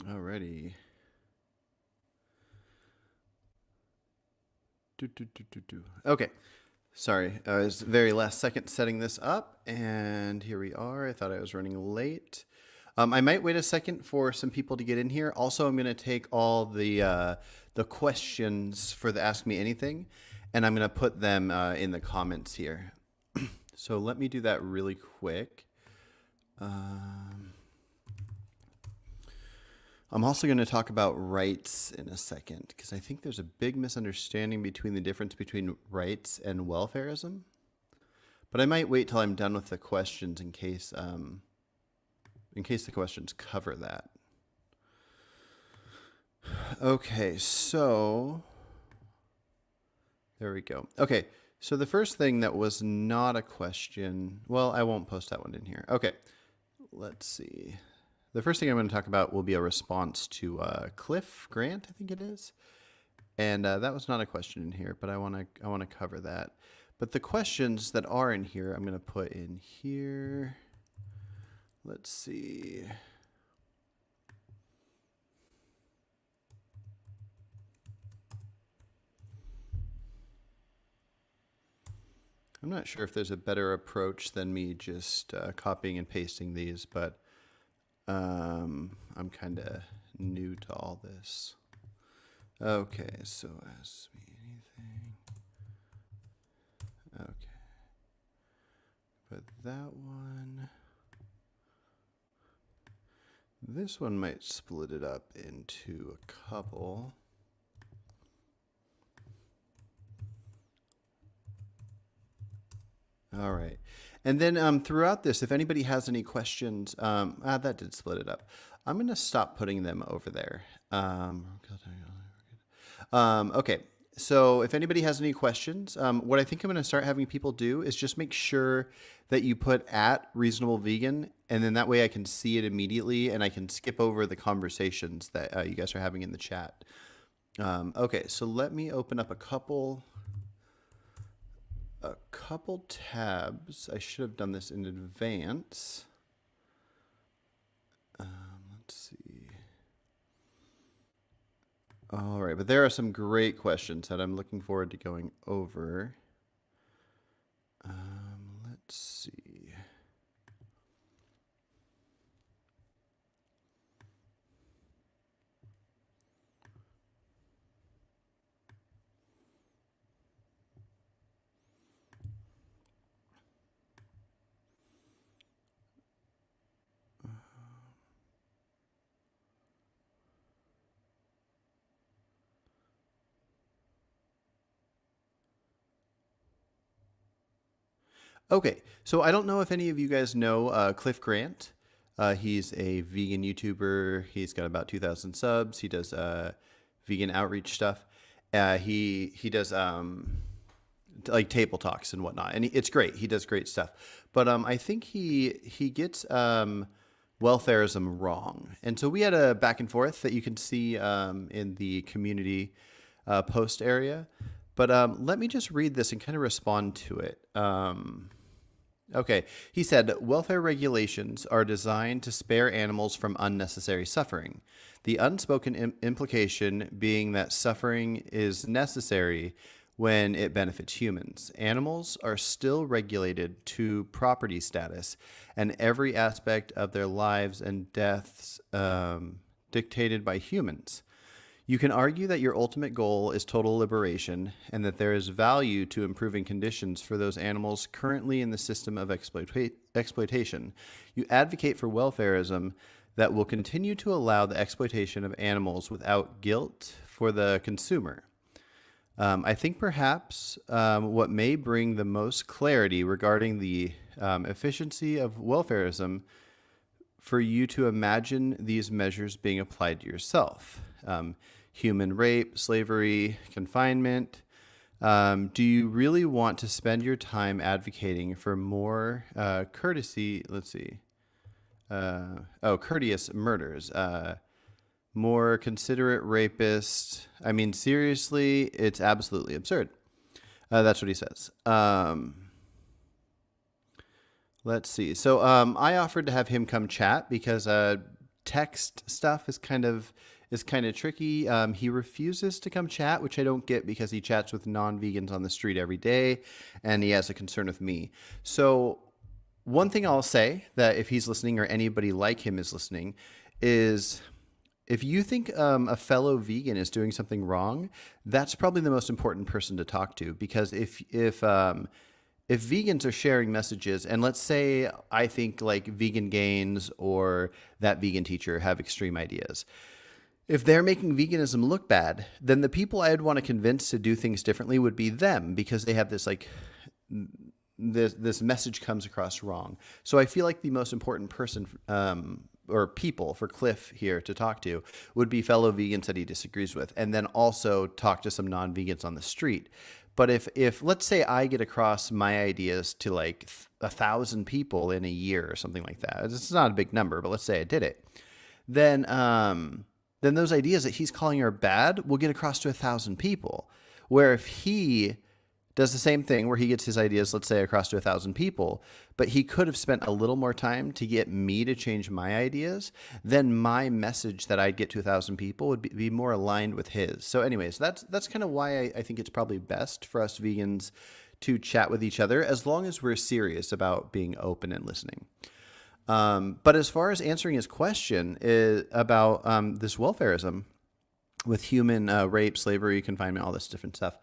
Alrighty. Okay. Sorry, I was very last second setting this up, and here we are. I thought I was running late. I might wait a second for some people to get in here. Also, I'm going to take all the questions for the Ask Me Anything, and I'm going to put them in the comments here. So let me do that really quick. I'm also going to talk about rights in a second, because I think there's a big misunderstanding between the difference between rights and welfarism. But I might wait till I'm done with the questions in case the questions cover that. Okay, so there we go. Okay, so the first thing that was not a question, well, I won't post that one in here. Okay, let's see. The first thing I'm going to talk about will be a response to Cliff Grant, I think it is. And that was not a question in here, but I want to cover that. But the questions that are in here, I'm going to put in here. Let's see. I'm not sure if there's a better approach than me just copying and pasting these, but I'm kind of new to all this. Okay, so ask me anything. Okay. But that one. This one might split it up into a couple. All right. And then throughout this, if anybody has any questions, that did split it up. I'm going to stop putting them over there. Okay. So if anybody has any questions, what I think I'm going to start having people do is just make sure that you put @reasonablevegan, and then that way I can see it immediately and I can skip over the conversations that you guys are having in the chat. Okay. So let me open up a couple tabs. I should have done this in advance. Let's see. All right, but there are some great questions that I'm looking forward to going over. Let's see. Okay, so I don't know if any of you guys know Cliff Grant. He's a vegan YouTuber. He's got about 2,000 subs. He does vegan outreach stuff. He does like table talks and whatnot, and it's great. He does great stuff. But I think he gets welfarism wrong, and so we had a back and forth that you can see in the community post area. But let me just read this and kind of respond to it. Okay, he said, welfare regulations are designed to spare animals from unnecessary suffering. The unspoken implication being that suffering is necessary when it benefits humans. Animals are still regulated to property status, and every aspect of their lives and deaths dictated by humans. You can argue that your ultimate goal is total liberation and that there is value to improving conditions for those animals currently in the system of exploitation. You advocate for welfarism that will continue to allow the exploitation of animals without guilt for the consumer. I think perhaps what may bring the most clarity regarding the efficiency of welfarism for you to imagine these measures being applied to yourself. Human rape, slavery, confinement. Do you really want to spend your time advocating for more courteous murders, more considerate rapists? I mean, seriously, it's absolutely absurd. That's what he says. Let's see. So I offered to have him come chat because text stuff is kind of tricky. He refuses to come chat, which I don't get because he chats with non-vegans on the street every day, and he has a concern with me. So one thing I'll say that if he's listening or anybody like him is listening is if you think a fellow vegan is doing something wrong, that's probably the most important person to talk to, because if vegans are sharing messages, and let's say I think like Vegan Gains or that vegan teacher have extreme ideas, if they're making veganism look bad, then the people I'd want to convince to do things differently would be them, because they have this like this message comes across wrong. So I feel like the most important person or people for Cliff here to talk to would be fellow vegans that he disagrees with, and then also talk to some non-vegans on the street. But if let's say I get across my ideas to like 1,000 people in a year or something like that, it's not a big number, but let's say I did it, then those ideas that he's calling are bad will get across to 1,000 people. Where if he does the same thing where he gets his ideas, let's say, across to 1,000 people, but he could have spent a little more time to get me to change my ideas, then my message that I'd get to 1,000 people would be more aligned with his. So anyways, that's kind of why I think it's probably best for us vegans to chat with each other, as long as we're serious about being open and listening. But as far as answering his question about this welfarism with human rape, slavery, confinement, all this different stuff,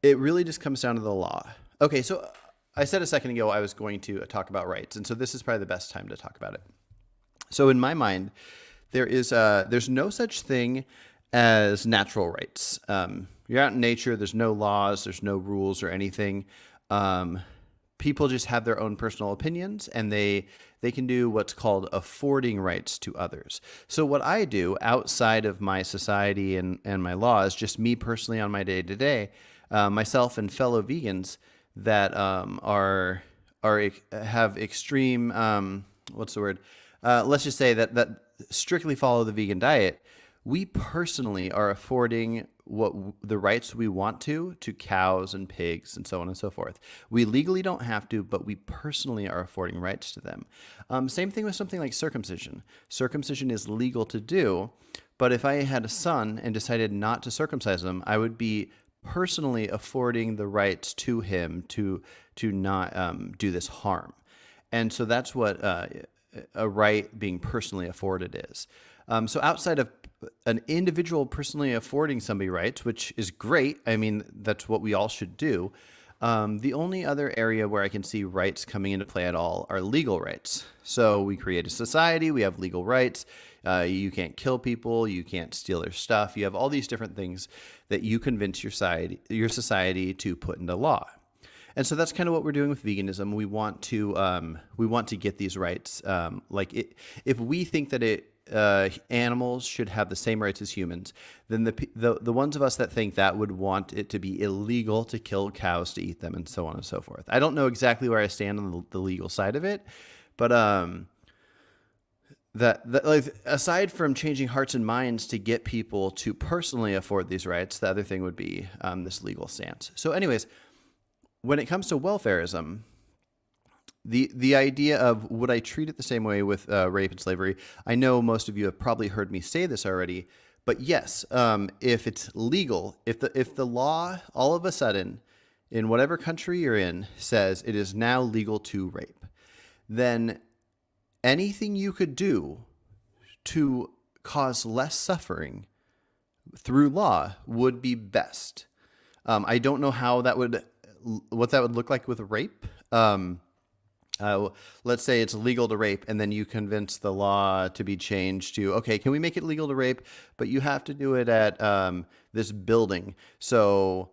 it really just comes down to the law. Okay, so I said a second ago I was going to talk about rights, and so this is probably the best time to talk about it. So in my mind, there's no such thing as natural rights. You're out in nature, there's no laws, there's no rules or anything. People just have their own personal opinions, and they can do what's called affording rights to others. So what I do outside of my society and my laws, just me personally on my day-to-day, myself and fellow vegans that have extreme let's just say that strictly follow the vegan diet, we personally are affording the rights we want to cows and pigs and so on and so forth. We legally don't have to, but we personally are affording rights to them. Same thing with something like circumcision. Circumcision is legal to do, but if I had a son and decided not to circumcise him, I would be personally affording the rights to him to not do this harm. And so that's what a right being personally afforded is. So outside of an individual personally affording somebody rights, which is great, I mean, that's what we all should do. The only other area where I can see rights coming into play at all are legal rights. So we create a society, we have legal rights. You can't kill people, you can't steal their stuff. You have all these different things that you convince your society to put into law. And so that's kind of what we're doing with veganism. We want to get these rights. If we think that animals should have the same rights as humans, then the ones of us that think that would want it to be illegal to kill cows to eat them, and so on and so forth. I don't know exactly where I stand on the legal side of it, but that like, aside from changing hearts and minds to get people to personally afford these rights, the other thing would be this legal stance. So anyways, when it comes to welfarism, the idea of would I treat it the same way with rape and slavery, I know most of you have probably heard me say this already, but yes, if it's legal, if the law all of a sudden in whatever country you're in says it is now legal to rape, then anything you could do to cause less suffering through law would be best. I don't know what that would look like with rape. Let's say it's legal to rape, and then you convince the law to be changed to, okay, can we make it legal to rape, but you have to do it at this building. So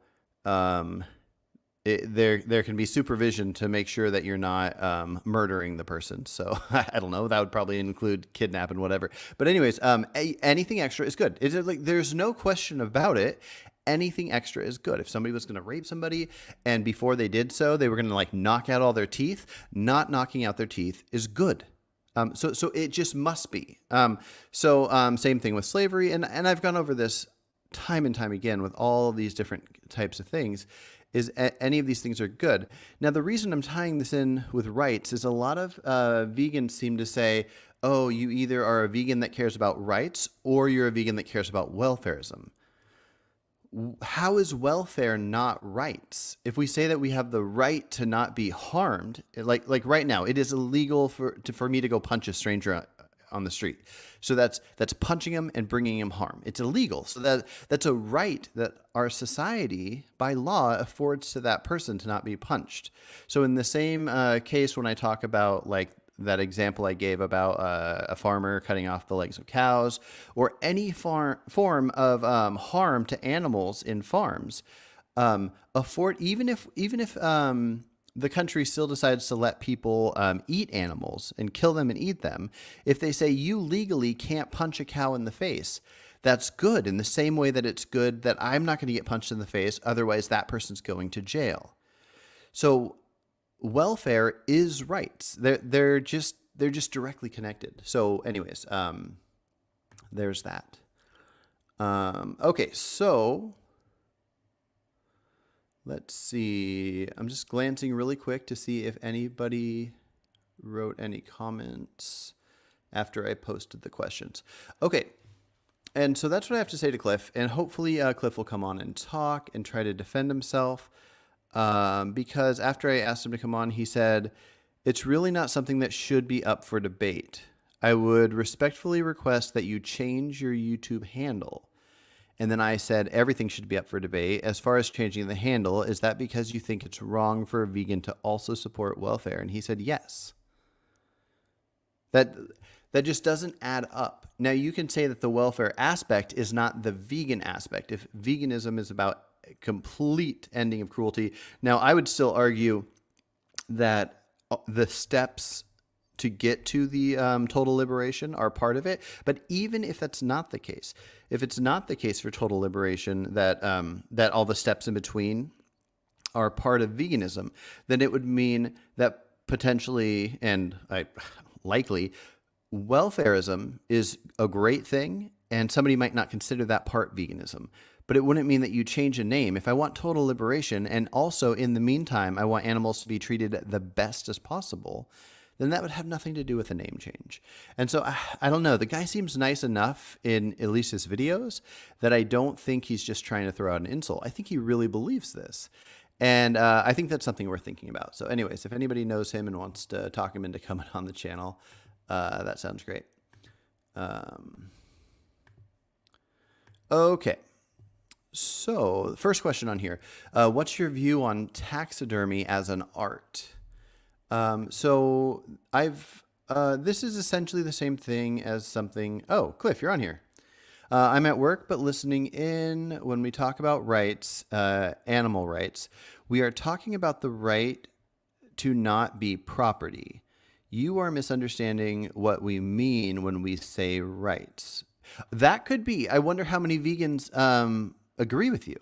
there can be supervision to make sure that you're not murdering the person. So I don't know. That would probably include kidnap and whatever. But anyways, anything extra is good. It's like there's no question about it. Anything extra is good. If somebody was going to rape somebody and before they did so, they were going to like knock out all their teeth, not knocking out their teeth is good. So it just must be. Same thing with slavery. And I've gone over this time and time again with all these different types of things, any of these things are good. Now, the reason I'm tying this in with rights is a lot of vegans seem to say, oh, you either are a vegan that cares about rights or you're a vegan that cares about welfarism. How is welfare not rights? If we say that we have the right to not be harmed, like right now, it is illegal for me to go punch a stranger on the street. So that's punching him and bringing him harm. It's illegal. So that's a right that our society by law affords to that person to not be punched. So in the same case, when I talk about like that example I gave about a farmer cutting off the legs of cows, or any form of harm to animals in farms, even if the country still decides to let people eat animals and kill them and eat them, if they say you legally can't punch a cow in the face, that's good in the same way that it's good that I'm not going to get punched in the face, otherwise that person's going to jail. So welfare is rights. They're just directly connected. So anyways, there's that. Okay, so let's see. I'm just glancing really quick to see if anybody wrote any comments after I posted the questions. Okay. And so that's what I have to say to Cliff. And hopefully Cliff will come on and talk and try to defend himself. Because after I asked him to come on, he said, it's really not something that should be up for debate. I would respectfully request that you change your YouTube handle. And then I said, everything should be up for debate. As far as changing the handle, is that because you think it's wrong for a vegan to also support welfare? And he said, yes. That just doesn't add up. Now, you can say that the welfare aspect is not the vegan aspect. If veganism is about complete ending of cruelty. Now, I would still argue that the steps to get to the total liberation are part of it. But even if that's not the case, if it's not the case for total liberation, that all the steps in between are part of veganism, then it would mean that potentially and likely welfarism is a great thing, and somebody might not consider that part veganism. But it wouldn't mean that you change a name. If I want total liberation, and also in the meantime, I want animals to be treated the best as possible, then that would have nothing to do with a name change. And so I don't know. The guy seems nice enough in at least his videos that I don't think he's just trying to throw out an insult. I think he really believes this. And I think that's something worth thinking about. So anyways, if anybody knows him and wants to talk him into coming on the channel, that sounds great. Okay. So the first question on here, what's your view on taxidermy as an art? So this is essentially the same thing as something, oh, Cliff, you're on here. I'm at work, but listening in when we talk about rights, animal rights, we are talking about the right to not be property. You are misunderstanding what we mean when we say rights. That could be. I wonder how many vegans agree with you.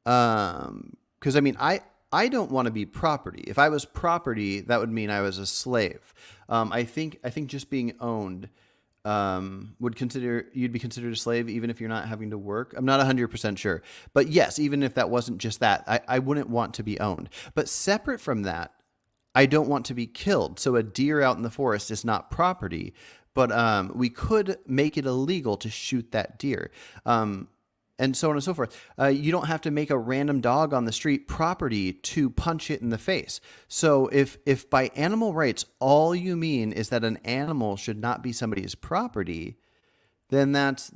Because I mean, I don't want to be property. If I was property, that would mean I was a slave. I think just being owned you'd be considered a slave even if you're not having to work. I'm not 100% sure. But yes, even if that wasn't just that, I wouldn't want to be owned. But separate from that, I don't want to be killed. So a deer out in the forest is not property, but we could make it illegal to shoot that deer. And so on and so forth. You don't have to make a random dog on the street property to punch it in the face. So if by animal rights all you mean is that an animal should not be somebody's property, then that's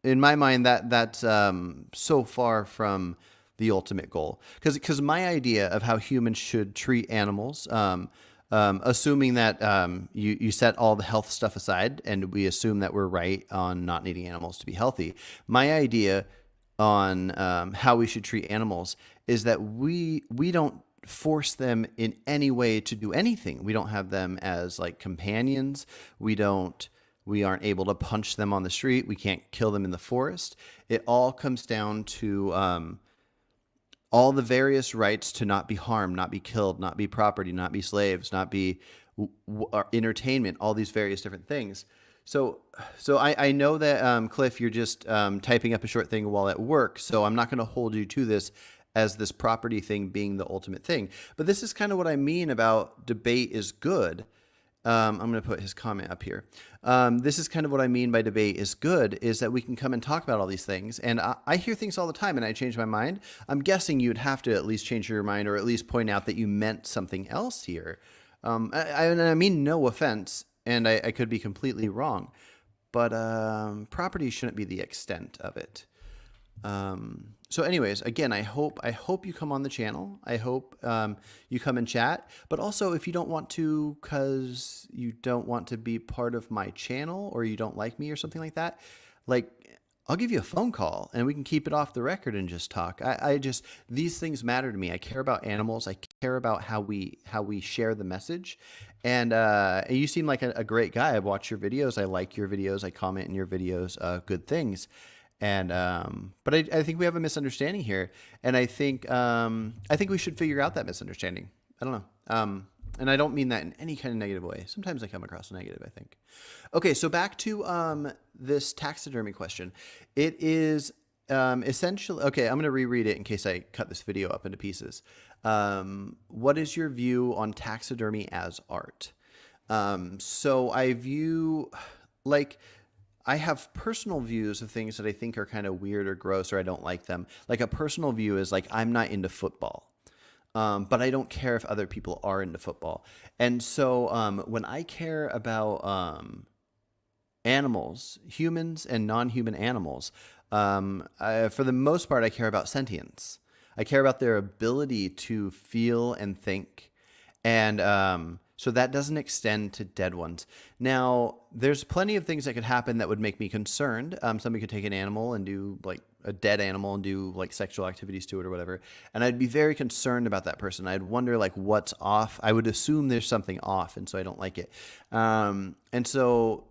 in my mind that's so far from the ultimate goal. Because my idea of how humans should treat animals, assuming that you set all the health stuff aside and we assume that we're right on not needing animals to be healthy, my idea on how we should treat animals is that we don't force them in any way to do anything. We don't have them as like companions. We aren't able to punch them on the street. We can't kill them in the forest. It all comes down to all the various rights to not be harmed, not be killed, not be property, not be slaves, not be entertainment, all these various different things. So I know that, Cliff, you're just typing up a short thing while at work, so I'm not going to hold you to this as this property thing being the ultimate thing. But this is kind of what I mean about debate is good. I'm going to put his comment up here. This is kind of what I mean by debate is good, is that we can come and talk about all these things. And I hear things all the time and I change my mind. I'm guessing you'd have to at least change your mind or at least point out that you meant something else here. I mean no offense, and I could be completely wrong. But property shouldn't be the extent of it. So anyways, again, I hope you come on the channel. I hope you come and chat. But also, if you don't want to because you don't want to be part of my channel or you don't like me or something like that, like, I'll give you a phone call and we can keep it off the record and just talk. These things matter to me. I care about animals. I care about how we share the message. And you seem like a great guy. I've watched your videos. I like your videos. I comment in your videos, good things. And but I think we have a misunderstanding here, and I think we should figure out that misunderstanding. I don't know, and I don't mean that in any kind of negative way. Sometimes I come across negative, I think. Okay, so back to this taxidermy question. It is essentially okay. I'm going to reread it in case I cut this video up into pieces. What is your view on taxidermy as art? So I view I have personal views of things that I think are kind of weird or gross or I don't like them. Like a personal view is like I'm not into football, but I don't care if other people are into football. And so when I care about animals, humans and non-human animals, for the most part, I care about sentience. I care about their ability to feel and think. And so that doesn't extend to dead ones. Now, there's plenty of things that could happen that would make me concerned. Somebody could take an animal and do like a dead animal and do like sexual activities to it or whatever. And I'd be very concerned about that person. I'd wonder like what's off. I would assume there's something off. And so I don't like it. And so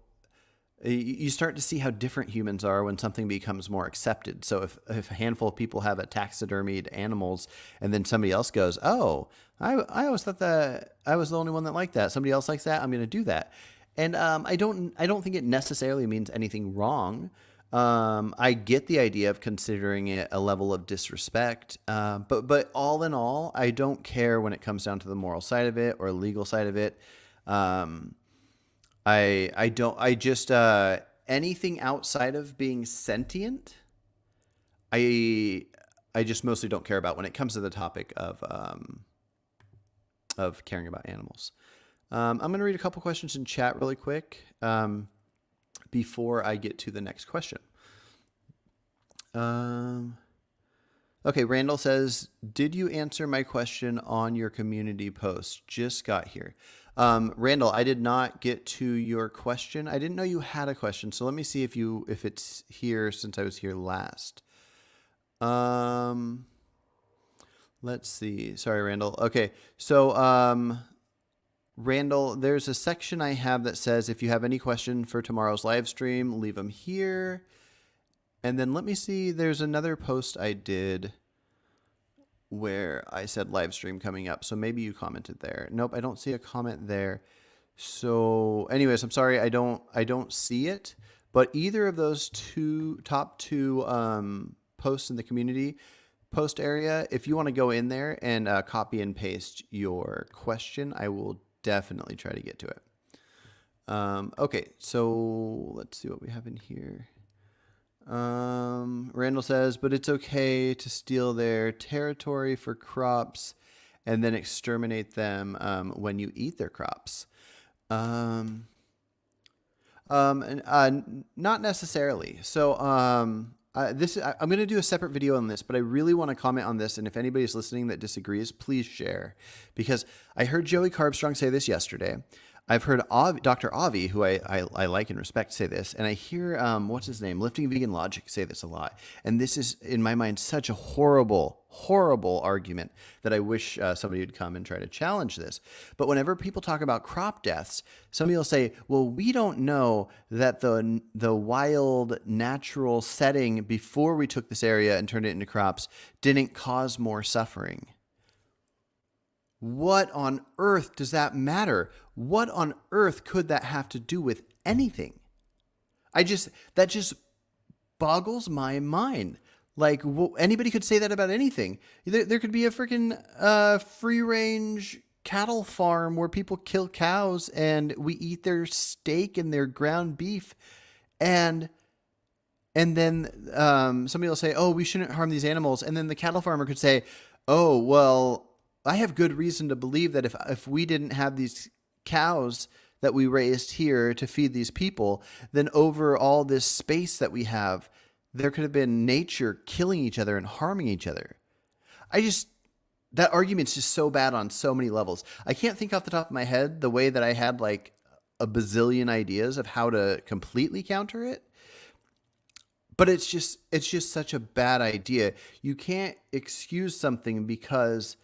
you start to see how different humans are when something becomes more accepted. So if a handful of people have a taxidermied animals and then somebody else goes, oh, I always thought that I was the only one that liked that. Somebody else likes that. I'm going to do that. And I don't think it necessarily means anything wrong. I get the idea of considering it a level of disrespect. But all in all, I don't care when it comes down to the moral side of it or legal side of it. Anything outside of being sentient, I just mostly don't care about when it comes to the topic of caring about animals. I'm going to read a couple questions in chat really quick before I get to the next question. Okay, Randall says, did you answer my question on your community post? Just got here. Randall, I did not get to your question. I didn't know you had a question, so let me see if it's here since I was here last. Let's see. Sorry, Randall. Okay, so Randall, there's a section I have that says if you have any question for tomorrow's live stream, leave them here. And then let me see. There's another post I did where I said live stream coming up. So maybe you commented there. Nope, I don't see a comment there. So anyways, I'm sorry, I don't see it. But either of those top two posts in the community post area, if you want to go in there and copy and paste your question, I will definitely try to get to it. Okay, so let's see what we have in here. Randall says, but it's okay to steal their territory for crops and then exterminate them when you eat their crops. Not necessarily. So I'm going to do a separate video on this, but I really want to comment on this. And if anybody's listening that disagrees, please share, because I heard Joey Carbstrong say this yesterday. I've heard Dr. Avi, who I like and respect, say this, and I hear, what's his name, Lifting Vegan Logic, say this a lot. And this is, in my mind, such a horrible, horrible argument that I wish somebody would come and try to challenge this. But whenever people talk about crop deaths, somebody will say, well, we don't know that the wild, natural setting before we took this area and turned it into crops didn't cause more suffering. What on earth does that matter? What on earth could that have to do with anything? That just boggles my mind. Like anybody could say that about anything. There could be a freaking free range cattle farm where people kill cows and we eat their steak and their ground beef, and then somebody will say, "Oh, we shouldn't harm these animals," and then the cattle farmer could say, "Oh, well, I have good reason to believe that if we didn't have these cows that we raised here to feed these people, then over all this space that we have, there could have been nature killing each other and harming each other." I just that argument's just so bad on so many levels. I can't think off the top of my head the way that I had like a bazillion ideas of how to completely counter it. But it's just such a bad idea. You can't excuse something because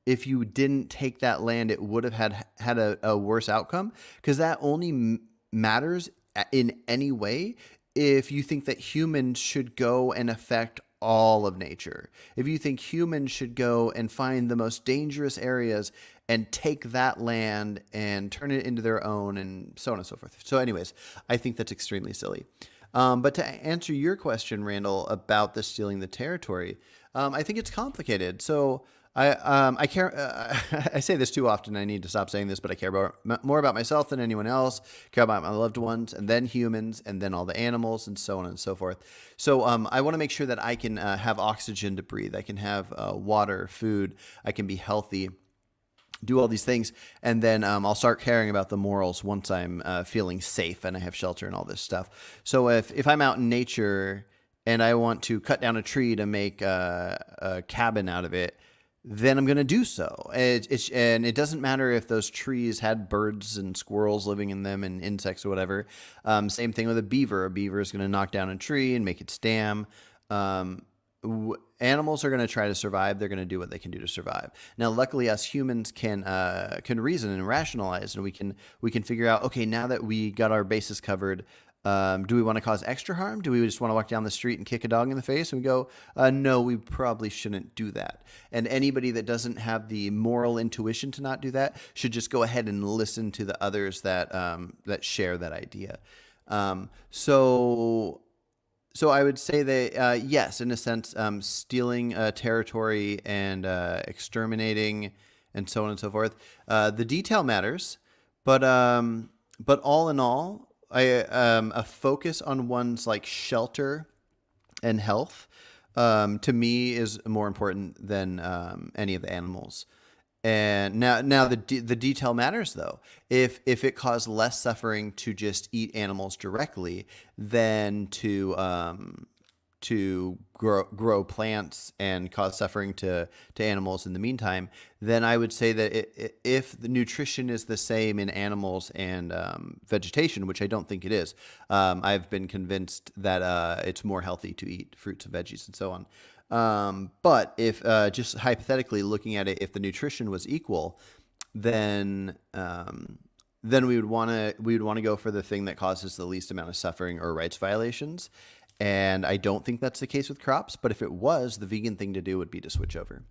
if you didn't take that land, it would have had a worse outcome, because that only matters in any way if you think that humans should go and affect all of nature. If you think humans should go and find the most dangerous areas and take that land and turn it into their own and so on and so forth. So anyways, I think that's extremely silly. But to answer your question, Randall, about the stealing the territory, I think it's complicated. So I care. I say this too often. I need to stop saying this, but I care more about myself than anyone else. Care about my loved ones, and then humans, and then all the animals, and so on and so forth. So I want to make sure that I can have oxygen to breathe. I can have water, food. I can be healthy. Do all these things, and then I'll start caring about the morals once I'm feeling safe and I have shelter and all this stuff. So if I'm out in nature and I want to cut down a tree to make a cabin out of it, then I'm going to do so. And it doesn't matter if those trees had birds and squirrels living in them and insects or whatever. Same thing with a beaver. A beaver is going to knock down a tree and make its dam. Animals are going to try to survive. They're going to do what they can do to survive. Now, luckily, us humans can reason and rationalize, and we can figure out, okay, now that we got our bases covered, do we want to cause extra harm? Do we just want to walk down the street and kick a dog in the face? And we go, no, we probably shouldn't do that. And anybody that doesn't have the moral intuition to not do that should just go ahead and listen to the others that share that idea. So I would say that, yes, in a sense, stealing territory and exterminating and so on and so forth. The detail matters, but all in all, a focus on one's like shelter and health to me is more important than any of the animals. And now the detail matters though. If it caused less suffering to just eat animals directly than to grow plants and cause suffering to animals in the meantime, then I would say that if the nutrition is the same in animals and vegetation, which I don't think it is, I've been convinced that it's more healthy to eat fruits and veggies and so on. But if just hypothetically looking at it, if the nutrition was equal, then we would want to go for the thing that causes the least amount of suffering or rights violations. And I don't think that's the case with crops. But if it was, the vegan thing to do would be to switch over.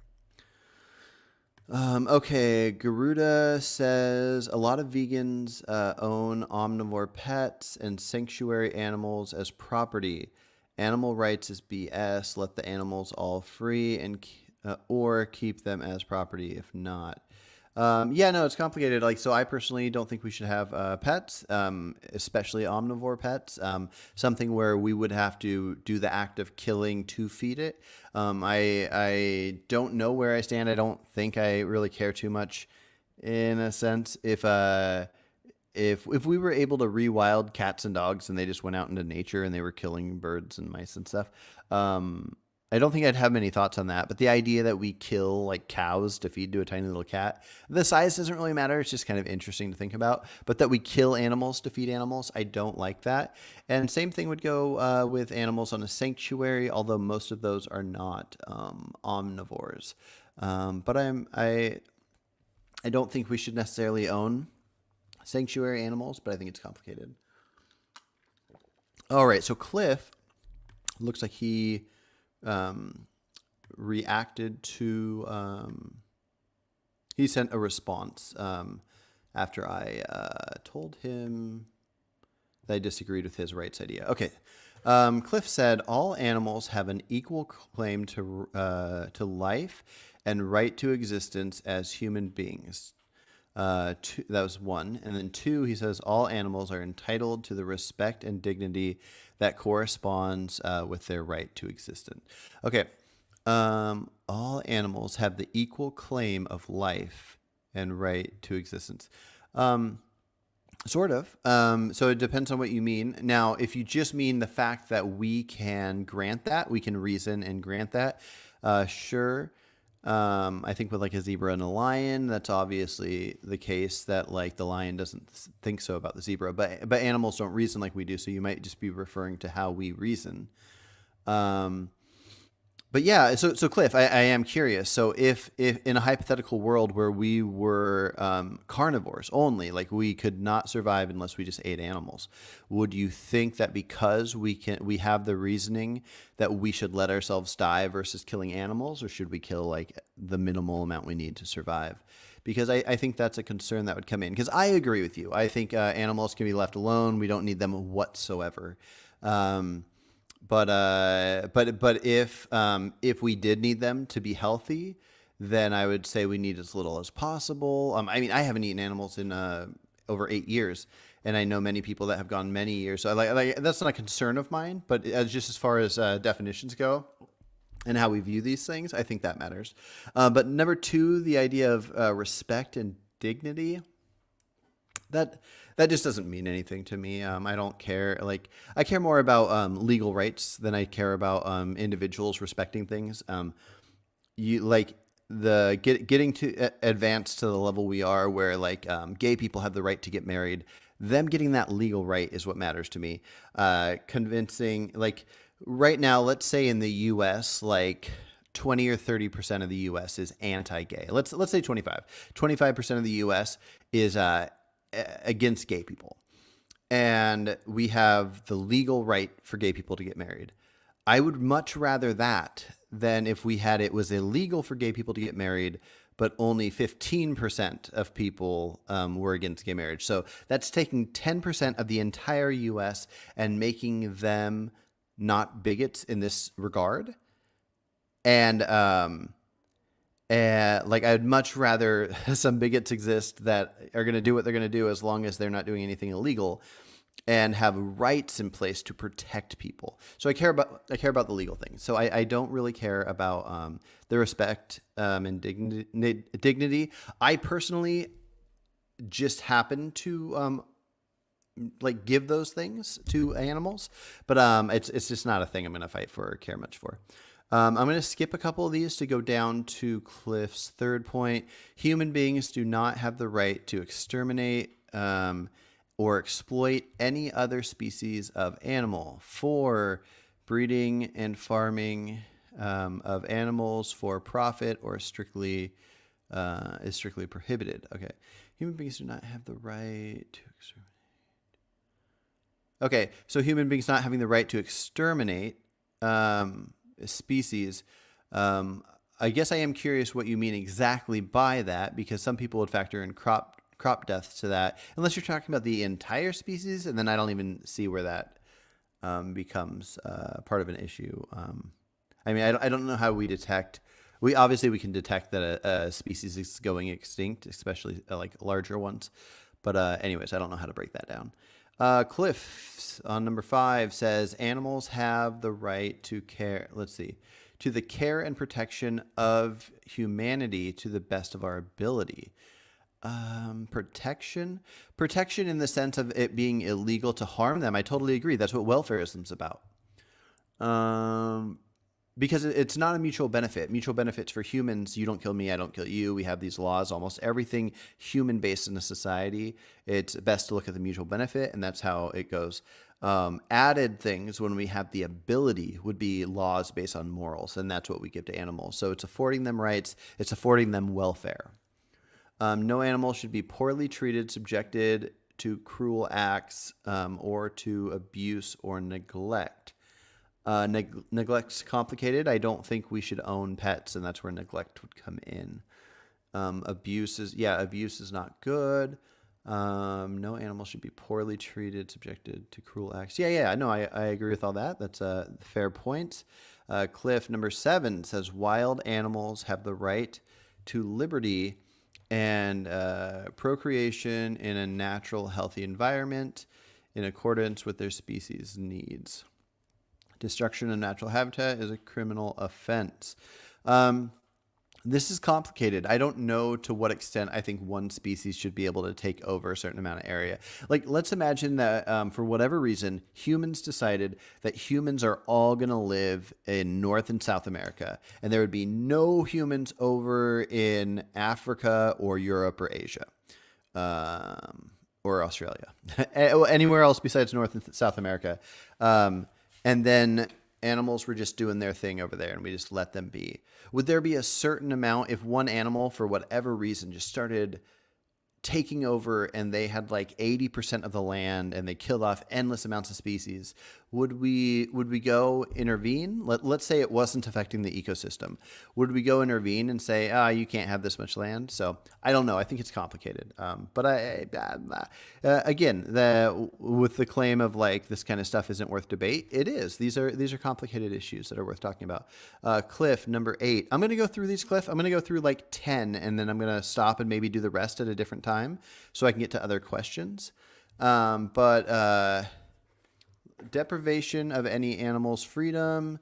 Okay, Garuda says a lot of vegans own omnivore pets and sanctuary animals as property. Animal rights is BS. Let the animals all free and or keep them as property if not. Yeah, no, it's complicated. Like, so I personally don't think we should have pets, especially omnivore pets. Something where we would have to do the act of killing to feed it. I don't know where I stand. I don't think I really care too much, in a sense. If we were able to rewild cats and dogs and they just went out into nature and they were killing birds and mice and stuff, I don't think I'd have many thoughts on that. But the idea that we kill like cows to feed to a tiny little cat, the size doesn't really matter. It's just kind of interesting to think about. But that we kill animals to feed animals, I don't like that. And same thing would go with animals on a sanctuary, although most of those are not omnivores. But I don't think we should necessarily own sanctuary animals, but I think it's complicated. All right, so Cliff looks like he reacted to, he sent a response after I told him that I disagreed with his rights idea. Okay, Cliff said all animals have an equal claim to life and right to existence as human beings. That was one. And then two, he says all animals are entitled to the respect and dignity that corresponds with their right to existence. Okay. All animals have the equal claim of life and right to existence. Sort of. So it depends on what you mean. Now, if you just mean the fact that we can grant that, we can reason and grant that, sure. I think with like a zebra and a lion, that's obviously the case that like the lion doesn't think so about the zebra, but animals don't reason like we do. So you might just be referring to how we reason. But yeah, so Cliff, I am curious. So if in a hypothetical world where we were carnivores only, like we could not survive unless we just ate animals, would you think that because we have the reasoning that we should let ourselves die versus killing animals, or should we kill like the minimal amount we need to survive? Because I think that's a concern that would come in. Because I agree with you. I think animals can be left alone. We don't need them whatsoever. But if we did need them to be healthy, then I would say we need as little as possible. I mean, I haven't eaten animals in over 8 years, and I know many people that have gone many years. So like that's not a concern of mine. But just as far as definitions go and how we view these things, I think that matters. But number two, the idea of respect and dignity. That just doesn't mean anything to me. I don't care. Like I care more about legal rights than I care about individuals respecting things. You like getting to advance to the level we are, where like gay people have the right to get married. Them getting that legal right is what matters to me. Convincing, like right now, let's say in the U.S., like 20 or 30% of the U.S. is anti-gay. Let's say 25. 25% of the U.S. is against gay people. And we have the legal right for gay people to get married. I would much rather that than if we had it was illegal for gay people to get married, but only 15% of people were against gay marriage. So that's taking 10% of the entire U.S. and making them not bigots in this regard. And like I'd much rather some bigots exist that are going to do what they're going to do as long as they're not doing anything illegal, and have rights in place to protect people. So I care about the legal things. So I don't really care about the respect and dignity. I personally just happen to like give those things to animals, but it's just not a thing I'm going to fight for or care much for. I'm going to skip a couple of these to go down to Cliff's third point. Human beings do not have the right to exterminate or exploit any other species of animal for breeding and farming of animals for profit or is strictly prohibited. Okay. Human beings do not have the right to exterminate. Okay. So human beings not having the right to exterminate species. I guess I am curious what you mean exactly by that, because some people would factor in crop deaths to that, unless you're talking about the entire species, and then I don't even see where that becomes part of an issue. I mean, I don't know how we detect. We can detect that a species is going extinct, especially like larger ones. But anyways, I don't know how to break that down. Cliff on number 5 says animals have the right to care. Let's see, to the care and protection of humanity to the best of our ability. Protection in the sense of it being illegal to harm them. I totally agree. That's what welfareism's about. Because it's not a mutual benefit. Mutual benefits for humans. You don't kill me, I don't kill you. We have these laws. Almost everything human-based in a society, it's best to look at the mutual benefit, and that's how it goes. Added things when we have the ability would be laws based on morals, and that's what we give to animals. So it's affording them rights. It's affording them welfare. No animal should be poorly treated, subjected to cruel acts, or to abuse or neglect. Neglect's complicated. I don't think we should own pets, and that's where neglect would come in. Abuse is not good. No animal should be poorly treated, subjected to cruel acts. Yeah. No, I agree with all that. That's a fair point. Cliff, number 7 says wild animals have the right to liberty and procreation in a natural, healthy environment in accordance with their species' needs. Destruction of natural habitat is a criminal offense. This is complicated. I don't know to what extent I think one species should be able to take over a certain amount of area. Like, let's imagine that for whatever reason, humans decided that humans are all going to live in North and South America, and there would be no humans over in Africa or Europe or Asia. Or Australia, anywhere else besides North and South America. And then animals were just doing their thing over there and we just let them be. Would there be a certain amount if one animal, for whatever reason, just started taking over and they had like 80% of the land and they killed off endless amounts of species? Would we go intervene? Let's say it wasn't affecting the ecosystem. Would we go intervene and say, you can't have this much land? So I don't know. I think it's complicated. But again, with the claim of like this kind of stuff isn't worth debate, it is. These are complicated issues that are worth talking about. Cliff, number 8. I'm going to go through these, Cliff. I'm going to go through like 10 and then I'm going to stop and maybe do the rest at a different time so I can get to other questions. Deprivation of any animal's freedom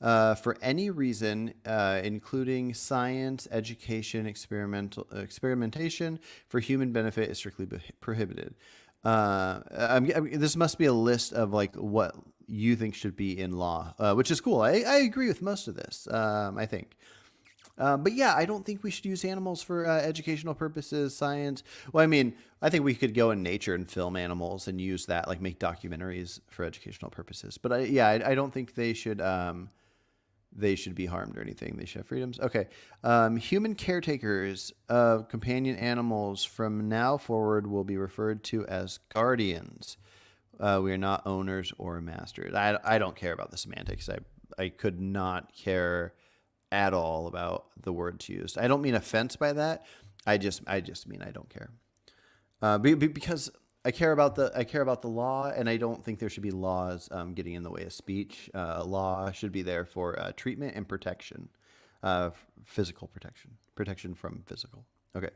for any reason, including science, education, experimentation for human benefit is strictly prohibited. This must be a list of like what you think should be in law, which is cool. I agree with most of this, I think. But yeah, I don't think we should use animals for educational purposes, science. Well, I mean, I think we could go in nature and film animals and use that, like make documentaries for educational purposes. But I don't think they should be harmed or anything. They should have freedoms. Okay. Human caretakers of companion animals from now forward will be referred to as guardians. We are not owners or masters. I don't care about the semantics. I could not care at all about the words used. I don't mean offense by that. I just mean I don't care. Because I care about the law, and I don't think there should be laws getting in the way of speech. Law should be there for treatment and protection, physical protection from physical. Okay.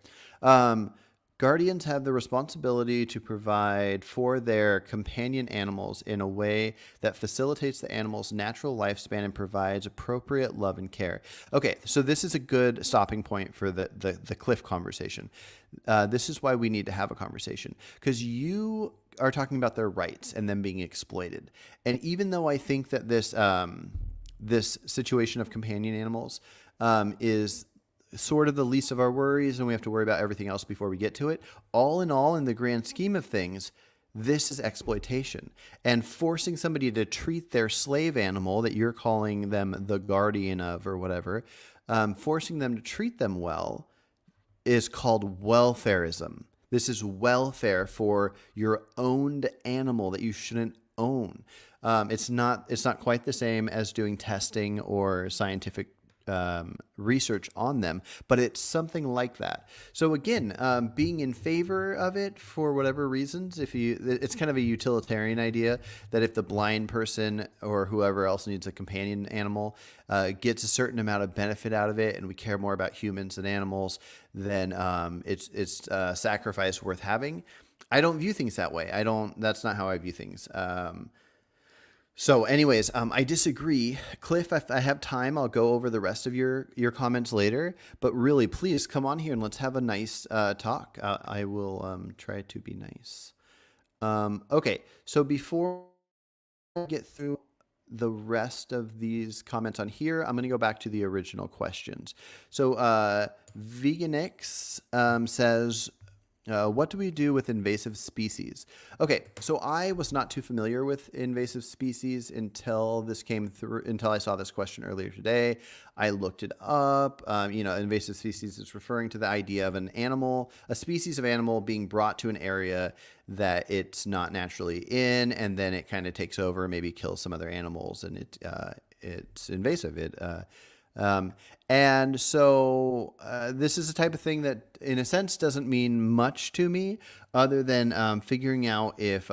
Guardians have the responsibility to provide for their companion animals in a way that facilitates the animal's natural lifespan and provides appropriate love and care. Okay, so this is a good stopping point for the Cliff conversation. This is why we need to have a conversation, because you are talking about their rights and them being exploited. And even though I think that this situation of companion animals is sort of the least of our worries, and we have to worry about everything else before we get to it. All in all, in the grand scheme of things, this is exploitation. And forcing somebody to treat their slave animal that you're calling them the guardian of or whatever, forcing them to treat them well is called welfarism. This is welfare for your owned animal that you shouldn't own. It's not quite the same as doing testing or scientific research on them, but it's something like that. So again, being in favor of it for whatever reasons, it's kind of a utilitarian idea that if the blind person or whoever else needs a companion animal gets a certain amount of benefit out of it, and we care more about humans than animals, then it's a sacrifice worth having. I don't view things that way. That's not how I view things. So anyways, I disagree. Cliff, if I have time, I'll go over the rest of your comments later. But really, please come on here and let's have a nice talk. I will try to be nice. Okay, so before I get through the rest of these comments on here, I'm going to go back to the original questions. So Veganix says, what do we do with invasive species? Okay, so I was not too familiar with invasive species until I saw this question earlier today. I looked it up. Invasive species is referring to the idea of a species of animal being brought to an area that it's not naturally in, and then it kind of takes over, maybe kills some other animals, and it's invasive. Um, and so this is a type of thing that, in a sense, doesn't mean much to me other than figuring out if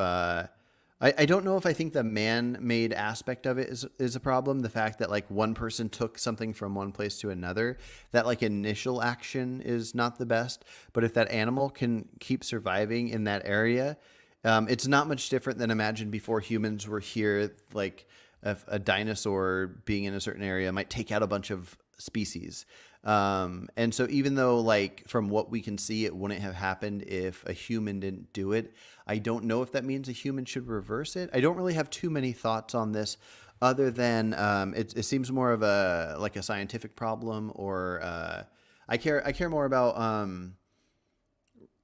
I don't know if I think the man-made aspect of it is a problem. The fact that like one person took something from one place to another, that like initial action is not the best. But if that animal can keep surviving in that area, it's not much different than imagine before humans were here, like a dinosaur being in a certain area might take out a bunch of species. And so even though like from what we can see, it wouldn't have happened if a human didn't do it. I don't know if that means a human should reverse it. I don't really have too many thoughts on this other than it seems more of a like a scientific problem or I care more about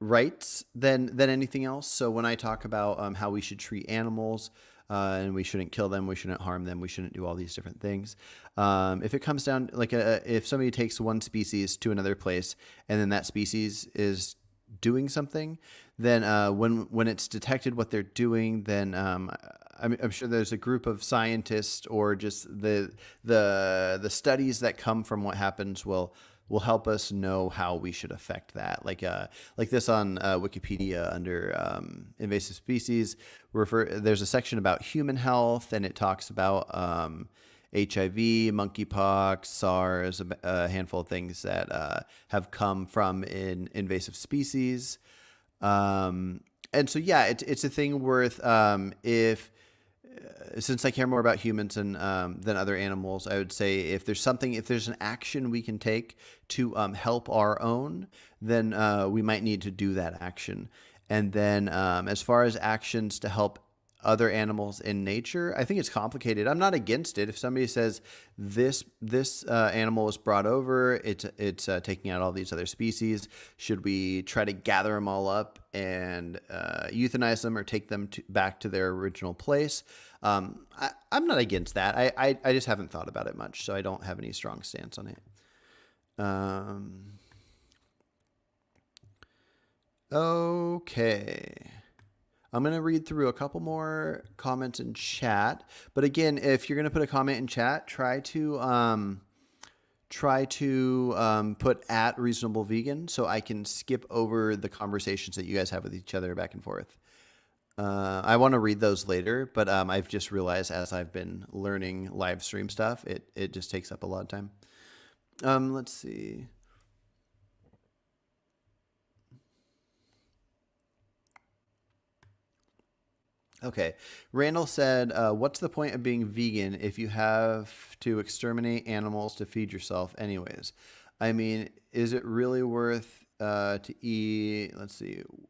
rights than anything else. So when I talk about how we should treat animals, and we shouldn't kill them, we shouldn't harm them, we shouldn't do all these different things. If it comes down like if somebody takes one species to another place and then that species is doing something, then when it's detected what they're doing, then I'm sure there's a group of scientists or just the studies that come from what happens will help us know how we should affect that. Like this on Wikipedia under invasive species, there's a section about human health, and it talks about HIV, monkeypox, SARS, a handful of things that have come from invasive species. And so, yeah, it's a thing worth if since I care more about humans than other animals, I would say if there's an action we can take to help our own, then we might need to do that action. And then as far as actions to help other animals in nature, I think it's complicated. I'm not against it. If somebody says this animal was brought over, it's taking out all these other species, should we try to gather them all up and euthanize them or take them back to their original place? I'm not against that. I just haven't thought about it much, so I don't have any strong stance on it. Okay. I'm going to read through a couple more comments in chat. But again, if you're going to put a comment in chat, try to put @reasonablevegan so I can skip over the conversations that you guys have with each other back and forth. I want to read those later, but I've just realized as I've been learning live stream stuff, it just takes up a lot of time. Let's see. Okay. Randall said, what's the point of being vegan if you have to exterminate animals to feed yourself anyways? I mean, is it really worth to eat,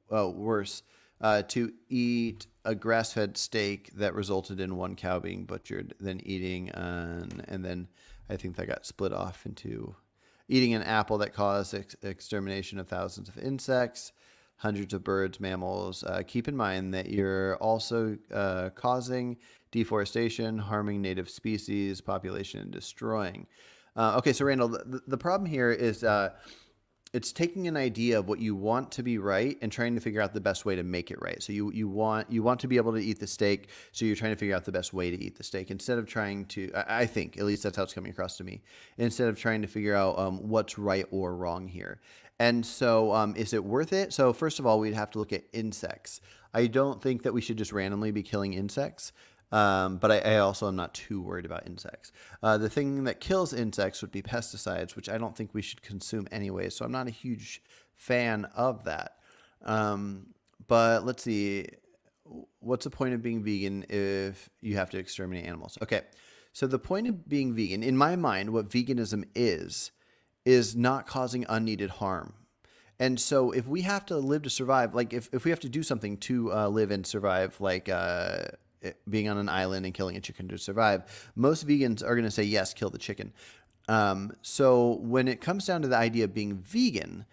worse, to eat a grass-fed steak that resulted in one cow being butchered than eating and then I think that got split off into eating an apple that caused extermination of thousands of insects, hundreds of birds, mammals. Keep in mind that you're also causing deforestation, harming native species, population, and destroying. Okay, so Randall, the problem here is it's taking an idea of what you want to be right and trying to figure out the best way to make it right. So you want to be able to eat the steak, so you're trying to figure out the best way to eat the steak instead of trying to. I think at least that's how it's coming across to me. Instead of trying to figure out what's right or wrong here. And so, is it worth it? So first of all, we'd have to look at insects. I don't think that we should just randomly be killing insects. But I also am not too worried about insects. The thing that kills insects would be pesticides, which I don't think we should consume anyway. So I'm not a huge fan of that. But let's see. What's the point of being vegan if you have to exterminate animals? Okay. So the point of being vegan, in my mind, what veganism is not causing unneeded harm. And so if we have to live to survive, like if we have to do something to live and survive, like being on an island and killing a chicken to survive, most vegans are going to say, yes, kill the chicken. So when it comes down to the idea of being vegan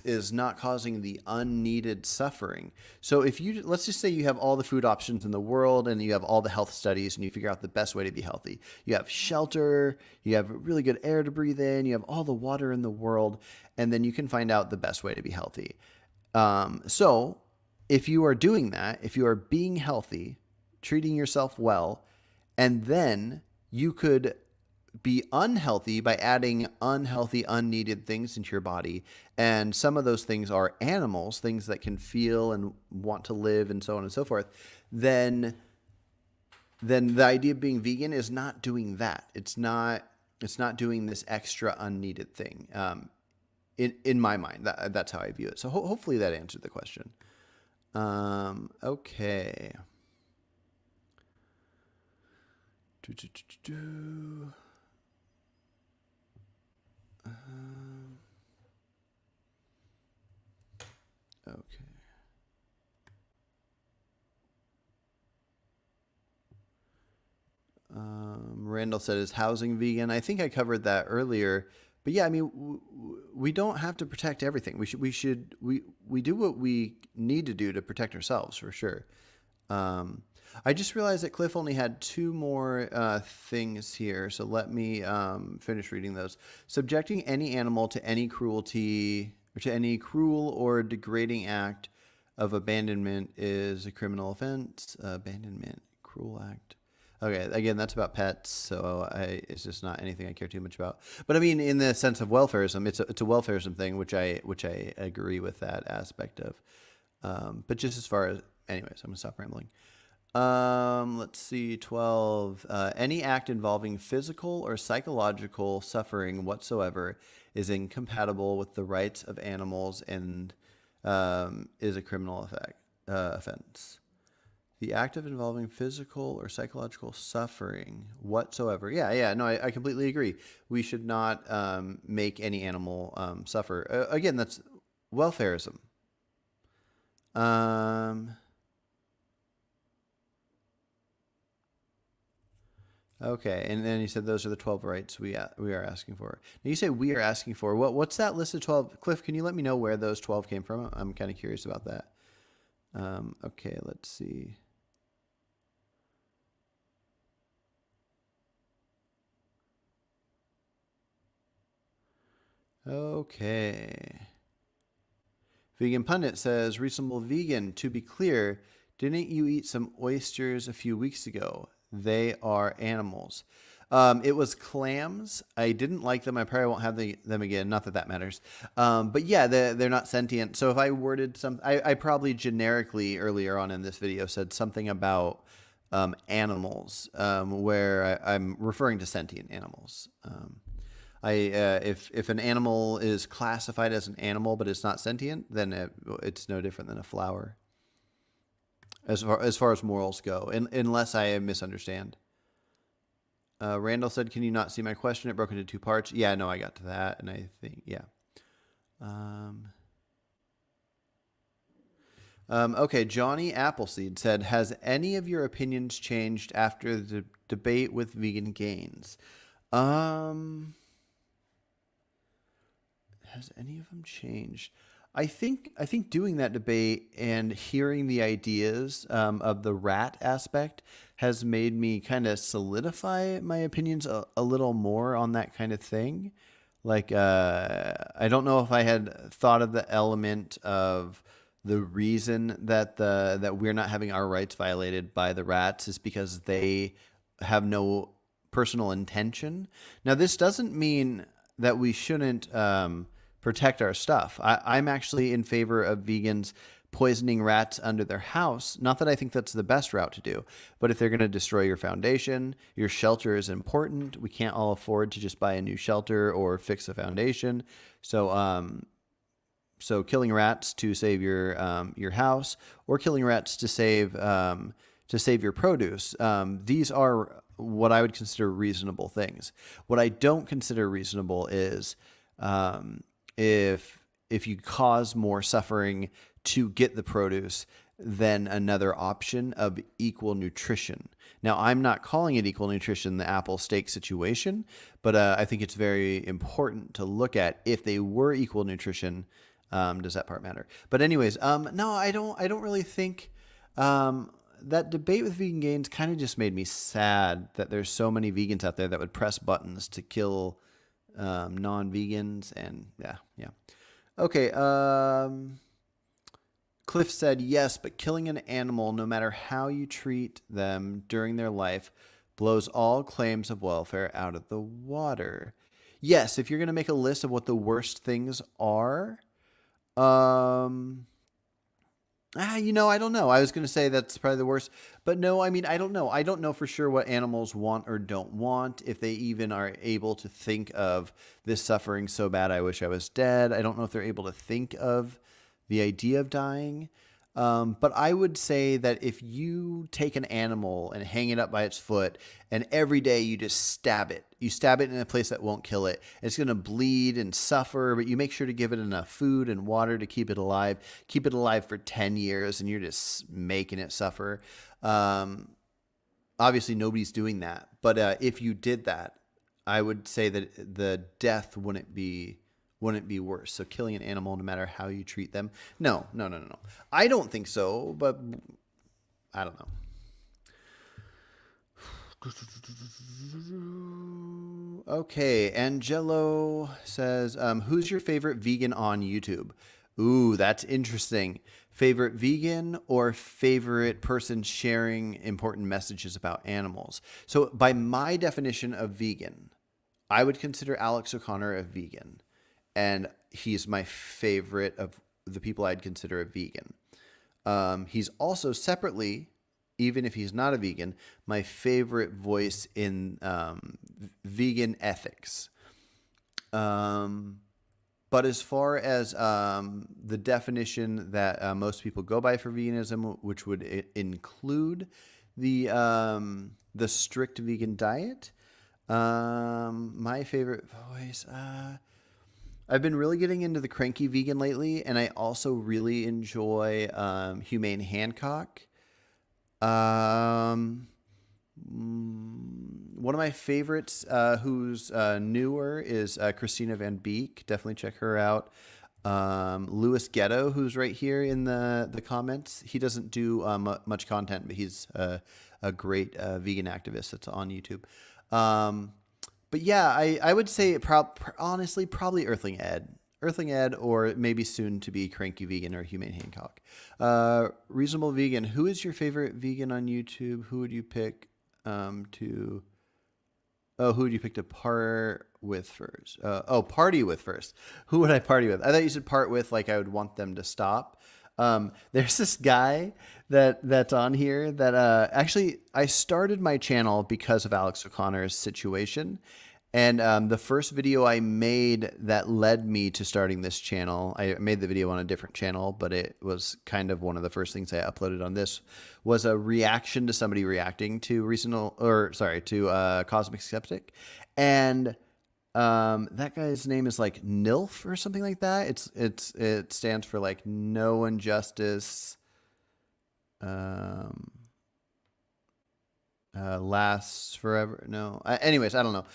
is not causing the unneeded suffering. So let's just say you have all the food options in the world and you have all the health studies and you figure out the best way to be healthy. You have shelter, you have really good air to breathe in, you have all the water in the world, and then you can find out the best way to be healthy. So if you are doing that, if you are being healthy, treating yourself well, and then you could be unhealthy by adding unhealthy, unneeded things into your body. And some of those things are animals, things that can feel and want to live and so on and so forth. Then the idea of being vegan is not doing that. It's not doing this extra unneeded thing. In my mind, that's how I view it. So hopefully that answered the question. Okay. Okay. Randall said, "Is housing vegan?" I think I covered that earlier, but yeah, I mean, we don't have to protect everything. We do what we need to do to protect ourselves for sure. I just realized that Cliff only had two more things here, so let me finish reading those. Subjecting any animal to any cruelty or to any cruel or degrading act of abandonment is a criminal offense. Abandonment, cruel act. Okay, again, that's about pets, so it's just not anything I care too much about. But I mean, in the sense of welfareism, it's a welfareism thing, which I agree with that aspect of. But just as far as, anyways, I'm gonna stop rambling. Let's see, 12. Any act involving physical or psychological suffering whatsoever is incompatible with the rights of animals and is a criminal offense. The act of involving physical or psychological suffering whatsoever. Yeah, no, I completely agree. We should not make any animal suffer. Again, that's welfareism. Okay, and then you said those are the 12 rights we are asking for. Now you say we are asking for. What's that list of 12? Cliff, can you let me know where those 12 came from? I'm kind of curious about that. Okay, let's see. Okay. Vegan Pundit says, reasonable vegan, to be clear, didn't you eat some oysters a few weeks ago? They are animals. It was clams. I didn't like them. I probably won't have them again. Not that matters. But yeah, they're not sentient. So if I worded some, I probably generically earlier on in this video said something about animals, where I'm referring to sentient animals. If an animal is classified as an animal but it's not sentient, then it's no different than a flower. As far as morals go, unless I misunderstand. Randall said, "Can you not see my question? It broke into two parts." Yeah, no, I got to that, and I think yeah. Okay, Johnny Appleseed said, "Has any of your opinions changed after the debate with Vegan Gains?" Has any of them changed? I think doing that debate and hearing the ideas of the rat aspect has made me kind of solidify my opinions a little more on that kind of thing. Like, I don't know if I had thought of the element of the reason that we're not having our rights violated by the rats is because they have no personal intention. Now, this doesn't mean that we shouldn't protect our stuff. I'm actually in favor of vegans poisoning rats under their house. Not that I think that's the best route to do, but if they're going to destroy your foundation, your shelter is important. We can't all afford to just buy a new shelter or fix a foundation. So, so killing rats to save your house, or killing rats to save your produce. These are what I would consider reasonable things. What I don't consider reasonable is if you cause more suffering to get the produce than another option of equal nutrition. Now, I'm not calling it equal nutrition, the apple steak situation, but I think it's very important to look at if they were equal nutrition. Does that part matter? But anyways, no, I don't really think that debate with Vegan Gains kind of just made me sad that there's so many vegans out there that would press buttons to kill non-vegans, and yeah. Okay, Cliff said, yes, but killing an animal, no matter how you treat them during their life, blows all claims of welfare out of the water. Yes, if you're going to make a list of what the worst things are, um, I don't know. I was going to say that's probably the worst, but no, I mean, I don't know. I don't know for sure what animals want or don't want, if they even are able to think of this suffering so bad, I wish I was dead. I don't know if they're able to think of the idea of dying. But I would say that if you take an animal and hang it up by its foot, and every day you stab it in a place that won't kill it, it's going to bleed and suffer, but you make sure to give it enough food and water to keep it alive for 10 years, and you're just making it suffer. Um, Obviously, nobody's doing that. But if you did that, I would say that the death wouldn't be worse. So killing an animal, no matter how you treat them, no, no, no, no, no. I don't think so, but I don't know. Okay, Angelo says, "Who's your favorite vegan on YouTube?" Ooh, that's interesting. Favorite vegan or favorite person sharing important messages about animals? So, by my definition of vegan, I would consider Alex O'Connor a vegan, and he's my favorite of the people I'd consider a vegan. He's also separately, even if he's not a vegan, my favorite voice in vegan ethics. Um, but as far as the definition that most people go by for veganism, which would include the strict vegan diet, my favorite voice. I've been really getting into the cranky vegan lately, and I also really enjoy Humane Hancock. Um, One of my favorites, who's newer, is Christina Van Beek. Definitely check her out. Louis Ghetto, who's right here in the comments. He doesn't do much content, but he's a great vegan activist that's on YouTube. But yeah, I would say honestly probably Earthling Ed. Earthling Ed, or maybe soon to be Cranky Vegan or Humane Hancock. Reasonable Vegan. Who is your favorite vegan on YouTube? Who would you pick to? Oh, who would you pick to part with first? Party with first. Who would I party with? I thought you said part with, like I would want them to stop. There's this guy that's on here that actually I started my channel because of Alex O'Connor's situation. And the first video I made that led me to starting this channel, I made the video on a different channel, but it was kind of one of the first things I uploaded on this, was a reaction to somebody reacting to Cosmic Skeptic. And that guy's name is like NILF or something like that. It stands for like no injustice lasts forever. No. Anyways, I don't know.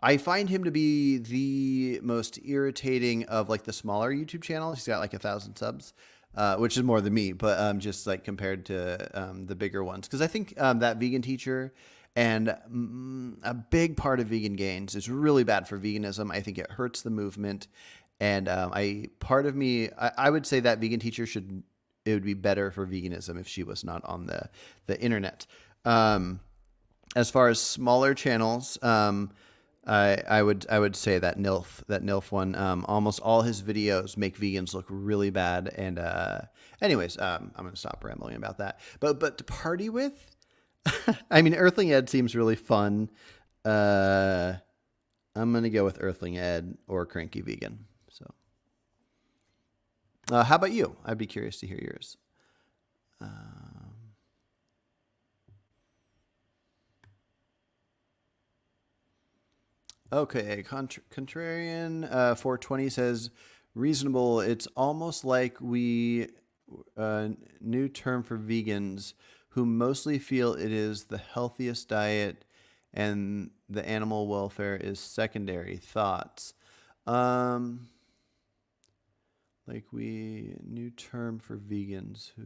I find him to be the most irritating of like the smaller YouTube channels. He's got like 1,000 subs, which is more than me, but just like compared to the bigger ones. Because I think that vegan teacher and a big part of Vegan Gains is really bad for veganism. I think it hurts the movement. And I would say that vegan teacher it would be better for veganism if she was not on the internet. As far as smaller channels, I would say that NILF one, almost all his videos make vegans look really bad. And, anyways, I'm going to stop rambling about that, but to party with, I mean, Earthling Ed seems really fun. I'm going to go with Earthling Ed or Cranky Vegan. So, how about you? I'd be curious to hear yours. Okay, Contrarian 420 says, reasonable. It's almost like new term for vegans who mostly feel it is the healthiest diet and the animal welfare is secondary. Thoughts? New term for vegans who,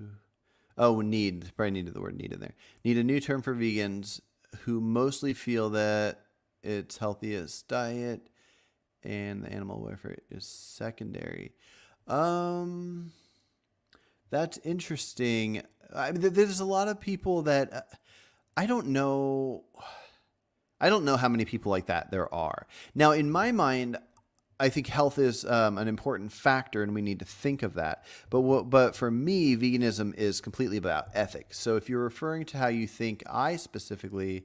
probably needed the word need in there. Need a new term for vegans who mostly feel that its healthiest diet and the animal welfare is secondary. That's interesting. I mean, there's a lot of people that I don't know. I don't know how many people like that there are. Now, in my mind, I think health is an important factor, and we need to think of that. But for me, veganism is completely about ethics. So if you're referring to how you think I specifically,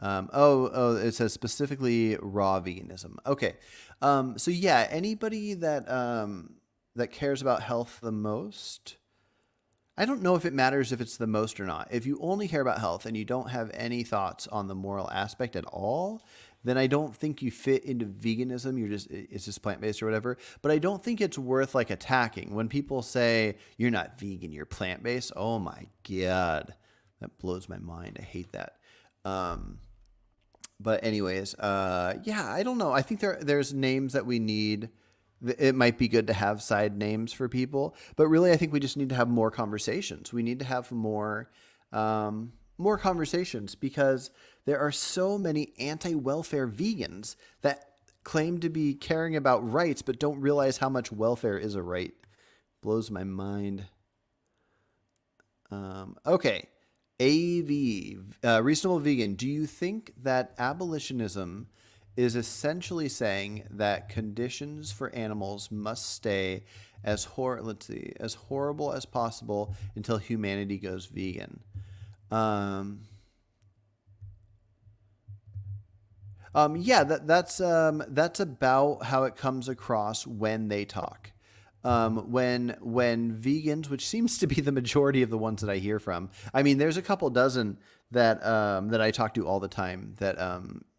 it says specifically raw veganism. Okay, so yeah, anybody that cares about health the most. I don't know if it matters if it's the most or not. If you only care about health and you don't have any thoughts on the moral aspect at all, then I don't think you fit into veganism. It's just plant-based or whatever. But I don't think it's worth like attacking. When people say you're not vegan, you're plant-based, oh my God, that blows my mind. I hate that. But anyways, yeah, I don't know. I think there's names that we need. It might be good to have side names for people, but really, I think we just need to have more conversations. We need to have more conversations because there are so many anti-welfare vegans that claim to be caring about rights, but don't realize how much welfare is a right. Blows my mind. Okay. AV, reasonable vegan. Do you think that abolitionism is essentially saying that conditions for animals must stay as horrible as possible until humanity goes vegan? Um, yeah, that's about how it comes across when they talk. When vegans, which seems to be the majority of the ones that I hear from, I mean, there's a couple dozen that I talk to all the time that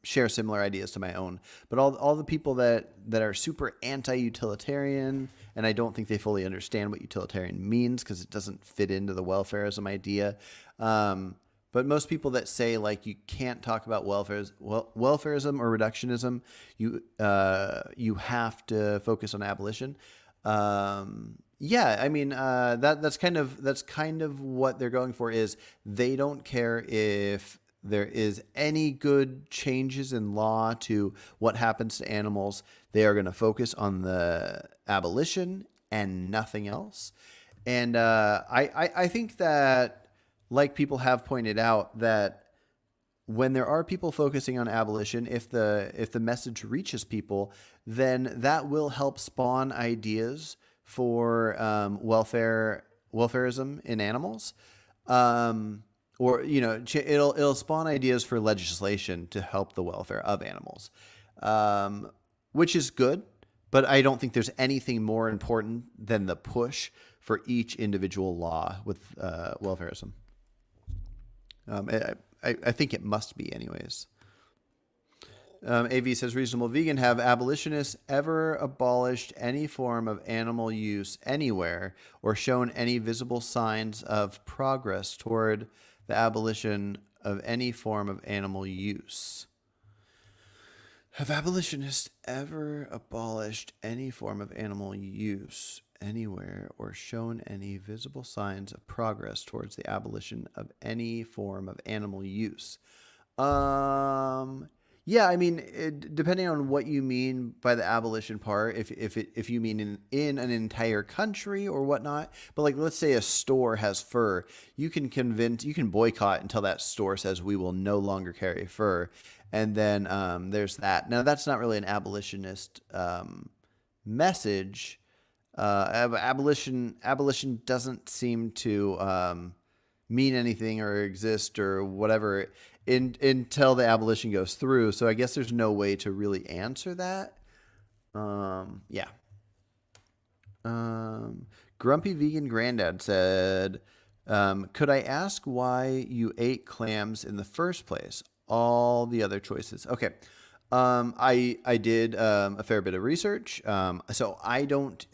share similar ideas to my own. But all the people that are super anti-utilitarian, and I don't think they fully understand what utilitarian means because it doesn't fit into the welfareism idea. But most people that say like you can't talk about welfareism or reductionism, you have to focus on abolition. Yeah, I mean that's kind of what they're going for is they don't care if there is any good changes in law to what happens to animals. They are going to focus on the abolition and nothing else. And I think that, like people have pointed out, that when there are people focusing on abolition, if the message reaches people, then that will help spawn ideas for welfareism in animals, or it'll spawn ideas for legislation to help the welfare of animals, which is good. But I don't think there's anything more important than the push for each individual law with welfareism. I think it must be anyways. AV says, reasonable vegan, have abolitionists ever abolished any form of animal use anywhere or shown any visible signs of progress toward the abolition of any form of animal use? Have abolitionists ever abolished any form of animal use anywhere or shown any visible signs of progress towards the abolition of any form of animal use? Yeah, I mean, depending on what you mean by the abolition part, if you mean in an entire country or whatnot, but like let's say a store has fur, you can boycott until that store says we will no longer carry fur, and then there's that. Now that's not really an abolitionist message. Abolition doesn't seem to mean anything or exist or whatever until the abolition goes through. So I guess there's no way to really answer that. Yeah. Grumpy Vegan Granddad said, could I ask why you ate clams in the first place? All the other choices. Okay. I did a fair bit of research. So I don't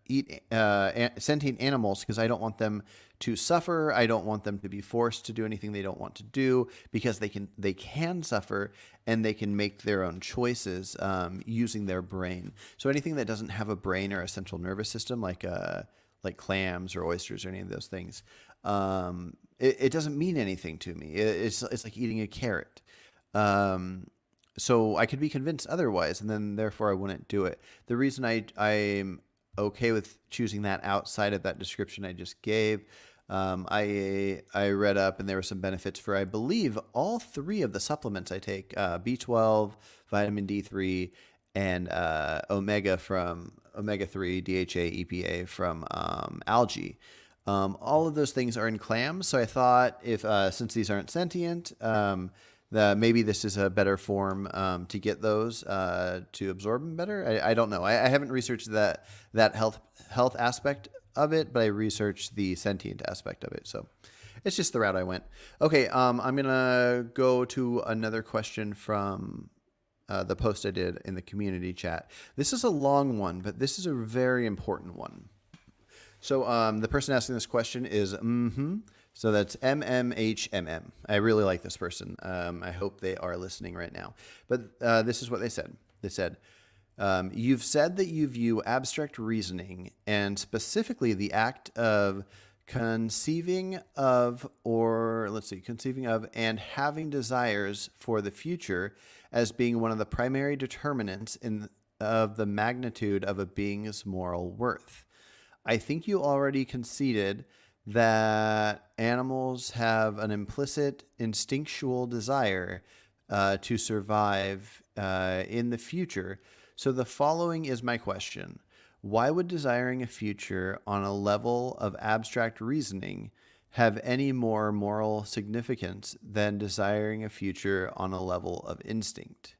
eat sentient animals because I don't want them to suffer. I don't want them to be forced to do anything they don't want to do because they can suffer and they can make their own choices using their brain. So anything that doesn't have a brain or a central nervous system, like clams or oysters or any of those things, it doesn't mean anything to me. It's like eating a carrot. So I could be convinced otherwise, and then therefore I wouldn't do it. The reason I'm okay with choosing that outside of that description I just gave I read up, and there were some benefits for, I believe, all three of the supplements I take: B12, vitamin D3, and omega 3, DHA, EPA from algae. All of those things are in clams, so I thought if since these aren't sentient, that maybe this is a better form to get those to absorb them better. I don't know. I haven't researched that health aspect of it, but I researched the sentient aspect of it. So it's just the route I went. Okay, I'm gonna go to another question from the post I did in the community chat. This is a long one, but this is a very important one. So the person asking this question is So that's MMHMM. I really like this person. I hope they are listening right now. But this is what they said. They said, you've said that you view abstract reasoning and specifically the act of conceiving of and having desires for the future as being one of the primary determinants of the magnitude of a being's moral worth. I think you already conceded that animals have an implicit instinctual desire to survive in the future. So the following is my question. Why would desiring a future on a level of abstract reasoning have any more moral significance than desiring a future on a level of instinct?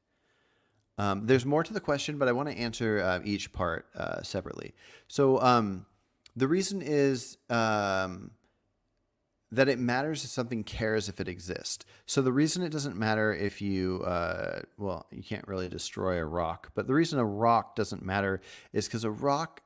There's more to the question, but I want to answer each part separately. So the reason is that it matters if something cares if it exists. So the reason it doesn't matter if you, you can't really destroy a rock, but the reason a rock doesn't matter is because a rock,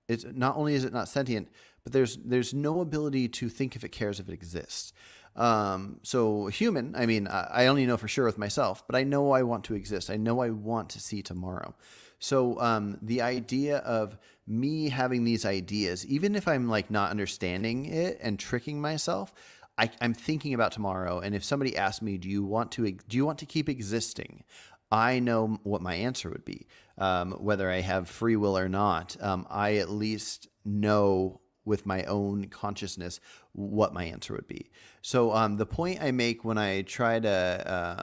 it's not only is it not sentient, but there's no ability to think if it cares if it exists. So human, I mean, I only know for sure with myself, but I know I want to exist. I know I want to see tomorrow. So the idea of me having these ideas, even if I'm like not understanding it and tricking myself, I'm thinking about tomorrow. And if somebody asks me, do you want to keep existing? I know what my answer would be, whether I have free will or not. I at least know with my own consciousness what my answer would be. So the point I make when I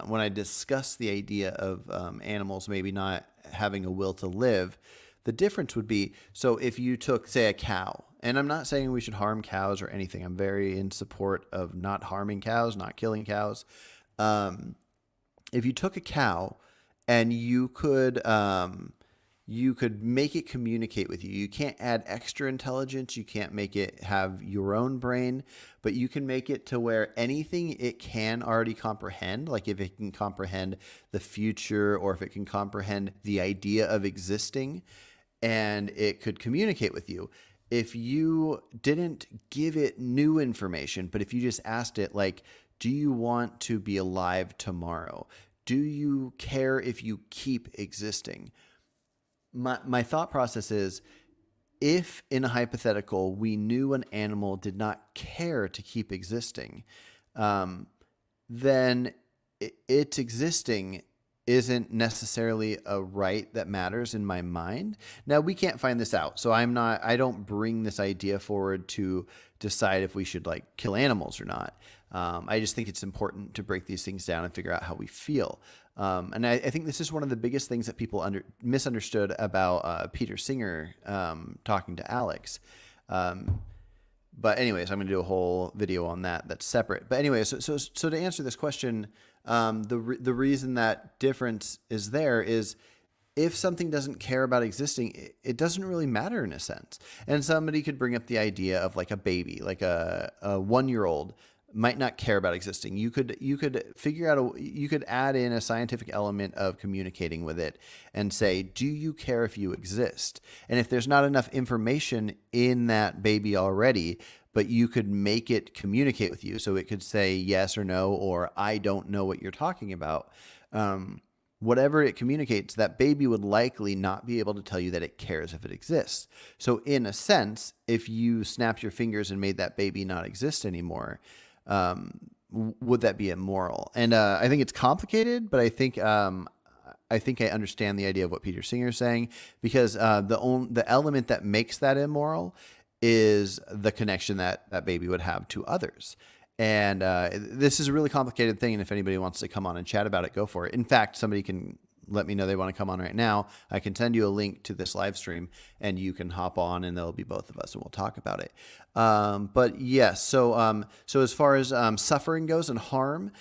when I discuss the idea of animals maybe not having a will to live, the difference would be, so if you took, say, a cow, and I'm not saying we should harm cows or anything. I'm very in support of not harming cows, not killing cows. If you took a cow and you could make it communicate with you. You can't add extra intelligence. You can't make it have your own brain, but you can make it to where anything it can already comprehend, like if it can comprehend the future or if it can comprehend the idea of existing, and it could communicate with you. If you didn't give it new information, but if you just asked it, like, do you want to be alive tomorrow? Do you care if you keep existing? My thought process is, if in a hypothetical we knew an animal did not care to keep existing, then its existing isn't necessarily a right that matters in my mind. Now, we can't find this out, so I don't bring this idea forward to decide if we should like kill animals or not. I just think it's important to break these things down and figure out how we feel. And I think this is one of the biggest things that people misunderstood about Peter Singer talking to Alex. But anyways, I'm going to do a whole video on that that's separate. But anyways, so to answer this question, the reason that difference is there is if something doesn't care about existing, it doesn't really matter in a sense. And somebody could bring up the idea of like a baby, like a 1-year-old might not care about existing. You could figure out you could add in a scientific element of communicating with it and say, do you care if you exist? And if there's not enough information in that baby already, but you could make it communicate with you, so it could say yes or no, or I don't know what you're talking about. Whatever it communicates, that baby would likely not be able to tell you that it cares if it exists. So in a sense, if you snapped your fingers and made that baby not exist anymore, would that be immoral? And I think it's complicated, but I think I understand the idea of what Peter Singer is saying, because the element that makes that immoral is the connection that that baby would have to others. And this is a really complicated thing. And if anybody wants to come on and chat about it, go for it. In fact, somebody can let me know they want to come on right now. I can send you a link to this live stream and you can hop on and there'll be both of us and we'll talk about it. But yes, so as far as suffering goes and harm,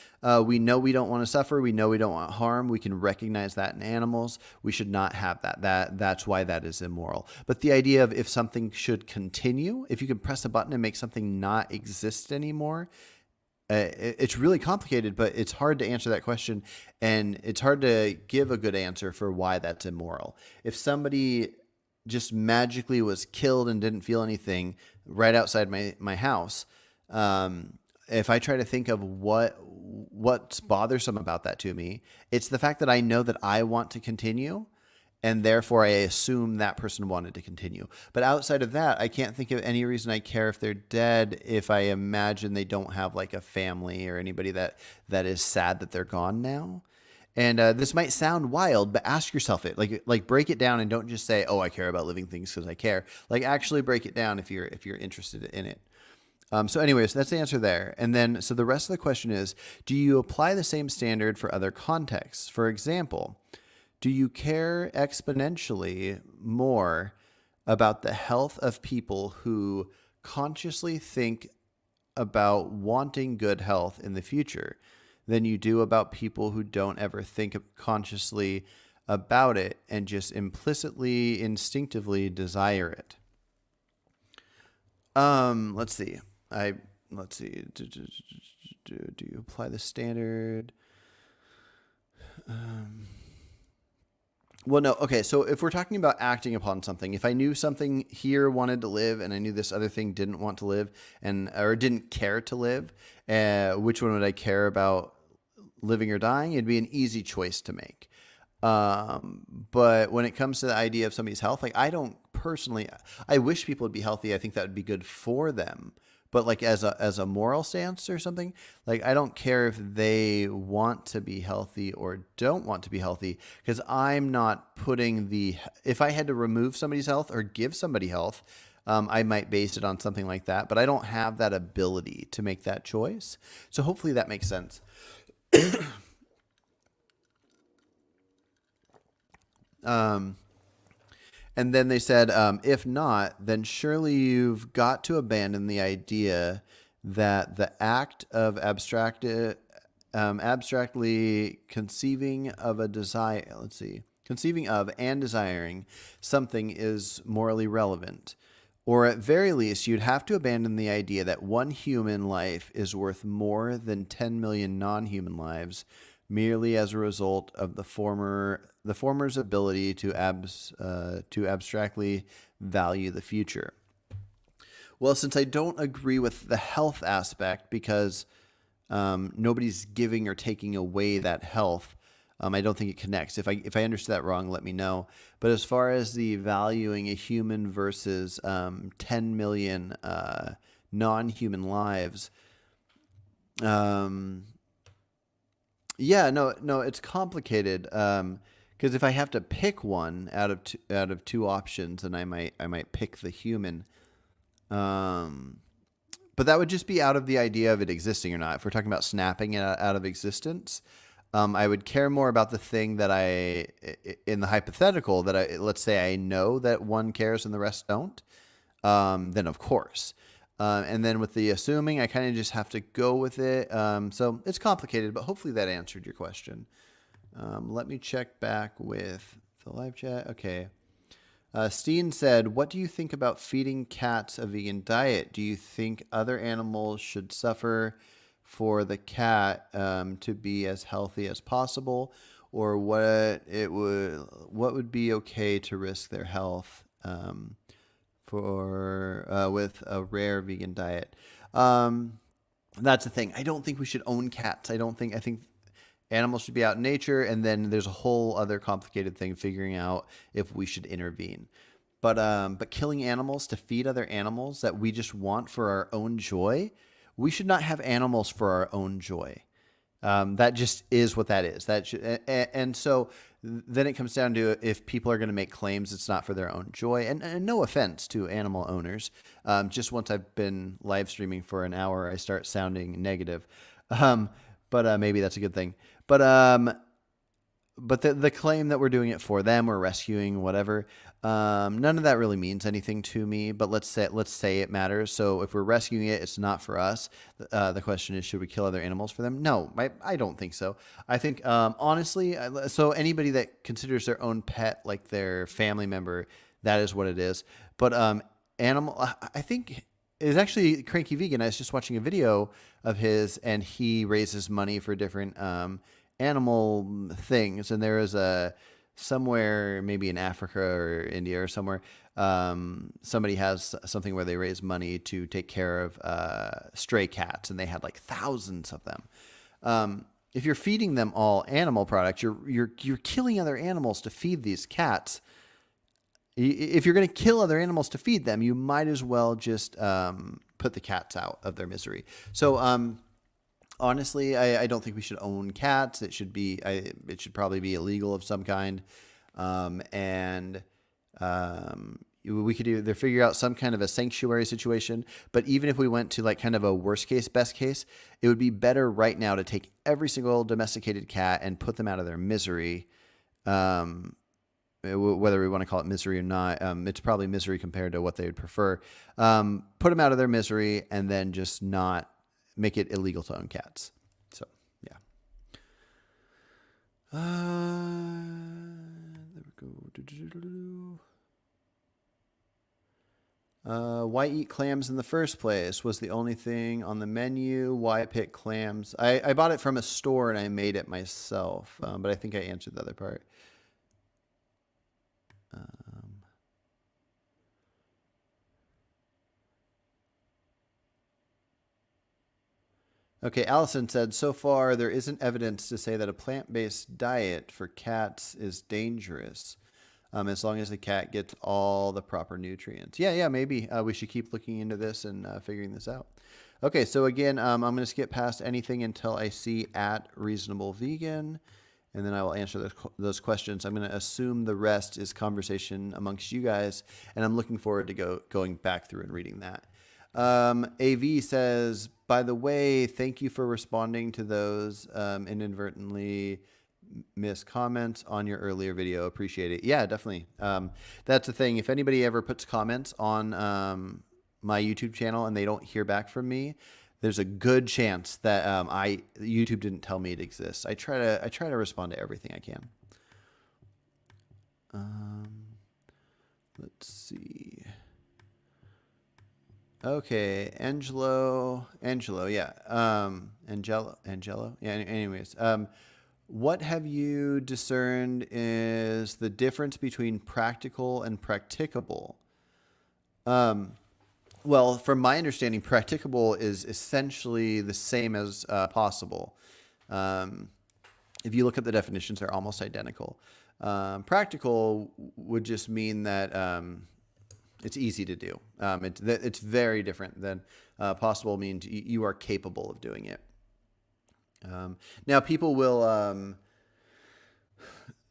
we know we don't want to suffer. We know we don't want harm. We can recognize that in animals. We should not have that. That's why that is immoral. But the idea of if something should continue, if you can press a button and make something not exist anymore, it's really complicated, but it's hard to answer that question, and it's hard to give a good answer for why that's immoral. If somebody just magically was killed and didn't feel anything right outside my house, if I try to think of what's bothersome about that to me, it's the fact that I know that I want to continue, and therefore I assume that person wanted to continue. But outside of that, I can't think of any reason I care if they're dead if I imagine they don't have like a family or anybody that is sad that they're gone now. And this might sound wild, but ask yourself it. Like break it down and don't just say, "Oh, I care about living things because I care." Like actually break it down if you're interested in it. So anyways, that's the answer there. And then, so the rest of the question is, do you apply the same standard for other contexts? For example, do you care exponentially more about the health of people who consciously think about wanting good health in the future than you do about people who don't ever think consciously about it and just implicitly, instinctively desire it? Let's see. Let's see. Do you apply the standard? Well, no. Okay. So if we're talking about acting upon something, if I knew something here wanted to live and I knew this other thing didn't want to live or didn't care to live, which one would I care about, living or dying? It'd be an easy choice to make. But when it comes to the idea of somebody's health, like I don't personally, I wish people would be healthy. I think that would be good for them. But like as a moral stance or something, like I don't care if they want to be healthy or don't want to be healthy, because I'm not putting if I had to remove somebody's health or give somebody health, I might base it on something like that. But I don't have that ability to make that choice. So hopefully that makes sense. And then they said, if not, then surely you've got to abandon the idea that the act of abstractly conceiving of and desiring something is morally relevant. Or at very least, you'd have to abandon the idea that one human life is worth more than 10 million non-human lives, merely as a result of the former's ability to abstractly value the future. Well, since I don't agree with the health aspect, because nobody's giving or taking away that health, I don't think it connects. If I understood that wrong, let me know. But as far as the valuing a human versus 10 million non-human lives, yeah, no, it's complicated. Because if I have to pick one out of two options, then I might pick the human. But that would just be out of the idea of it existing or not. If we're talking about snapping it out of existence, I would care more about the thing that in the hypothetical let's say I know that one cares and the rest don't. Then of course. And then with the assuming, I kind of just have to go with it. So it's complicated, but hopefully that answered your question. Let me check back with the live chat. Okay. Steen said, what do you think about feeding cats a vegan diet? Do you think other animals should suffer for the cat to be as healthy as possible? Or what would be okay to risk their health with a rare vegan diet? That's the thing. I don't think we should own cats. I think animals should be out in nature, and then there's a whole other complicated thing figuring out if we should intervene. But killing animals to feed other animals that we just want for our own joy, we should not have animals for our own joy. That just is what that is. And so then it comes down to if people are going to make claims, it's not for their own joy. And no offense to animal owners. Just once I've been live streaming for an hour, I start sounding negative. But maybe that's a good thing. But the claim that we're doing it for them, we're rescuing whatever, none of that really means anything to me. But let's say it matters. So if we're rescuing it, it's not for us. The question is, should we kill other animals for them? No, I don't think so. I think honestly, so anybody that considers their own pet like their family member, that is what it is. But animal, I think. Is actually Cranky Vegan. I was just watching a video of his, and he raises money for different animal things. And there is somewhere, maybe in Africa or India or somewhere, somebody has something where they raise money to take care of stray cats, and they had like thousands of them. If you're feeding them all animal products, you're killing other animals to feed these cats. If you're going to kill other animals to feed them, you might as well just put the cats out of their misery. So honestly, I don't think we should own cats. It should probably be illegal of some kind. We could either figure out some kind of a sanctuary situation. But even if we went to like kind of a worst case, best case, it would be better right now to take every single domesticated cat and put them out of their misery. Whether we want to call it misery or not, it's probably misery compared to what they would prefer. Put them out of their misery and then just not make it illegal to own cats. So, yeah. There we go. Why eat clams in the first place? Was the only thing on the menu. Why pick clams? I bought it from a store and I made it myself, but I think I answered the other part. Okay, Allison said, so far there isn't evidence to say that a plant-based diet for cats is dangerous, as long as the cat gets all the proper nutrients. Yeah, maybe we should keep looking into this and figuring this out. Okay, so again, I'm going to skip past anything until I see @reasonablevegan, and then I will answer those questions. I'm going to assume the rest is conversation amongst you guys, and I'm looking forward to going back through and reading that. AV says, by the way, thank you for responding to those inadvertently missed comments on your earlier video. Appreciate it. Yeah, definitely. That's the thing. If anybody ever puts comments on my YouTube channel and they don't hear back from me, there's a good chance that YouTube didn't tell me it exists. I try to respond to everything I can. Let's see. Okay, Angelo, yeah. Angelo. Yeah, anyways. What have you discerned is the difference between practical and practicable? Well, from my understanding, practicable is essentially the same as possible. If you look at the definitions, they're almost identical. Practical would just mean that it's easy to do. It's very different than possible means you are capable of doing it. Now, people will...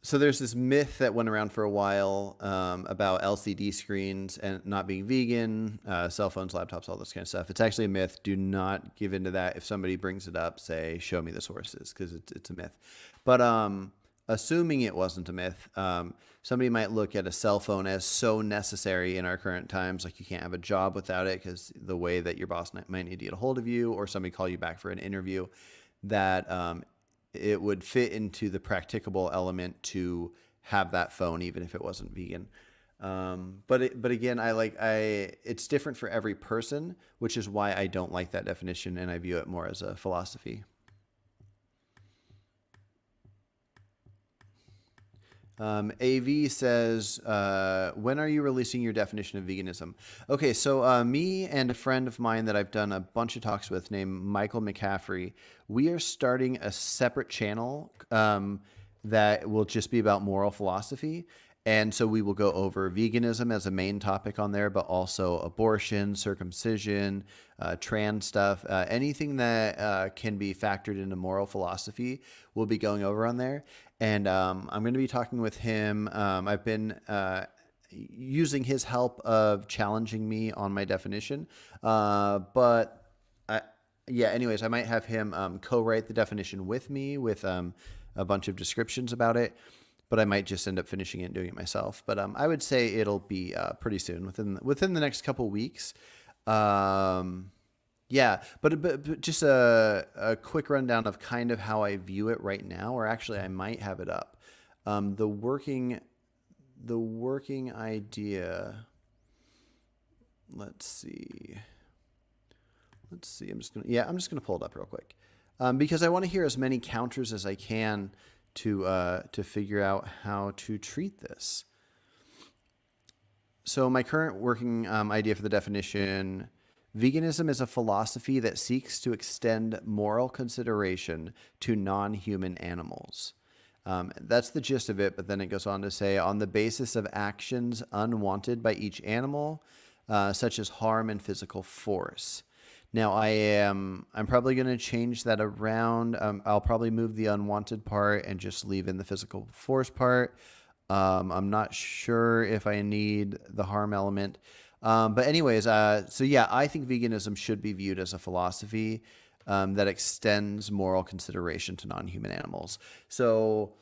So there's this myth that went around for a while about LCD screens and not being vegan, cell phones, laptops, all this kind of stuff. It's actually a myth. Do not give into that. If somebody brings it up, say, show me the sources, because it's a myth. But assuming it wasn't a myth, somebody might look at a cell phone as so necessary in our current times, like you can't have a job without it because the way that your boss might need to get a hold of you, or somebody call you back for an interview, that it would fit into the practicable element to have that phone, even if it wasn't vegan. But again, it's different for every person, which is why I don't like that definition, and I view it more as a philosophy. AV says, when are you releasing your definition of veganism? Okay, so me and a friend of mine that I've done a bunch of talks with named Michael McCaffrey, we are starting a separate channel that will just be about moral philosophy. And so we will go over veganism as a main topic on there, but also abortion, circumcision, trans stuff, anything that can be factored into moral philosophy, we'll be going over on there. And I'm going to be talking with him. I've been using his help of challenging me on my definition, but yeah, anyways, I might have him co-write the definition with me with a bunch of descriptions about it, but I might just end up finishing it and doing it myself. But I would say it'll be pretty soon, within the next couple weeks. Yeah, but just a quick rundown of kind of how I view it right now, or actually I might have it up. The working idea. Let's see. I'm just gonna pull it up real quick, because I want to hear as many counters as I can to figure out how to treat this. So my current working idea for the definition: veganism is a philosophy that seeks to extend moral consideration to non-human animals. That's the gist of it, but then it goes on to say, on the basis of actions unwanted by each animal, such as harm and physical force. Now I'm probably going to change that around. I'll probably move the unwanted part and just leave in the physical force part. I'm not sure if I need the harm element. But anyways, so yeah, I think veganism should be viewed as a philosophy that extends moral consideration to non-human animals. So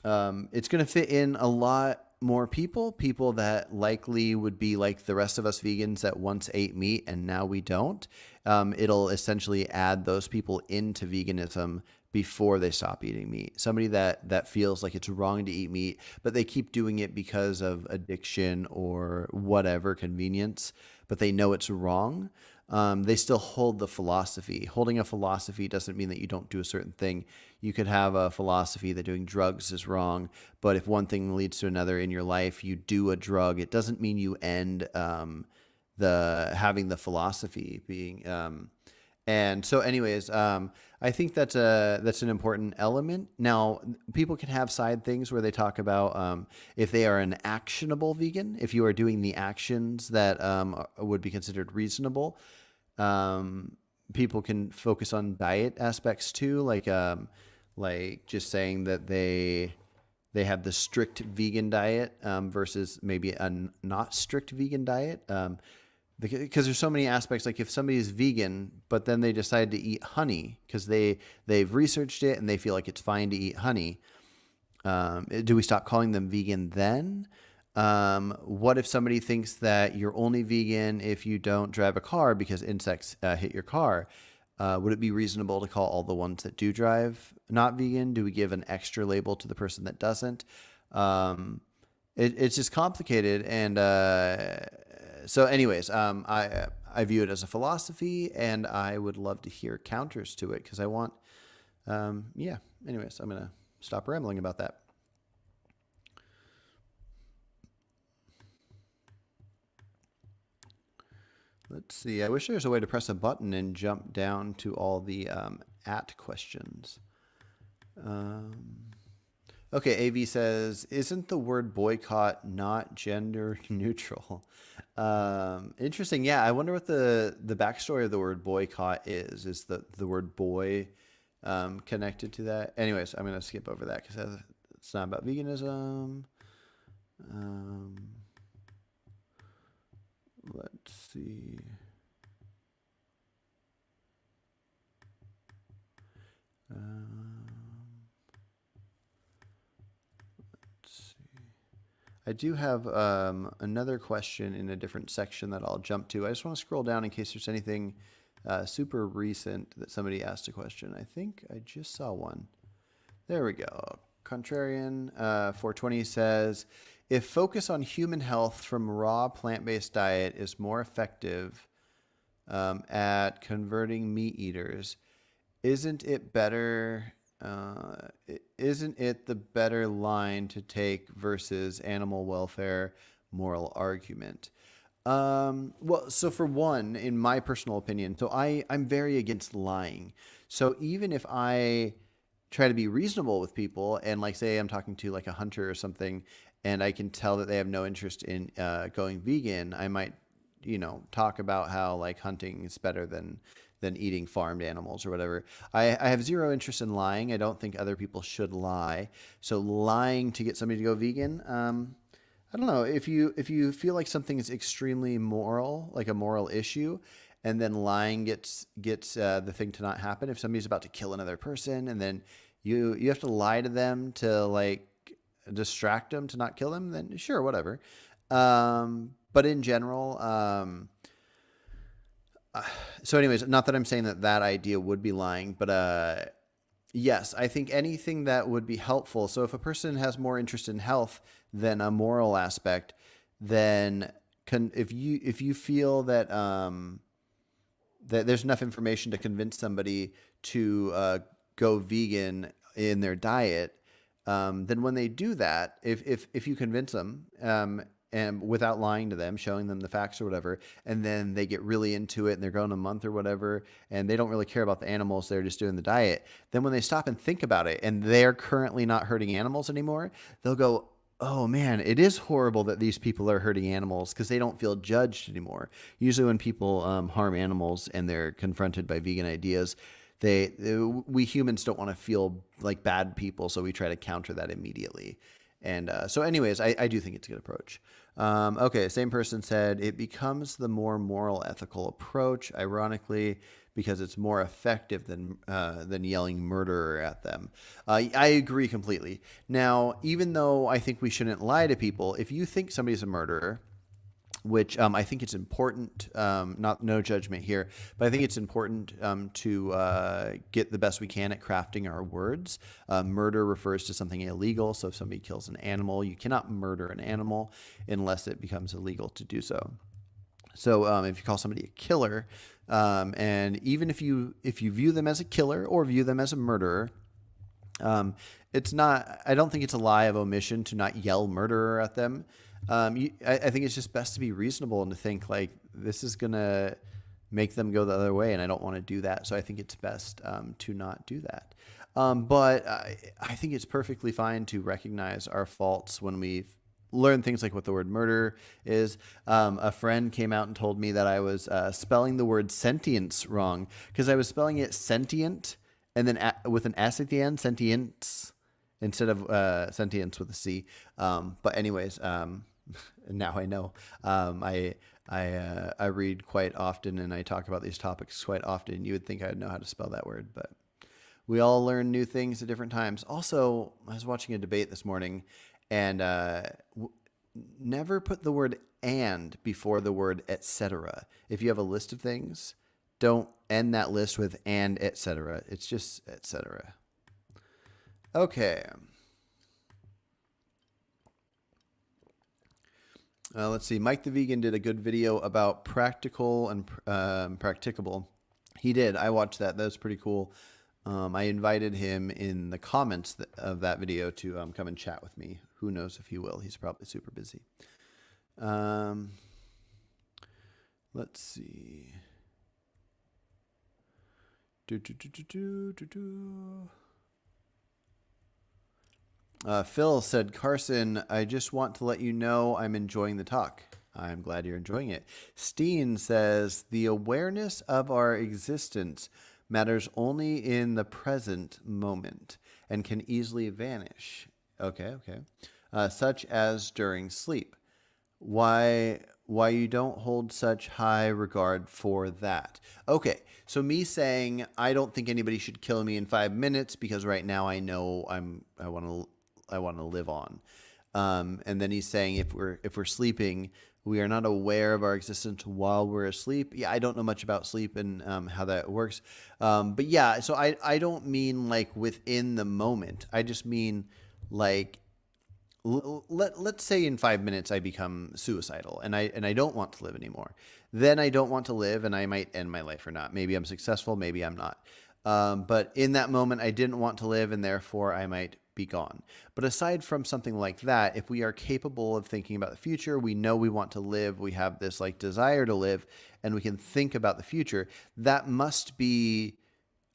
it's going to fit in a lot more people that likely would be like the rest of us vegans that once ate meat and now we don't. It'll essentially add those people into veganism before they stop eating meat. Somebody that feels like it's wrong to eat meat, but they keep doing it because of addiction or whatever, convenience, but they know it's wrong. They still hold the philosophy. Holding a philosophy doesn't mean that you don't do a certain thing. You could have a philosophy that doing drugs is wrong, but if one thing leads to another in your life, you do a drug. It doesn't mean you end having the philosophy being. And so, anyways, I think that's an important element. Now, people can have side things where they talk about if they are an actionable vegan, if you are doing the actions that would be considered reasonable. People can focus on diet aspects too, like just saying that they have the strict vegan diet versus maybe a not strict vegan diet. Because there's so many aspects, like if somebody is vegan, but then they decide to eat honey because they've researched it and they feel like it's fine to eat honey. Do we stop calling them vegan then? What if somebody thinks that you're only vegan if you don't drive a car because insects hit your car? Would it be reasonable to call all the ones that do drive not vegan? Do we give an extra label to the person that doesn't? It's just complicated. And so anyways, I view it as a philosophy, and I would love to hear counters to it because I want, anyways, I'm going to stop rambling about that. Let's see. I wish there was a way to press a button and jump down to all the at questions. Okay, AV says, isn't the word boycott not gender neutral? Interesting. Yeah, I wonder what the backstory of the word boycott is. Is the word boy connected to that? Anyways, I'm going to skip over that because it's not about veganism. Let's see. I do have another question in a different section that I'll jump to. I just want to scroll down in case there's anything super recent that somebody asked a question. I think I just saw one. There we go. Contrarian 420 says, if focus on human health from raw plant-based diet is more effective at converting meat eaters, isn't it better? Isn't it the better line to take versus animal welfare moral argument? Well, so for one, in my personal opinion, so I'm very against lying. So even if I try to be reasonable with people and like say I'm talking to like a hunter or something and I can tell that they have no interest in going vegan, I might, talk about how like hunting is better than eating farmed animals or whatever. I have zero interest in lying. I don't think other people should lie. So lying to get somebody to go vegan, I don't know. If you feel like something is extremely moral, like a moral issue, and then lying gets the thing to not happen. If somebody's about to kill another person, and then you have to lie to them to like distract them to not kill them, then sure, whatever. But in general, so anyways, not that I'm saying that idea would be lying, but yes, I think anything that would be helpful. So if a person has more interest in health than a moral aspect, then if you feel that that there's enough information to convince somebody to go vegan in their diet, then when they do that, if you convince them, and without lying to them, showing them the facts or whatever, and then they get really into it and they're going a month or whatever, and they don't really care about the animals, they're just doing the diet. Then when they stop and think about it and they're currently not hurting animals anymore, they'll go, oh man, it is horrible that these people are hurting animals, because they don't feel judged anymore. Usually when people harm animals and they're confronted by vegan ideas, we humans don't want to feel like bad people, so we try to counter that immediately. And so anyways, I do think it's a good approach. Okay, same person said, it becomes the more moral, ethical approach, ironically, because it's more effective than yelling murderer at them. I agree completely. Now, even though I think we shouldn't lie to people, if you think somebody's a murderer, which I think it's important, no judgment here, but I think it's important to get the best we can at crafting our words. Murder refers to something illegal. So if somebody kills an animal, you cannot murder an animal unless it becomes illegal to do so. So if you call somebody a killer, and even if you view them as a killer or view them as a murderer, it's not. I don't think it's a lie of omission to not yell murderer at them. I think it's just best to be reasonable and to think like this is gonna make them go the other way, and I don't want to do that. So I think it's best to not do that. But I think it's perfectly fine to recognize our faults when we learn things like what the word murder is. A friend came out and told me that I was spelling the word sentience wrong, because I was spelling it sentient and then with an S at the end, sentience, instead of sentience with a C. But anyways, now I know. I read quite often and I talk about these topics quite often. You would think I'd know how to spell that word, but we all learn new things at different times. Also, I was watching a debate this morning, and never put the word and before the word etc. If you have a list of things, don't end that list with and etc. It's just etc. Okay. Let's see. Mike the Vegan did a good video about practical and practicable. He did. I watched that. That was pretty cool. I invited him in the comments of that video to come and chat with me. Who knows if he will. He's probably super busy. Let's see. Phil said, Carson, I just want to let you know I'm enjoying the talk. I'm glad you're enjoying it. Steen says, the awareness of our existence matters only in the present moment and can easily vanish. Okay. Such as during sleep. Why you don't hold such high regard for that? Okay, so me saying I don't think anybody should kill me in 5 minutes because right now I know I want to live on. And then he's saying if we're sleeping, we are not aware of our existence while we're asleep. Yeah, I don't know much about sleep and how that works. But yeah, so I don't mean like within the moment. I just mean like let's say in 5 minutes I become suicidal and I don't want to live anymore. Then I don't want to live and I might end my life or not. Maybe I'm successful, maybe I'm not. But in that moment I didn't want to live and therefore I might be gone. But aside from something like that, if we are capable of thinking about the future, we know we want to live, we have this like desire to live, and we can think about the future, that must be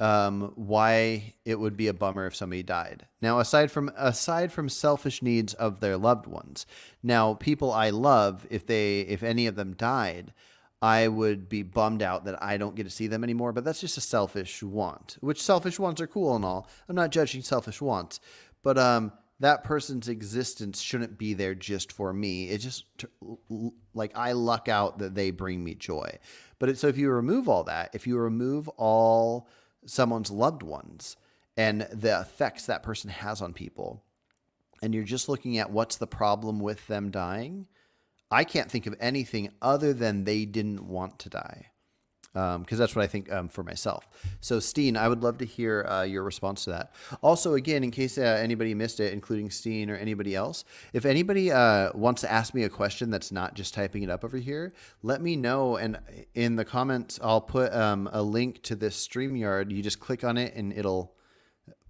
why it would be a bummer if somebody died. Now, aside from selfish needs of their loved ones, now people I love, if any of them died, I would be bummed out that I don't get to see them anymore. But that's just a selfish want, which selfish wants are cool and all. I'm not judging selfish wants, but that person's existence shouldn't be there just for me. It just like I luck out that they bring me joy. So if you remove all that, if you remove all someone's loved ones and the effects that person has on people, and you're just looking at what's the problem with them dying, I can't think of anything other than they didn't want to die. Because that's what I think for myself. So, Steen, I would love to hear your response to that. Also, again, in case anybody missed it, including Steen or anybody else, if anybody wants to ask me a question that's not just typing it up over here, let me know. And in the comments, I'll put a link to this StreamYard. You just click on it and it'll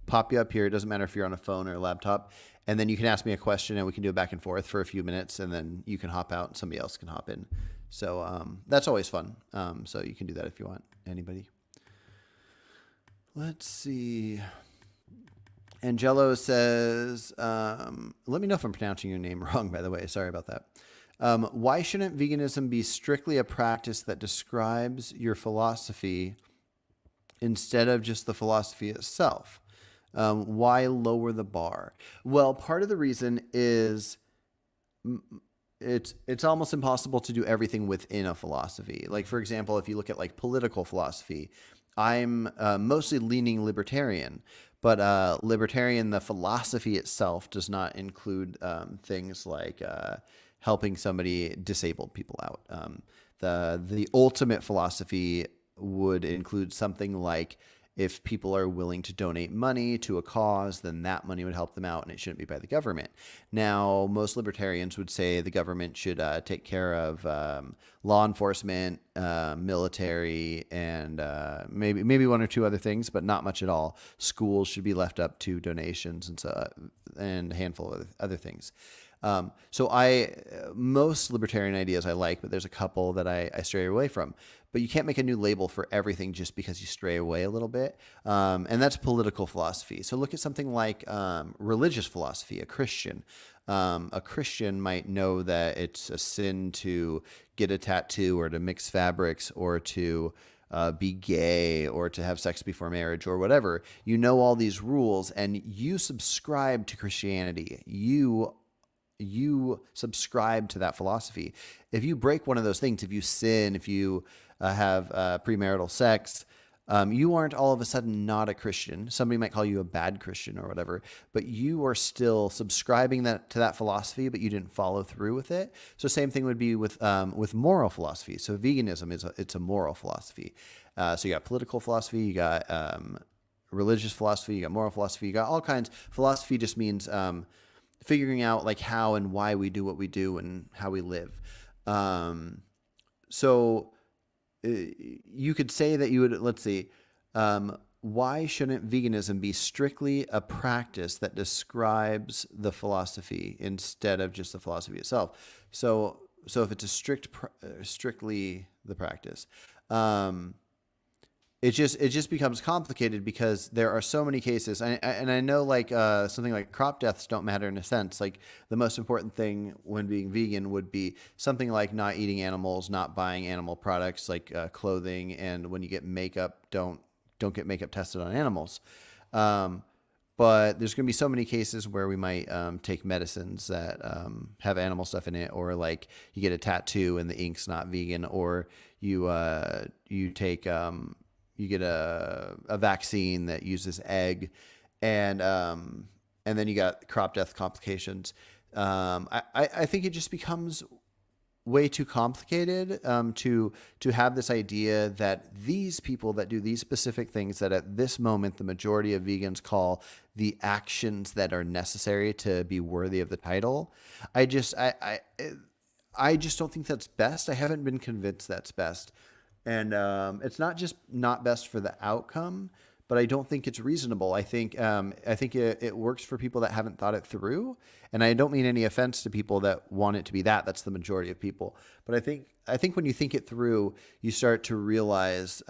pop you up here. It doesn't matter if you're on a phone or a laptop. And then you can ask me a question and we can do it back and forth for a few minutes. And then you can hop out and somebody else can hop in. So that's always fun. So you can do that if you want. Anybody? Let's see. Angelo says, let me know if I'm pronouncing your name wrong, by the way. Sorry about that. Why shouldn't veganism be strictly a practice that describes your philosophy instead of just the philosophy itself? Why lower the bar? Well, part of the reason is it's almost impossible to do everything within a philosophy. Like, for example, if you look at like political philosophy, I'm mostly leaning libertarian, but libertarian, the philosophy itself does not include things like helping somebody disabled people out. The ultimate philosophy would include something like, if people are willing to donate money to a cause, then that money would help them out and it shouldn't be by the government. Now, most libertarians would say the government should take care of law enforcement, military, and maybe one or two other things, but not much at all. Schools should be left up to donations and a handful of other things. Most libertarian ideas I like, but there's a couple that I stray away from. But you can't make a new label for everything just because you stray away a little bit. And that's political philosophy. So look at something like religious philosophy, a Christian. A Christian might know that it's a sin to get a tattoo or to mix fabrics or to be gay or to have sex before marriage or whatever. You know all these rules and you subscribe to Christianity. You subscribe to that philosophy. If you break one of those things, if you sin, if you have premarital sex, you aren't all of a sudden not a Christian. Somebody might call you a bad Christian or whatever, but you are still subscribing to that philosophy, but you didn't follow through with it. So same thing would be with moral philosophy. So veganism it's a moral philosophy. So you got political philosophy, you got religious philosophy, you got moral philosophy, you got all kinds. Philosophy just means figuring out like how and why we do what we do and how we live. You could say that you would, let's see, why shouldn't veganism be strictly a practice that describes the philosophy instead of just the philosophy itself? So if it's strictly the practice, it just becomes complicated because there are so many cases. And I know like something like crop deaths don't matter in a sense. Like the most important thing when being vegan would be something like not eating animals, not buying animal products like clothing. And when you get makeup, don't get makeup tested on animals. But there's going to be so many cases where we might take medicines that have animal stuff in it, or like you get a tattoo and the ink's not vegan, or you take you get a vaccine that uses egg, and then you got crop death complications. I think it just becomes way too complicated to have this idea that these people that do these specific things that at this moment the majority of vegans call the actions that are necessary to be worthy of the title. I just don't think that's best. I haven't been convinced that's best. And it's not just not best for the outcome, but I don't think it's reasonable. I think it works for people that haven't thought it through. And I don't mean any offense to people that want it to be that. That's the majority of people. But I think when you think it through, you start to realize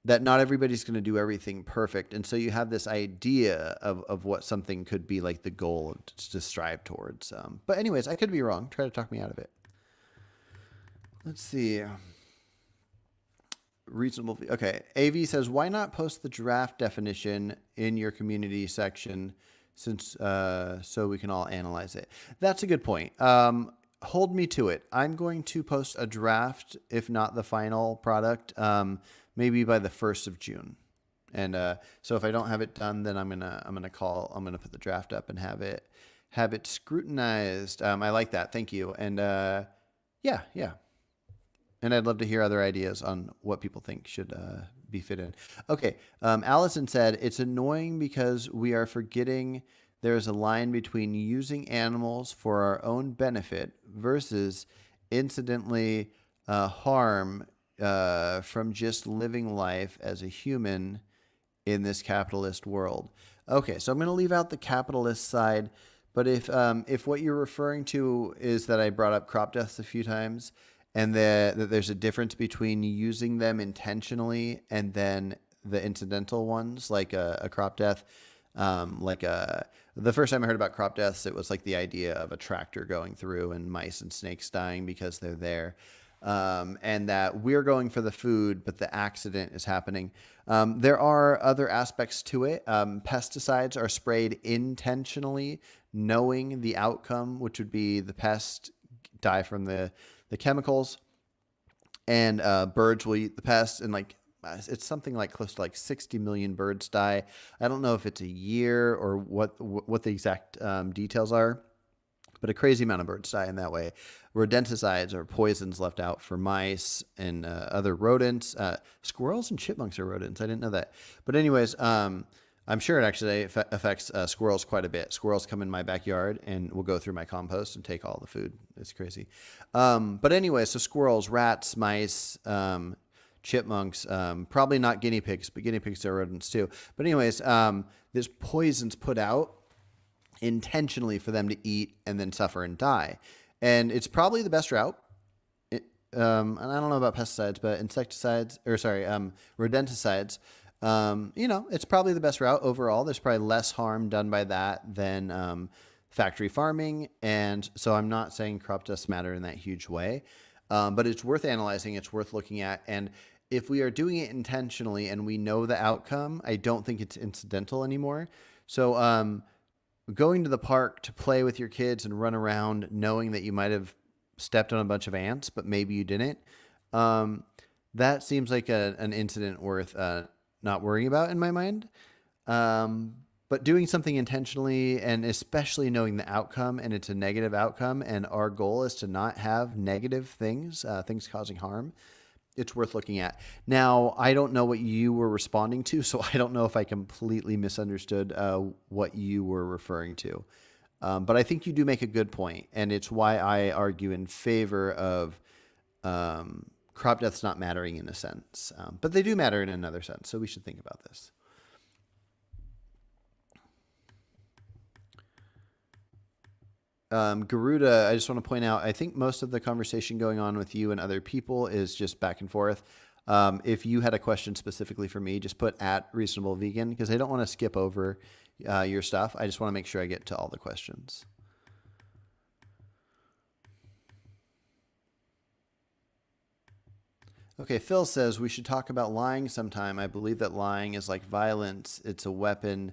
that not everybody's going to do everything perfect. And so you have this idea of what something could be like the goal to strive towards. But anyways, I could be wrong. Try to talk me out of it. Let's see. Reasonable. Okay. AV says, why not post the draft definition in your community section since so we can all analyze it? That's a good point. Hold me to it. I'm going to post a draft, if not the final product, maybe by the 1st of June. And so if I don't have it done, then I'm gonna put the draft up and have it scrutinized. I like that. Thank you. And yeah. And I'd love to hear other ideas on what people think should be fit in. Okay. Allison said, it's annoying because we are forgetting there's a line between using animals for our own benefit versus incidentally harm from just living life as a human in this capitalist world. Okay, so I'm going to leave out the capitalist side, but if what you're referring to is that I brought up crop deaths a few times, and that there's a difference between using them intentionally and then the incidental ones, like a crop death. The first time I heard about crop deaths, it was like the idea of a tractor going through and mice and snakes dying because they're there. And that we're going for the food, but the accident is happening. There are other aspects to it. Pesticides are sprayed intentionally, knowing the outcome, which would be the pest die from the chemicals, and birds will eat the pests, and like it's something like close to like 60 million birds die. I don't know if it's a year or what the exact details are, but a crazy amount of birds die in that way. Rodenticides are poisons left out for mice and other rodents. Squirrels and chipmunks are rodents. I didn't know that. But anyways, I'm sure it actually affects squirrels quite a bit. Squirrels come in my backyard and will go through my compost and take all the food. It's crazy. But anyway, so squirrels, rats, mice, chipmunks, probably not guinea pigs, but guinea pigs are rodents too. But anyways, there's poisons put out intentionally for them to eat and then suffer and die. And it's probably the best route. And I don't know about pesticides, but rodenticides, it's probably the best route overall. There's probably less harm done by that than factory farming. And so I'm not saying crop deaths matter in that huge way, but it's worth analyzing. It's worth looking at. And if we are doing it intentionally and we know the outcome, I don't think it's incidental anymore. So going to the park to play with your kids and run around knowing that you might have stepped on a bunch of ants, but maybe you didn't, that seems like an incident worth not worrying about in my mind. But doing something intentionally, and especially knowing the outcome, and it's a negative outcome, and our goal is to not have negative things causing harm, it's worth looking at. Now, I don't know what you were responding to, so I don't know if I completely misunderstood what you were referring to. But I think you do make a good point, and it's why I argue in favor of crop deaths not mattering in a sense. But they do matter in another sense, so we should think about this. Garuda, I just want to point out, I think most of the conversation going on with you and other people is just back and forth. If you had a question specifically for me, just put @reasonablevegan, because I don't want to skip over your stuff. I just want to make sure I get to all the questions. Okay, Phil says we should talk about lying sometime. I believe that lying is like violence. It's a weapon.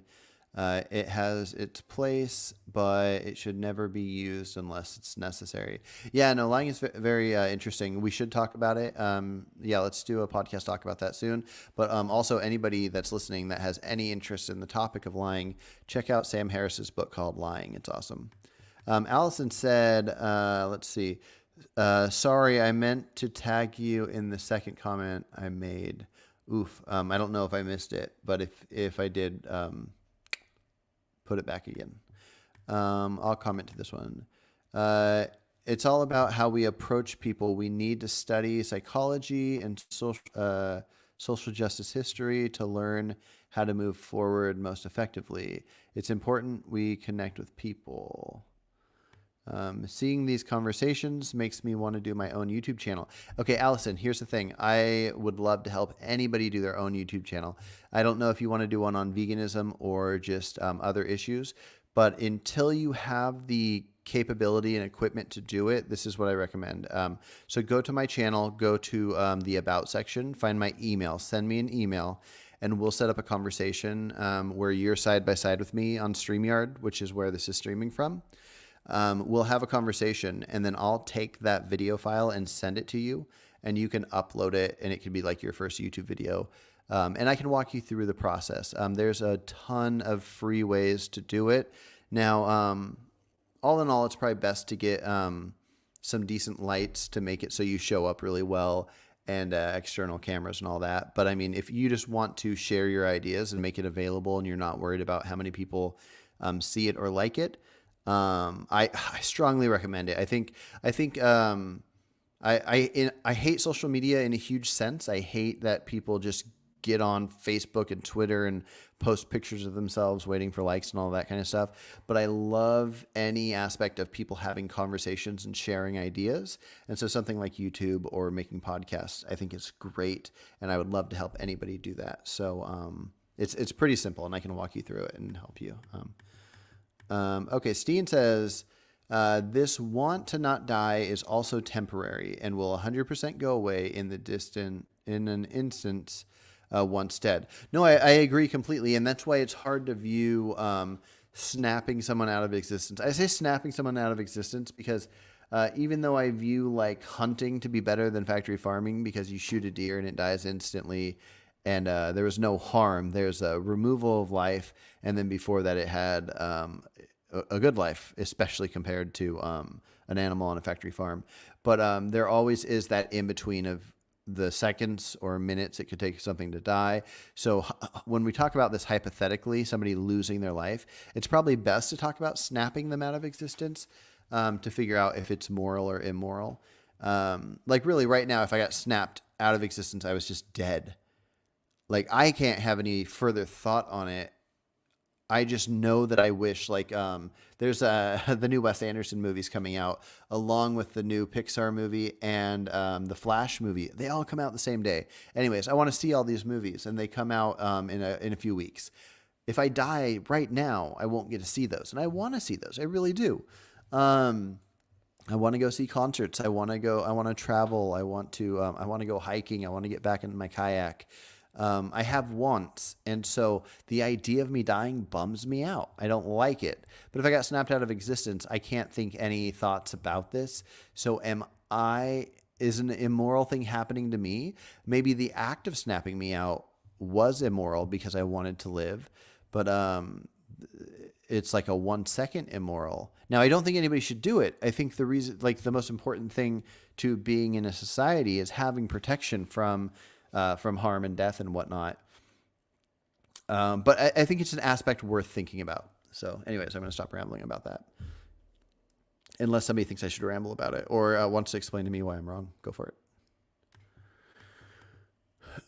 It has its place, but it should never be used unless it's necessary. Yeah, no, lying is very interesting. We should talk about it. Let's do a podcast talk about that soon. But also, anybody that's listening that has any interest in the topic of lying, check out Sam Harris's book called Lying. It's awesome. Allison said, let's see. Sorry, I meant to tag you in the second comment I made. Oof. I don't know if I missed it, but if I did, put it back again. I'll comment to this one. It's all about how we approach people. We need to study psychology and social justice history to learn how to move forward most effectively. It's important we connect with people. Seeing these conversations makes me want to do my own YouTube channel. Okay, Allison, here's the thing. I would love to help anybody do their own YouTube channel. I don't know if you want to do one on veganism or just other issues, but until you have the capability and equipment to do it, this is what I recommend. So go to my channel, go to the About section, find my email, send me an email, and we'll set up a conversation where you're side by side with me on StreamYard, which is where this is streaming from. We'll have a conversation, and then I'll take that video file and send it to you, and you can upload it, and it can be like your first YouTube video. And I can walk you through the process. There's a ton of free ways to do it. Now, all in all, it's probably best to get some decent lights to make it so you show up really well, and external cameras and all that. But I mean, if you just want to share your ideas and make it available and you're not worried about how many people see it or like it, I strongly recommend it. I hate social media in a huge sense. I hate that people just get on Facebook and Twitter and post pictures of themselves waiting for likes and all that kind of stuff. But I love any aspect of people having conversations and sharing ideas. And so something like YouTube or making podcasts, I think is great. And I would love to help anybody do that. So it's pretty simple, and I can walk you through it and help you. Okay, Steen says, this want to not die is also temporary and will 100% go away in an instance once dead. No, I agree completely, and that's why it's hard to view snapping someone out of existence. I say snapping someone out of existence because even though I view like hunting to be better than factory farming because you shoot a deer and it dies instantly, and there was no harm. There's a removal of life, and then before that it had a good life, especially compared to an animal on a factory farm. But there always is that in-between of the seconds or minutes it could take something to die. So when we talk about this hypothetically, somebody losing their life, it's probably best to talk about snapping them out of existence to figure out if it's moral or immoral. Like really right now, if I got snapped out of existence, I was just dead. Like I can't have any further thought on it. I just know that I wish, like, there's the new Wes Anderson movies coming out, along with the new Pixar movie and the Flash movie. They all come out the same day. Anyways, I want to see all these movies, and they come out in a few weeks. If I die right now, I won't get to see those, and I want to see those. I really do. I want to go see concerts. I want to travel. I want to go hiking. I want to get back into my kayak. I have wants, and so the idea of me dying bums me out. I don't like it. But if I got snapped out of existence, I can't think any thoughts about this. So is an immoral thing happening to me? Maybe the act of snapping me out was immoral because I wanted to live, but it's like a 1 second immoral. Now, I don't think anybody should do it. I think the reason, like the most important thing to being in a society is having protection from harm and death and whatnot. But I think it's an aspect worth thinking about. So anyways, I'm going to stop rambling about that. Unless somebody thinks I should ramble about it or wants to explain to me why I'm wrong. Go for it.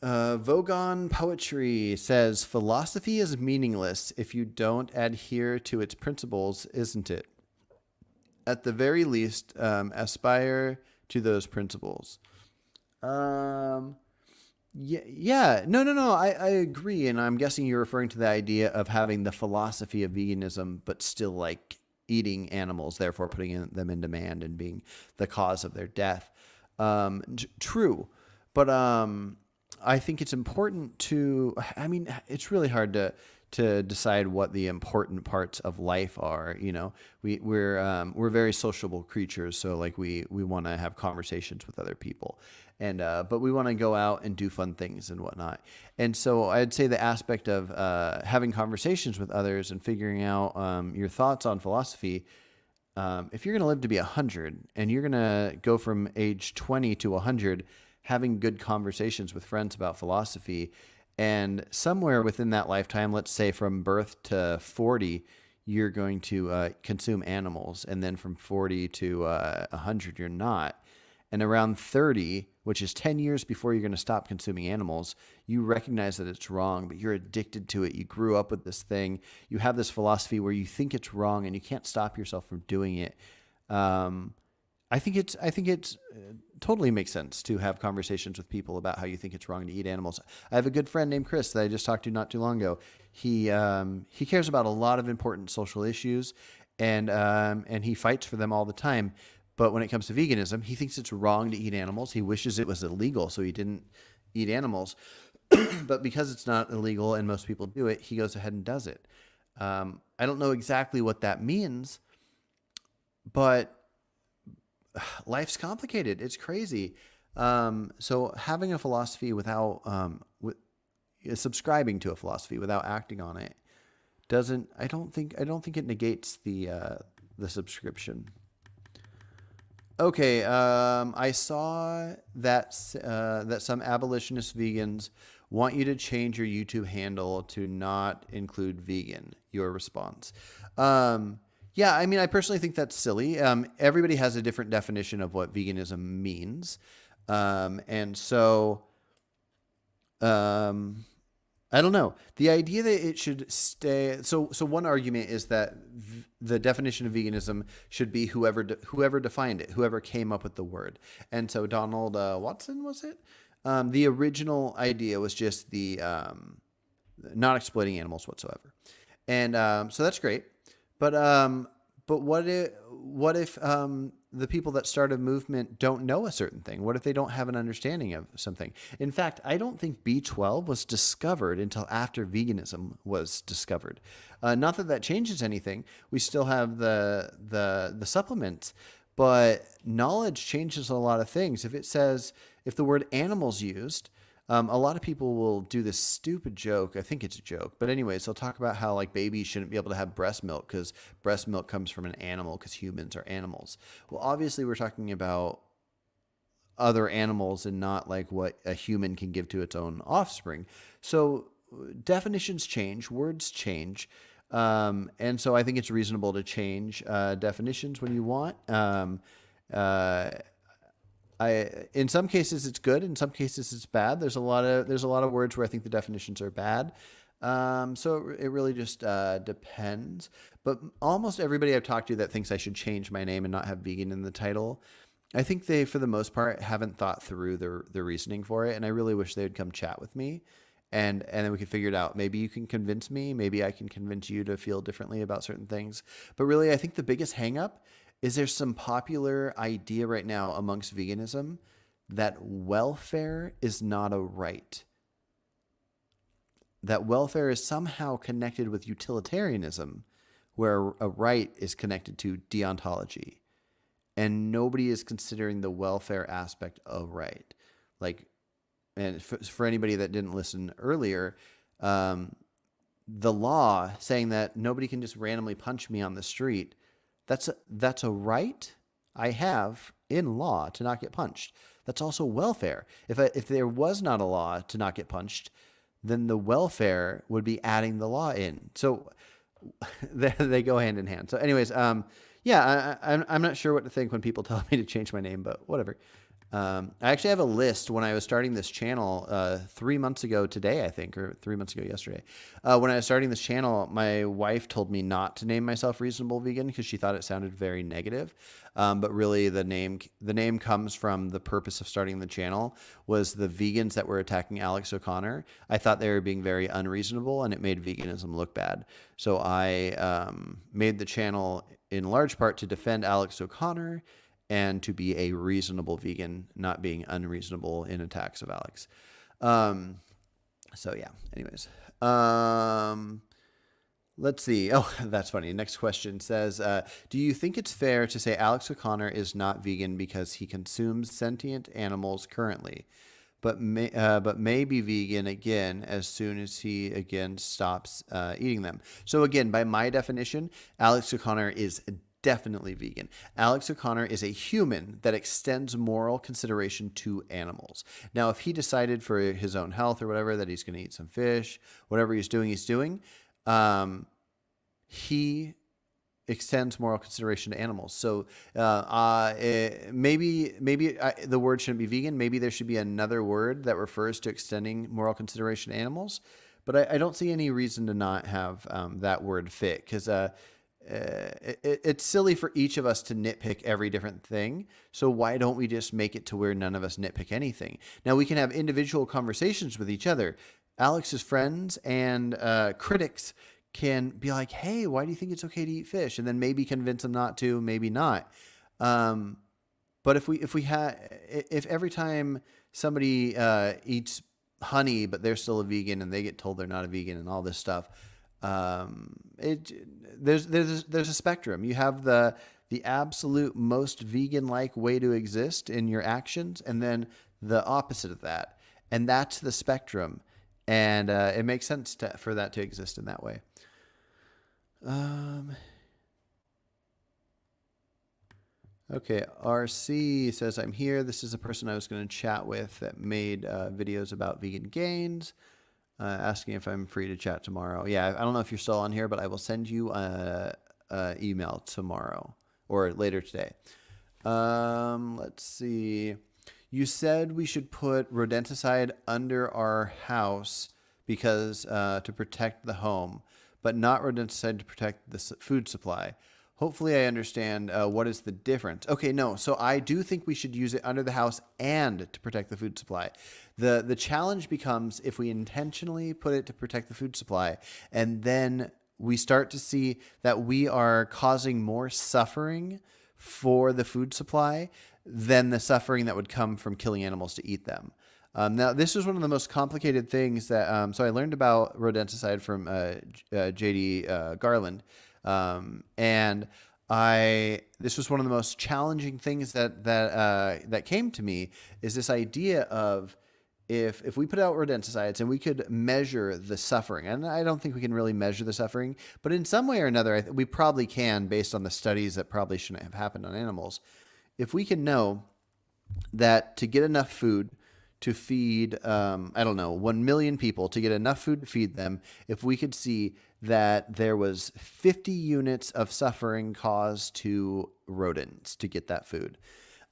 Vogon Poetry says, philosophy is meaningless if you don't adhere to its principles, isn't it? At the very least, aspire to those principles. Yeah. No. I agree. And I'm guessing you're referring to the idea of having the philosophy of veganism, but still like eating animals, therefore putting them in demand and being the cause of their death. True. But I think it's important it's really hard to decide what the important parts of life are. You know, we're very sociable creatures. So like we want to have conversations with other people. And but we want to go out and do fun things and whatnot. And so I'd say the aspect of having conversations with others and figuring out your thoughts on philosophy. If you're going to live to be 100 and you're going to go from age 20 to 100, having good conversations with friends about philosophy, and somewhere within that lifetime, let's say from birth to 40, you're going to consume animals, and then from 40 to 100, you're not. And around 30, which is 10 years before you're going to stop consuming animals, you recognize that it's wrong, but you're addicted to it. You grew up with this thing. You have this philosophy where you think it's wrong and you can't stop yourself from doing it. I think it's totally makes sense to have conversations with people about how you think it's wrong to eat animals. I have a good friend named Chris that I just talked to not too long ago. He cares about a lot of important social issues, and he fights for them all the time. But when it comes to veganism, he thinks it's wrong to eat animals. He wishes it was illegal so he didn't eat animals. But because it's not illegal and most people do it, he goes ahead and does it. I don't know exactly what that means, but life's complicated. It's crazy. So having a philosophy without subscribing to a philosophy without acting on it doesn't. I don't think it negates the subscription. Okay, I saw that that some abolitionist vegans want you to change your YouTube handle to not include vegan. Your response? Yeah, I mean, I personally think that's silly. Everybody has a different definition of what veganism means, and so I don't know. The idea that it should stay. So one argument is that the definition of veganism should be whoever defined it, whoever came up with the word. And so Donald Watson, was it? The original idea was just the not exploiting animals whatsoever, and so that's great. But what if the people that start a movement don't know a certain thing? What if they don't have an understanding of something? In fact, I don't think B12 was discovered until after veganism was discovered. Not that that changes anything. We still have the supplements, but knowledge changes a lot of things. If the word animals used, a lot of people will do this stupid joke. I think it's a joke. But anyways, they'll talk about how like babies shouldn't be able to have breast milk because breast milk comes from an animal because humans are animals. Well, obviously we're talking about other animals and not like what a human can give to its own offspring. So definitions change, words change. And so I think it's reasonable to change definitions when you want. In some cases it's good, in some cases it's bad. There's a lot of words where I think the definitions are bad. So it really just depends. But almost everybody I've talked to that thinks I should change my name and not have vegan in the title, I think they, for the most part, haven't thought through the reasoning for it. And I really wish they would come chat with me, and then we could figure it out. Maybe you can convince me. Maybe I can convince you to feel differently about certain things. But really, I think the biggest hang up is there's some popular idea right now amongst veganism that welfare is not a right. That welfare is somehow connected with utilitarianism, where a right is connected to deontology. And nobody is considering the welfare aspect of right. Like, and for anybody that didn't listen earlier, the law saying that nobody can just randomly punch me on the street, that's a right I have in law to not get punched. That's also welfare. If there was not a law to not get punched, then the welfare would be adding the law in. So they go hand in hand. So anyways, yeah, I'm not sure what to think when people tell me to change my name, but whatever. I actually have a list when I was starting this channel 3 months ago today, I think, or 3 months ago yesterday. When I was starting this channel, my wife told me not to name myself Reasonable Vegan because she thought it sounded very negative. But really, the name comes from the purpose of starting the channel was the vegans that were attacking Alex O'Connor. I thought they were being very unreasonable, and it made veganism look bad. So I made the channel in large part to defend Alex O'Connor and to be a reasonable vegan, not being unreasonable in attacks of Alex. So yeah, anyways. Let's see. Oh, that's funny. Next question says, do you think it's fair to say Alex O'Connor is not vegan because he consumes sentient animals currently, but may be vegan again as soon as he again stops eating them? So again, by my definition, Alex O'Connor is definitely vegan. Alex O'Connor is a human that extends moral consideration to animals. Now, if he decided for his own health or whatever that he's going to eat some fish, whatever he's doing, he extends moral consideration to animals. So maybe the word shouldn't be vegan. Maybe there should be another word that refers to extending moral consideration to animals. But I don't see any reason to not have that word fit, because it's silly for each of us to nitpick every different thing. So why don't we just make it to where none of us nitpick anything? Now we can have individual conversations with each other. Alex's friends and critics can be like, "Hey, why do you think it's okay to eat fish?" And then maybe convince them not to, maybe not. Um, but if every time somebody eats honey, but they're still a vegan and they get told they're not a vegan and all this stuff, it there's a spectrum. You have the absolute most vegan-like way to exist in your actions, and then the opposite of that, and that's the spectrum. And it makes sense for that to exist in that way. Okay, RC says, I'm here. This is a person I was going to chat with that made videos about vegan gains, asking if I'm free to chat tomorrow. Yeah, I don't know if you're still on here, but I will send you an email tomorrow or later today. Let's see. You said we should put rodenticide under our house because to protect the home, but not rodenticide to protect the food supply. Hopefully I understand what is the difference. Okay, no. So I do think we should use it under the house and to protect the food supply. The challenge becomes if we intentionally put it to protect the food supply and then we start to see that we are causing more suffering for the food supply than the suffering that would come from killing animals to eat them. Now, this is one of the most complicated things that, so I learned about rodenticide from J.D. Garland. And this was one of the most challenging things that came to me is this idea of if we put out rodenticides and we could measure the suffering, and I don't think we can really measure the suffering, but in some way or another, we probably can based on the studies that probably shouldn't have happened on animals. If we can know that to get enough food to feed, 1 million people, to get enough food to feed them, if we could see that there was 50 units of suffering caused to rodents to get that food.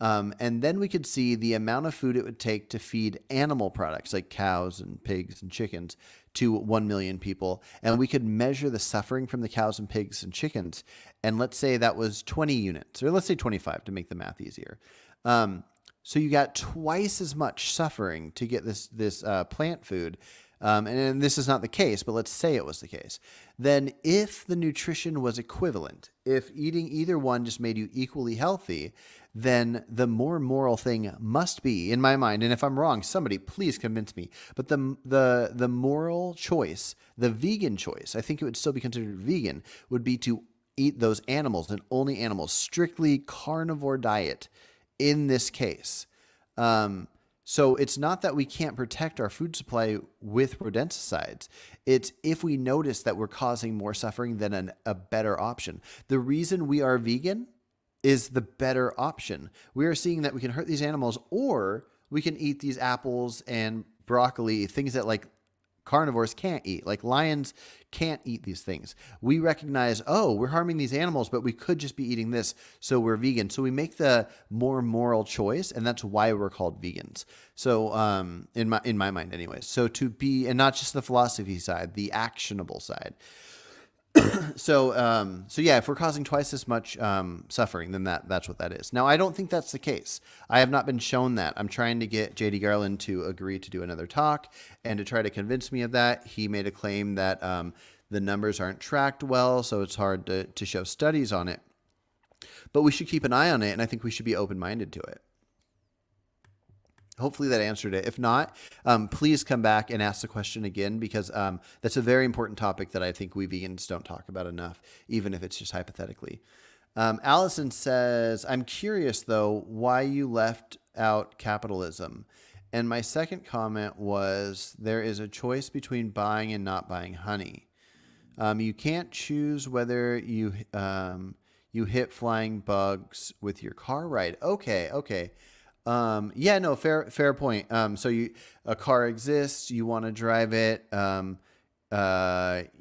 And then we could see the amount of food it would take to feed animal products like cows and pigs and chickens to 1 million people. And we could measure the suffering from the cows and pigs and chickens. And let's say that was 20 units, or let's say 25 to make the math easier. So you got twice as much suffering to get this plant food. And this is not the case, but let's say it was the case. Then if the nutrition was equivalent, if eating either one just made you equally healthy, then the more moral thing must be, in my mind, and if I'm wrong, somebody please convince me, but the moral choice, the vegan choice, I think it would still be considered vegan, would be to eat those animals and only animals, strictly carnivore diet in this case. So it's not that we can't protect our food supply with rodenticides. It's if we notice that we're causing more suffering than a better option. The reason we are vegan is the better option. We are seeing that we can hurt these animals, or we can eat these apples and broccoli, things that like carnivores can't eat. Like lions can't eat these things. We recognize, oh, we're harming these animals, but we could just be eating this, so we're vegan. So we make the more moral choice, and that's why we're called vegans. So in my mind anyways. So to be, and not just the philosophy side, the actionable side. So yeah, if we're causing twice as much suffering, then that's what that is. Now, I don't think that's the case. I have not been shown that. I'm trying to get J.D. Garland to agree to do another talk and to try to convince me of that. He made a claim that the numbers aren't tracked well, so it's hard to show studies on it. But we should keep an eye on it, and I think we should be open-minded to it. Hopefully that answered it. If not, please come back and ask the question again, because that's a very important topic that I think we vegans don't talk about enough, even if it's just hypothetically. Allison says, I'm curious, though, why you left out capitalism. And my second comment was, there is a choice between buying and not buying honey. You can't choose whether you hit flying bugs with your car ride. Okay. Yeah, no, fair point. So a car exists, you want to drive it.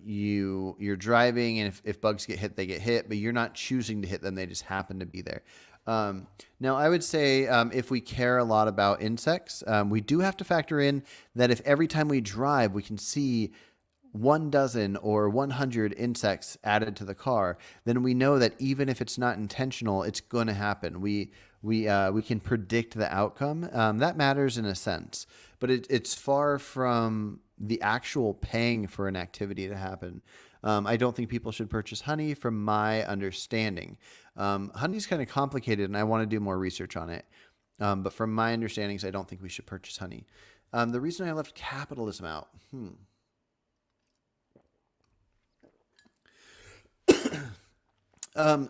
You're driving, and if bugs get hit, they get hit, but you're not choosing to hit them. They just happen to be there. Now I would say, if we care a lot about insects, we do have to factor in that if every time we drive, we can see one dozen or 100 insects added to the car, then we know that even if it's not intentional, it's going to happen. We can predict the outcome. That matters in a sense, but it's far from the actual paying for an activity to happen. I don't think people should purchase honey, from my understanding. Honey's kind of complicated, and I want to do more research on it. But from my understandings, I don't think we should purchase honey. The reason I left capitalism out.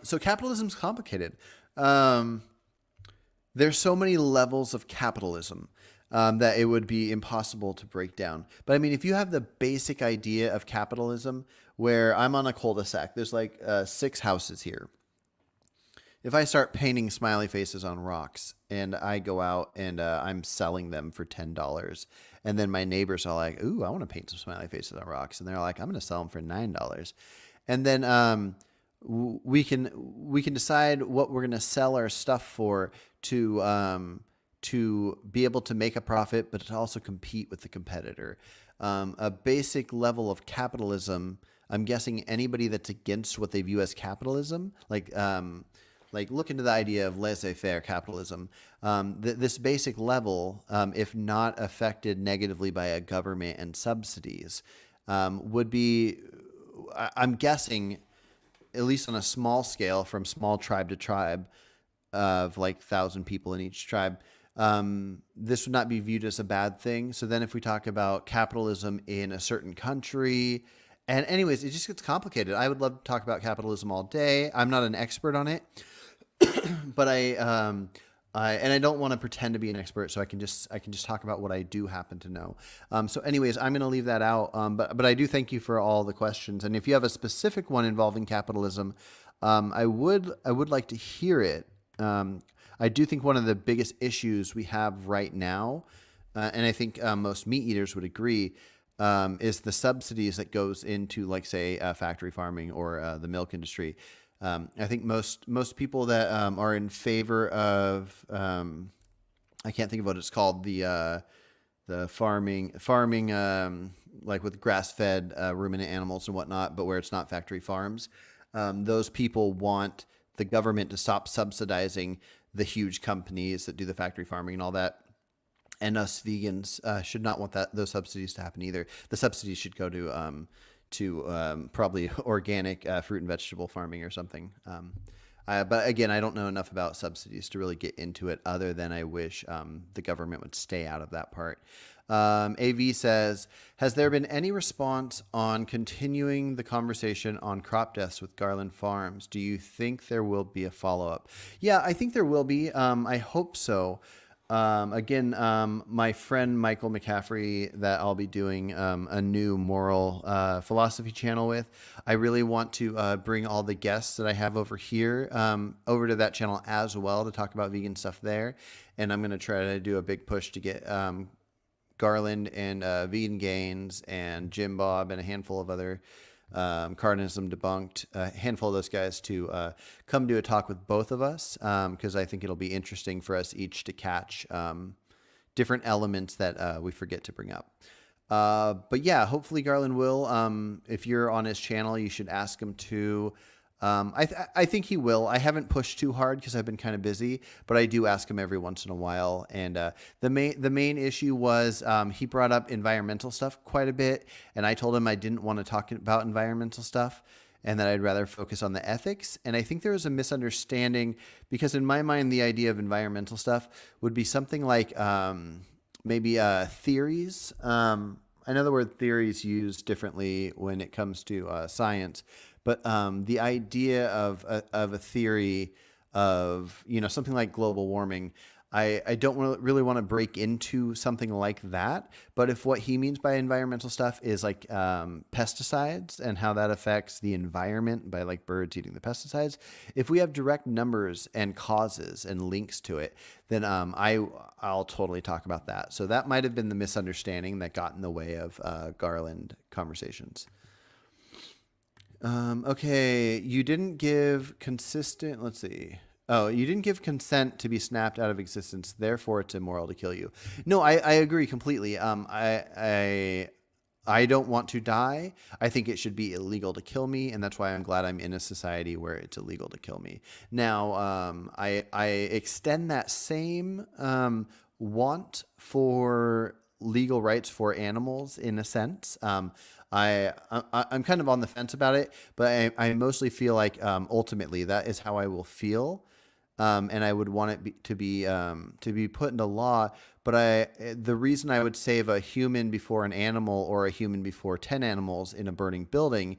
So capitalism's complicated. There's so many levels of capitalism that it would be impossible to break down. But I mean, if you have the basic idea of capitalism, where I'm on a cul-de-sac, there's like 6 houses here. If I start painting smiley faces on rocks and I go out and I'm selling them for $10, and then my neighbors are like, "Ooh, I want to paint some smiley faces on rocks," and they're like, "I'm going to sell them for $9," and then we can decide what we're going to sell our stuff for to be able to make a profit, but to also compete with the competitor. A basic level of capitalism. I'm guessing anybody that's against what they view as capitalism, like look into the idea of laissez-faire capitalism. This basic level, if not affected negatively by a government and subsidies, would be, I'm guessing, at least on a small scale, from small tribe to tribe of like 1,000 people in each tribe, this would not be viewed as a bad thing. So then if we talk about capitalism in a certain country, and anyways, it just gets complicated. I would love to talk about capitalism all day. I'm not an expert on it, but I don't want to pretend to be an expert, so I can just talk about what I do happen to know. So anyways, I'm going to leave that out. But I do thank you for all the questions. And if you have a specific one involving capitalism, I would like to hear it. I do think one of the biggest issues we have right now, and I think most meat eaters would agree, is the subsidies that goes into, like, say, factory farming or the milk industry. I think most people that are in favor of, I can't think of what it's called, the farming like with grass-fed ruminant animals and whatnot, but where it's not factory farms. Those people want the government to stop subsidizing the huge companies that do the factory farming and all that. And us vegans should not want those subsidies to happen either. The subsidies should go to probably organic fruit and vegetable farming or something. But again, I don't know enough about subsidies to really get into it, other than I wish the government would stay out of that part. AV says, has there been any response on continuing the conversation on crop deaths with Garland Farms? Do you think there will be a follow-up? Yeah, I think there will be. I hope so. Again, my friend Michael McCaffrey, that I'll be doing a new moral philosophy channel with, I really want to bring all the guests that I have over here over to that channel as well, to talk about vegan stuff there. And I'm going to try to do a big push to get Garland and Vegan Gains and Jim Bob and a handful of other Carnism Debunked, a handful of those guys to come do a talk with both of us, because I think it'll be interesting for us each to catch different elements that we forget to bring up. But yeah, hopefully Garland will. If you're on his channel, you should ask him to. I think he will. I haven't pushed too hard because I've been kind of busy, but I do ask him every once in a while. And the main issue was he brought up environmental stuff quite a bit, and I told him I didn't want to talk about environmental stuff, and that I'd rather focus on the ethics. And I think there was a misunderstanding, because in my mind, the idea of environmental stuff would be something like maybe theories. I know the word theories used differently when it comes to science. But the idea of a theory of, something like global warming, I don't really want to break into something like that. But if what he means by environmental stuff is like pesticides and how that affects the environment by like birds eating the pesticides, if we have direct numbers and causes and links to it, then I'll totally talk about that. So that might have been the misunderstanding that got in the way of Garland conversations. Okay, you didn't give consistent, let's see. Oh, you didn't give consent to be snapped out of existence, therefore it's immoral to kill you. No, I agree completely. I don't want to die. I think it should be illegal to kill me, and that's why I'm glad I'm in a society where it's illegal to kill me. Now, I extend that same want for legal rights for animals in a sense. I'm kind of on the fence about it, but I mostly feel like ultimately that is how I will feel, and I would want it to be put into law. But the reason I would save a human before an animal or a human before 10 animals in a burning building,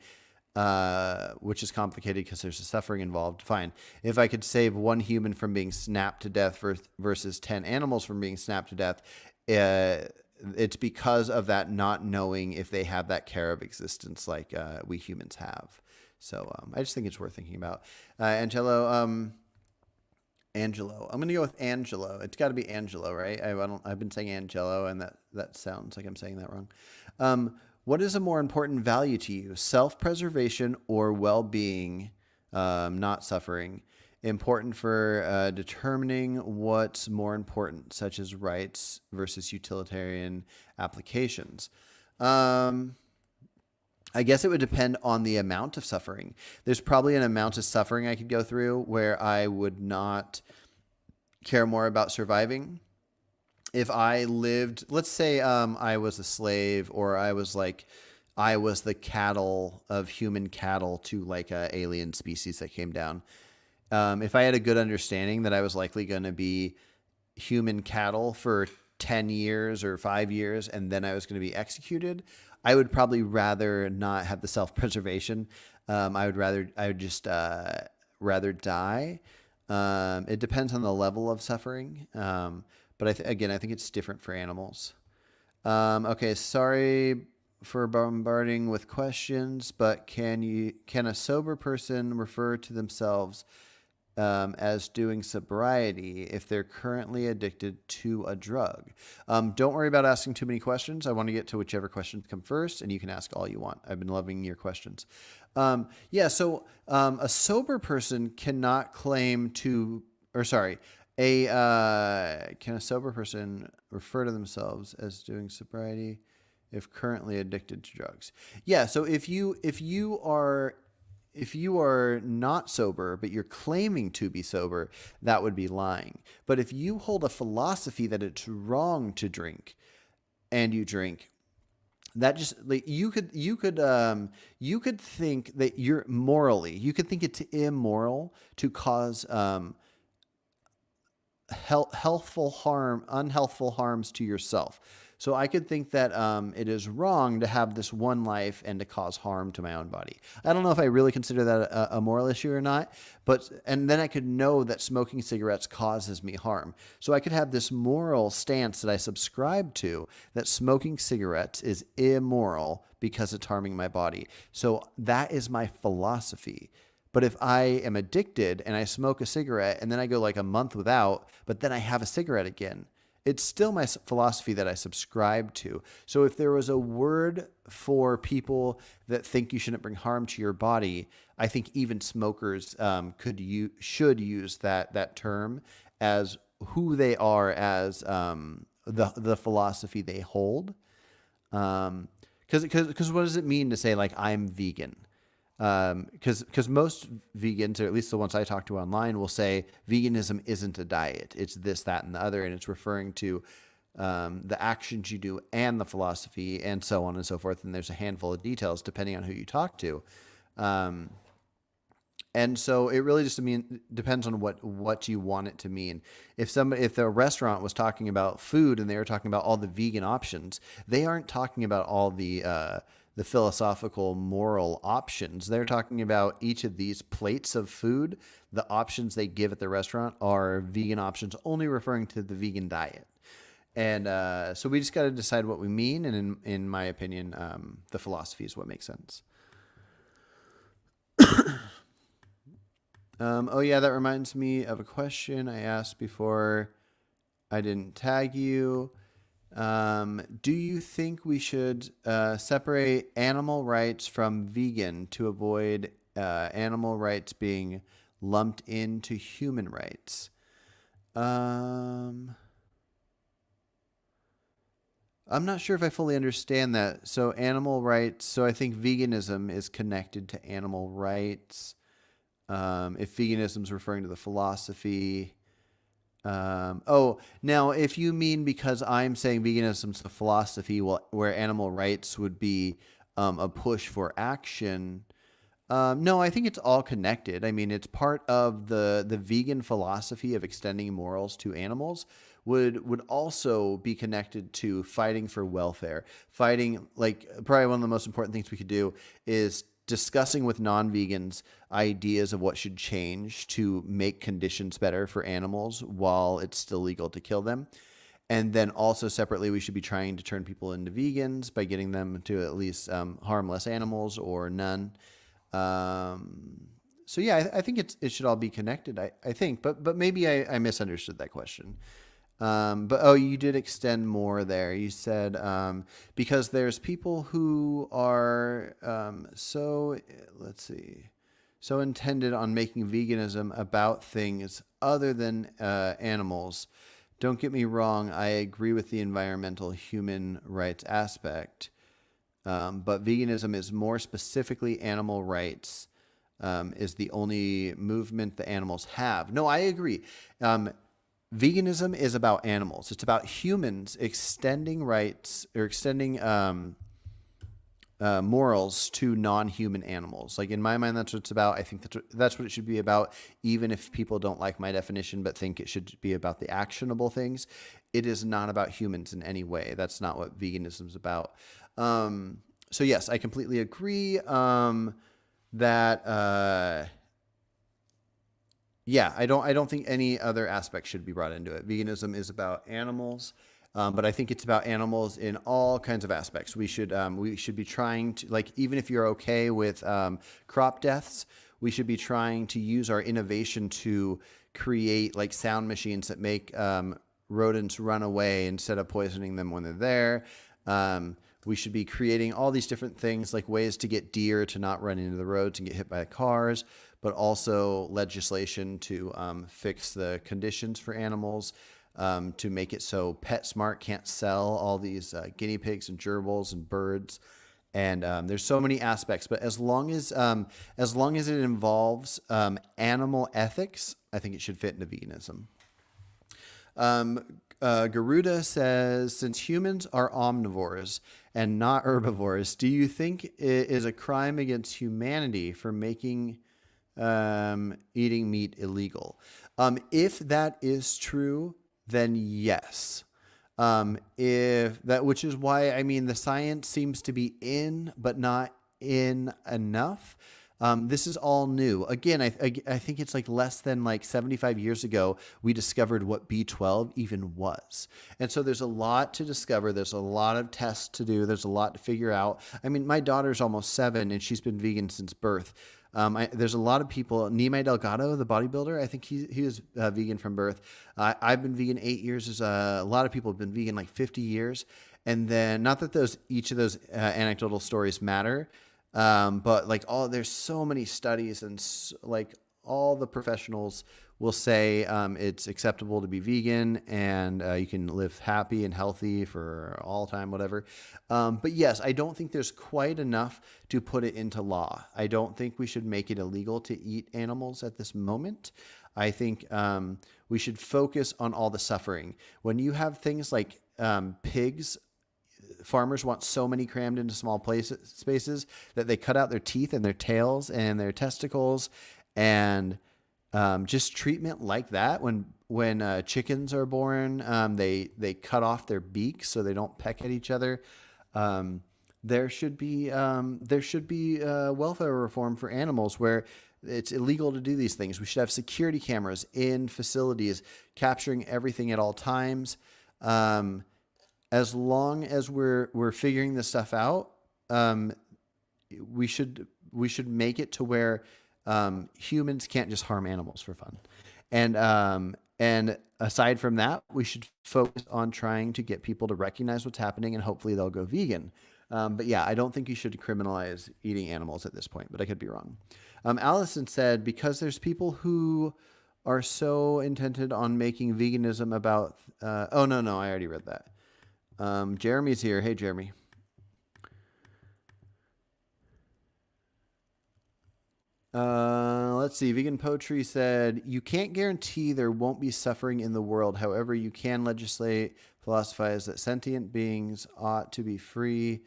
which is complicated because there's a suffering involved. Fine. If I could save one human from being snapped to death versus 10 animals from being snapped to death, it's because of that not knowing if they have that care of existence like we humans have. So I just think it's worth thinking about. Angelo. I'm gonna go with Angelo. It's got to be Angelo, right? I've been saying Angelo, and that sounds like I'm saying that wrong. What is a more important value to you, self-preservation or well-being, not suffering? Important for determining what's more important, such as rights versus utilitarian applications. I guess it would depend on the amount of suffering. There's probably an amount of suffering I could go through where I would not care more about surviving. If I lived, let's say I was a slave, or I was the cattle of human cattle to like a alien species that came down. If I had a good understanding that I was likely going to be human cattle for 10 years or 5 years, and then I was going to be executed, I would probably rather not have the self-preservation. I would just rather die. It depends on the level of suffering. But again, I think it's different for animals. Okay, sorry for bombarding with questions, but can a sober person refer to themselves as doing sobriety if they're currently addicted to a drug? Don't worry about asking too many questions. I want to get to whichever questions come first, and you can ask all you want. I've been loving your questions. So a sober person cannot claim to, or sorry, can a sober person refer to themselves as doing sobriety if currently addicted to drugs? Yeah. So if you are not sober, but you're claiming to be sober, that would be lying. But if you hold a philosophy that it's wrong to drink and you drink, that just like you could think that you could think it's immoral to cause unhealthful harms to yourself. So I could think that it is wrong to have this one life and to cause harm to my own body. I don't know if I really consider that a moral issue or not, and then I could know that smoking cigarettes causes me harm. So I could have this moral stance that I subscribe to, that smoking cigarettes is immoral because it's harming my body. So that is my philosophy. But if I am addicted and I smoke a cigarette and then I go like a month without, but then I have a cigarette again, it's still my philosophy that I subscribe to. So if there was a word for people that think you shouldn't bring harm to your body, I think even smokers should use that term as who they are, as the philosophy they hold. Because what does it mean to say like I'm vegan? Because most vegans, or at least the ones I talk to online, will say veganism isn't a diet. It's this, that, and the other. And it's referring to the actions you do and the philosophy and so on and so forth. And there's a handful of details depending on who you talk to. And so it really just depends on what you want it to mean. If the restaurant was talking about food and they were talking about all the vegan options, they aren't talking about all the philosophical moral options. They're talking about each of these plates of food. The options they give at the restaurant are vegan options, only referring to the vegan diet. And so we just got to decide what we mean. And in my opinion, the philosophy is what makes sense. Oh yeah, that reminds me of a question I asked before I didn't tag you. Do you think we should separate animal rights from vegan to avoid animal rights being lumped into human rights? I'm not sure if I fully understand that. So animal rights. So I think veganism is connected to animal rights. If veganism is referring to the philosophy. Now if you mean because I'm saying veganism's the philosophy, well, where animal rights would be a push for action. No, I think it's all connected. I mean, it's part of the vegan philosophy of extending morals to animals would also be connected to fighting for welfare. Fighting, like, probably one of the most important things we could do is discussing with non-vegans ideas of what should change to make conditions better for animals while it's still legal to kill them. And then also separately, we should be trying to turn people into vegans by getting them to at least harm less animals or none. So yeah, I think it should all be connected. I think, but maybe I misunderstood that question. But oh, you did extend more there. You said because there's people who are let's see, so intended on making veganism about things other than animals. Don't get me wrong. I agree with the environmental human rights aspect. But veganism is more specifically animal rights, is the only movement the animals have. No, I agree. Veganism is about animals. It's about humans extending rights or extending morals to non-human animals. Like in my mind, that's what it's about. I think that's what it should be about, even if people don't like my definition, but think it should be about the actionable things. It is not about humans in any way. That's not what veganism is about. So yes, I completely agree that yeah, I don't think any other aspect should be brought into it. Veganism is about animals. But I think it's about animals in all kinds of aspects. We should be trying to, like, even if you're okay with crop deaths, we should be trying to use our innovation to create like sound machines that make rodents run away instead of poisoning them when they're there. We should be creating all these different things, like ways to get deer to not run into the roads and get hit by cars, but also legislation to fix the conditions for animals. To make it so PetSmart can't sell all these guinea pigs and gerbils and birds, and there's so many aspects. But as long as it involves animal ethics, I think it should fit into veganism. Garuda says, since humans are omnivores and not herbivores, do you think it is a crime against humanity for making eating meat illegal? If that is true, then yes. If that, which is why, I mean, the science seems to be in, but not in enough. This is all new. Again, I think it's like less than like 75 years ago, we discovered what B12 even was. And so there's a lot to discover. There's a lot of tests to do. There's a lot to figure out. I mean, my daughter's almost 7 and she's been vegan since birth. There's a lot of people. Nimai Delgado, the bodybuilder, I think he was vegan from birth. I've been vegan 8 years. A lot of people have been vegan like 50 years. And then, not that each of those anecdotal stories matter, but like there's so many studies and like all the professionals will say it's acceptable to be vegan and you can live happy and healthy for all time, whatever. But yes, I don't think there's quite enough to put it into law. I don't think we should make it illegal to eat animals at this moment. I think we should focus on all the suffering. When you have things like pigs, farmers want so many crammed into small spaces that they cut out their teeth and their tails and their testicles, and just treatment like that. When chickens are born, they cut off their beaks so they don't peck at each other. There should be welfare reform for animals where it's illegal to do these things. We should have security cameras in facilities capturing everything at all times. As long as we're figuring this stuff out, we should make it to where humans can't just harm animals for fun. And aside from that, we should focus on trying to get people to recognize what's happening, and hopefully they'll go vegan. But yeah, I don't think you should criminalize eating animals at this point, but I could be wrong. Allison said, because there's people who are so intended on making veganism about, oh no, I already read that. Jeremy's here. Hey, Jeremy. Let's see. Vegan Poetry said, you can't guarantee there won't be suffering in the world. However, you can legislate, philosophize that sentient beings ought to be free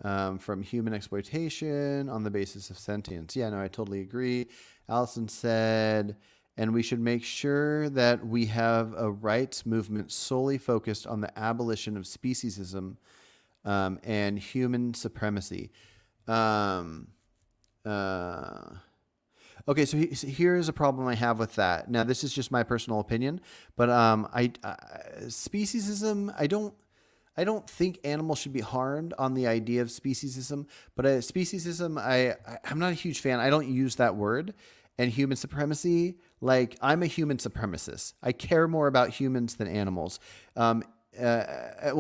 from human exploitation on the basis of sentience. Yeah, no, I totally agree. Allison said, and we should make sure that we have a rights movement solely focused on the abolition of speciesism and human supremacy. Okay, so here's a problem I have with that. Now, this is just my personal opinion, but speciesism, I don't think animals should be harmed on the idea of speciesism, but speciesism, I'm not a huge fan. I don't use that word. And human supremacy, like, I'm a human supremacist. I care more about humans than animals. Well,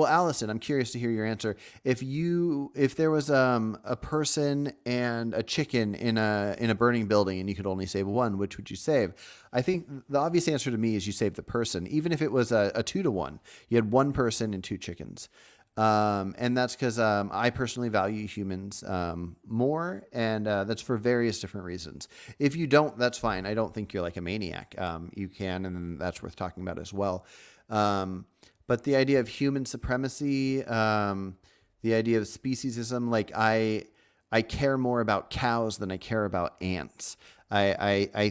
Allison, I'm curious to hear your answer. If there was a person and a chicken in a burning building and you could only save one, which would you save? I think the obvious answer to me is you save the person, even if it was a 2-to-1. You had one person and two chickens. And that's because I personally value humans more, and that's for various different reasons. If you don't, that's fine. I don't think you're like a maniac. You can, and that's worth talking about as well. But the idea of human supremacy, the idea of speciesism, like I care more about cows than I care about ants. I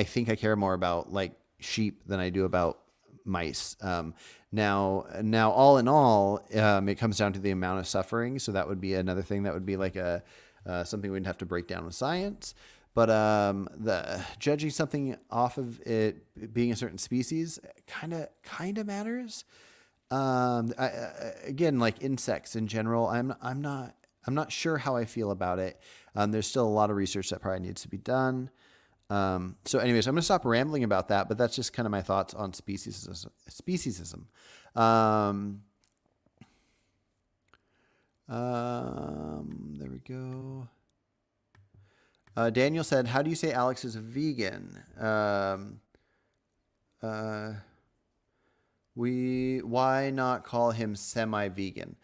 think I care more about like sheep than I do about mice. Now, all in all, it comes down to the amount of suffering. So that would be another thing that would be like something we'd have to break down with science. But the judging something off of it being a certain species kind of matters. Again, like insects in general, I'm not sure how I feel about it. There's still a lot of research that probably needs to be done. So anyways, I'm going to stop rambling about that, but that's just kind of my thoughts on speciesism. There we go. Daniel said, how do you say Alex is a vegan? Why not call him semi-vegan?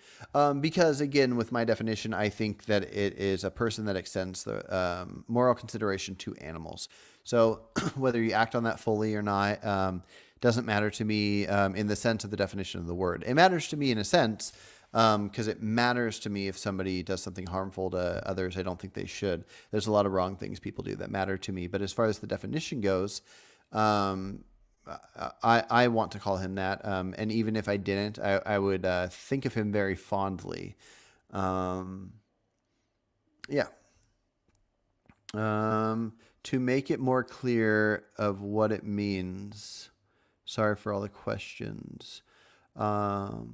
Because again, with my definition, I think that it is a person that extends the moral consideration to animals. So whether you act on that fully or not, doesn't matter to me in the sense of the definition of the word. It matters to me in a sense because it matters to me if somebody does something harmful to others. I don't think they should. There's a lot of wrong things people do that matter to me. But as far as the definition goes, I want to call him that. And even if I didn't, I would think of him very fondly. Yeah. To make it more clear of what it means. Sorry for all the questions. No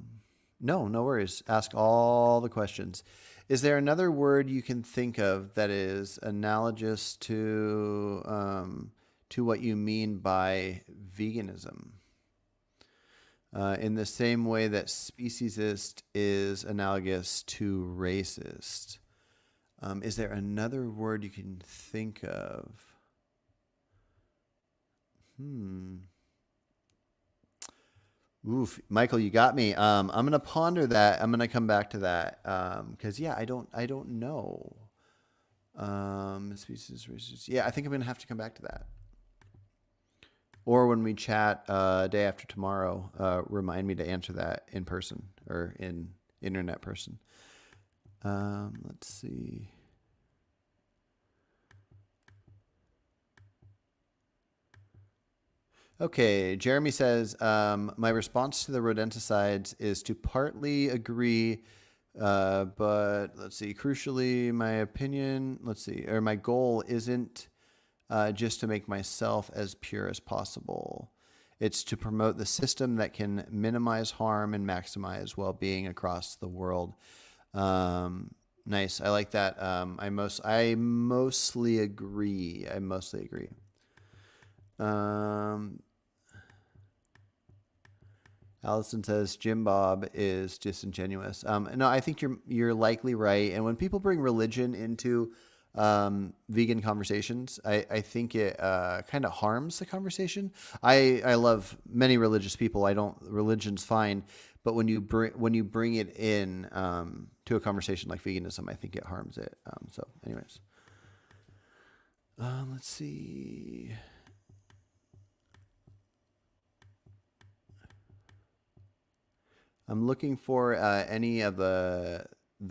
worries. Ask all the questions. Is there another word you can think of that is analogous to what you mean by veganism? In the same way that speciesist is analogous to racist. Is there another word you can think of? Oof, Michael, you got me. I'm gonna ponder that. I'm gonna come back to that. Because yeah, I don't know. Species, racist. Yeah, I think I'm gonna have to come back to that. Or when we chat day after tomorrow, remind me to answer that in person or in internet person. Let's see. Okay, Jeremy says, my response to the rodenticides is to partly agree, but let's see, crucially, my opinion, or my goal isn't just to make myself as pure as possible. It's to promote the system that can minimize harm and maximize well-being across the world. Nice. I like that. I mostly agree. Allison says Jim Bob is disingenuous. No, I think you're likely right. And when people bring religion into vegan conversations, I think it kind of harms the conversation. I love many religious people. Religion's fine, but when you bring it in to a conversation like veganism, I think it harms it. So, anyways, let's see. I'm looking for any of the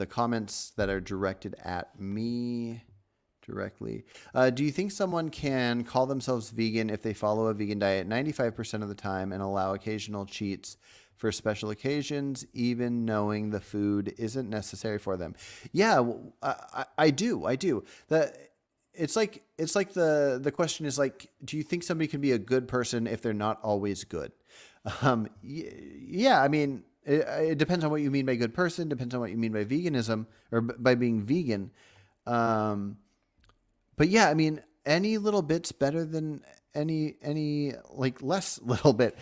comments that are directed at me directly. Do you think someone can call themselves vegan if they follow a vegan diet 95% of the time and allow occasional cheats for special occasions, even knowing the food isn't necessary for them? Yeah, I do. I do. It's like the question is like, do you think somebody can be a good person if they're not always good? Yeah, I mean, it depends on what you mean by good person, depends on what you mean by veganism or by being vegan. Um, but yeah, I mean, any little bit's better than any like less little bit.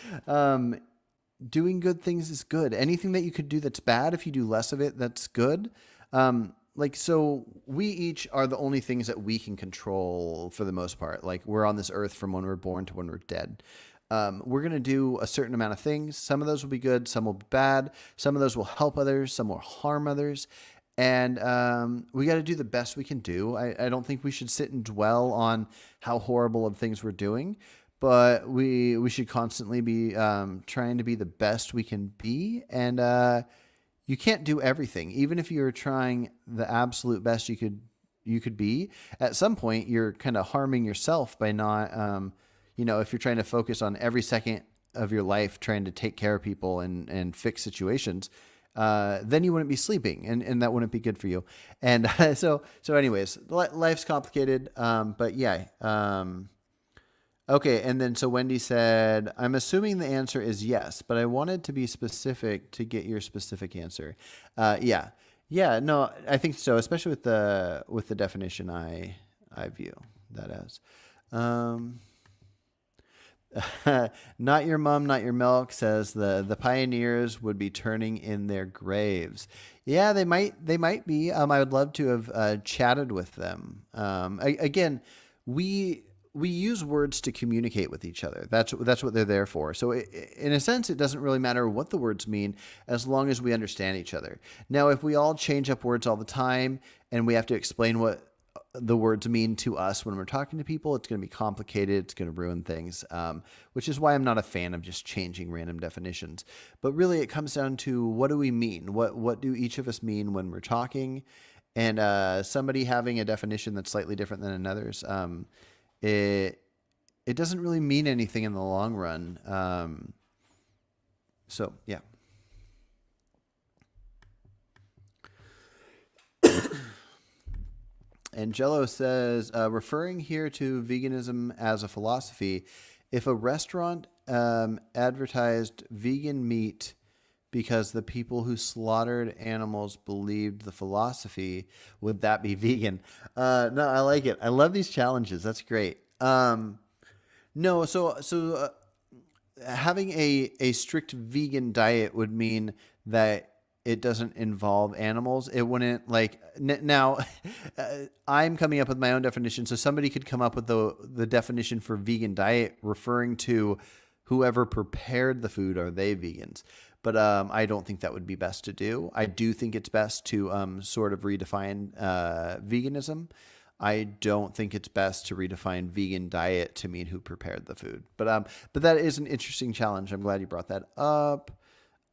Doing good things is good. Anything that you could do that's bad, if you do less of it, that's good. Like, so we each are the only things that we can control for the most part. Like, we're on this earth from when we're born to when we're dead. We're going to do a certain amount of things. Some of those will be good. Some will be bad. Some of those will help others. Some will harm others. And we got to do the best we can do. I don't think we should sit and dwell on how horrible of things we're doing, but we should constantly be trying to be the best we can be. And you can't do everything. Even if you're trying the absolute best you could be, at some point you're kind of harming yourself by not, if you're trying to focus on every second of your life trying to take care of people and fix situations, then you wouldn't be sleeping, and that wouldn't be good for you. And so anyways, life's complicated. But yeah. Okay. And then, so Wendy said, I'm assuming the answer is yes, but I wanted to be specific to get your specific answer. Yeah. Yeah, no, I think so. Especially with the definition I view that as, not your mom, not your milk says the pioneers would be turning in their graves. Yeah, they might be. I would love to have chatted with them. Again, we use words to communicate with each other. That's what they're there for. So in a sense, it doesn't really matter what the words mean as long as we understand each other. Now, if we all change up words all the time and we have to explain what the words mean to us when we're talking to people, it's going to be complicated. It's going to ruin things, which is why I'm not a fan of just changing random definitions. But really, it comes down to, what do we mean? What do each of us mean when we're talking? And somebody having a definition that's slightly different than another's, it doesn't really mean anything in the long run. So yeah. Angelo says, referring here to veganism as a philosophy, if a restaurant advertised vegan meat because the people who slaughtered animals believed the philosophy, would that be vegan? No, I like it. I love these challenges. That's great. No, so having a strict vegan diet would mean that it doesn't involve animals. It wouldn't, like, now I'm coming up with my own definition. So somebody could come up with the definition for vegan diet referring to whoever prepared the food. Are they vegans? But I don't think that would be best to do. I do think it's best to sort of redefine veganism. I don't think it's best to redefine vegan diet to mean who prepared the food. But that is an interesting challenge. I'm glad you brought that up.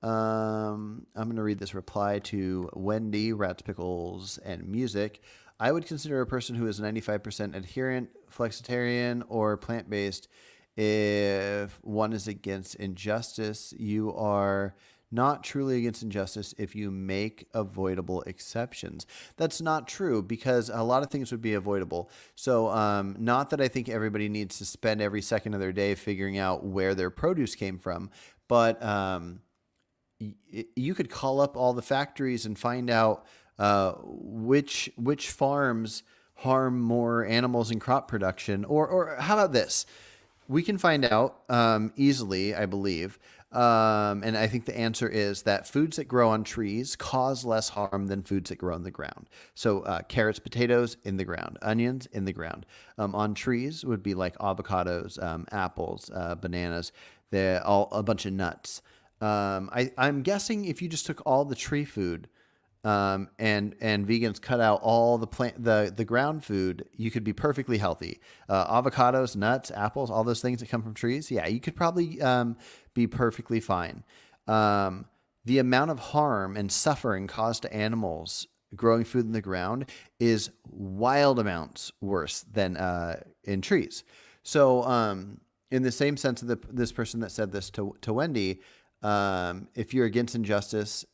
I'm going to read this reply to Wendy, Rats, Pickles, and Music. I would consider a person who is 95% adherent, flexitarian, or plant-based if one is against injustice. You are not truly against injustice if you make avoidable exceptions. That's not true, because a lot of things would be avoidable. So not that I think everybody needs to spend every second of their day figuring out where their produce came from, but you could call up all the factories and find out which farms harm more animals in crop production. Or how about this? We can find out easily, I believe. And I think the answer is that foods that grow on trees cause less harm than foods that grow on the ground. So carrots, potatoes in the ground, onions in the ground. On trees would be like avocados, apples, bananas. They're all a bunch of nuts. I'm guessing if you just took all the tree food, and vegans cut out all the ground food, you could be perfectly healthy. Avocados, nuts, apples, all those things that come from trees. Yeah, you could probably be perfectly fine. The amount of harm and suffering caused to animals growing food in the ground is wild amounts worse than in trees. So, in the same sense of this person that said this to Wendy, if you're against injustice,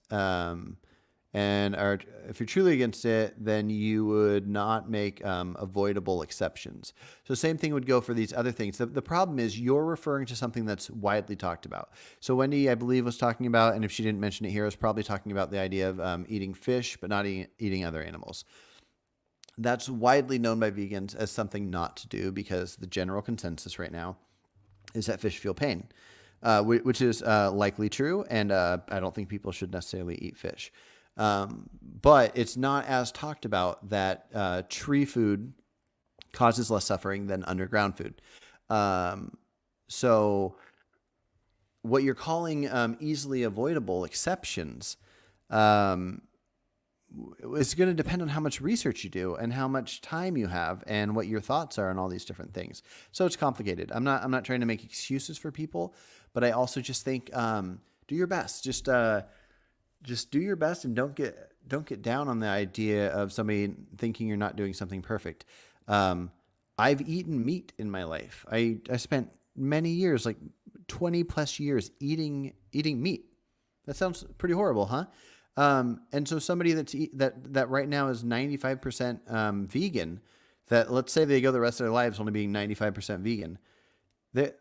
and are, if you're truly against it, then you would not make avoidable exceptions. So same thing would go for these other things. The problem is you're referring to something that's widely talked about. So Wendy, I believe, was talking about, and if she didn't mention it here, was probably talking about the idea of eating fish, but not eating other animals. That's widely known by vegans as something not to do because the general consensus right now is that fish feel pain, which is likely true, and I don't think people should necessarily eat fish. But it's not as talked about that tree food causes less suffering than underground food. So what you're calling easily avoidable exceptions is going to depend on how much research you do and how much time you have and what your thoughts are and all these different things. So it's complicated. I'm not trying to make excuses for people, but I also just think do your best. Just do your best and don't get down on the idea of somebody thinking you're not doing something perfect. I've eaten meat in my life. I spent many years, like 20 plus years, eating meat. That sounds pretty horrible, huh? And so somebody that right now is 95% vegan, that let's say they go the rest of their lives only being 95% vegan, that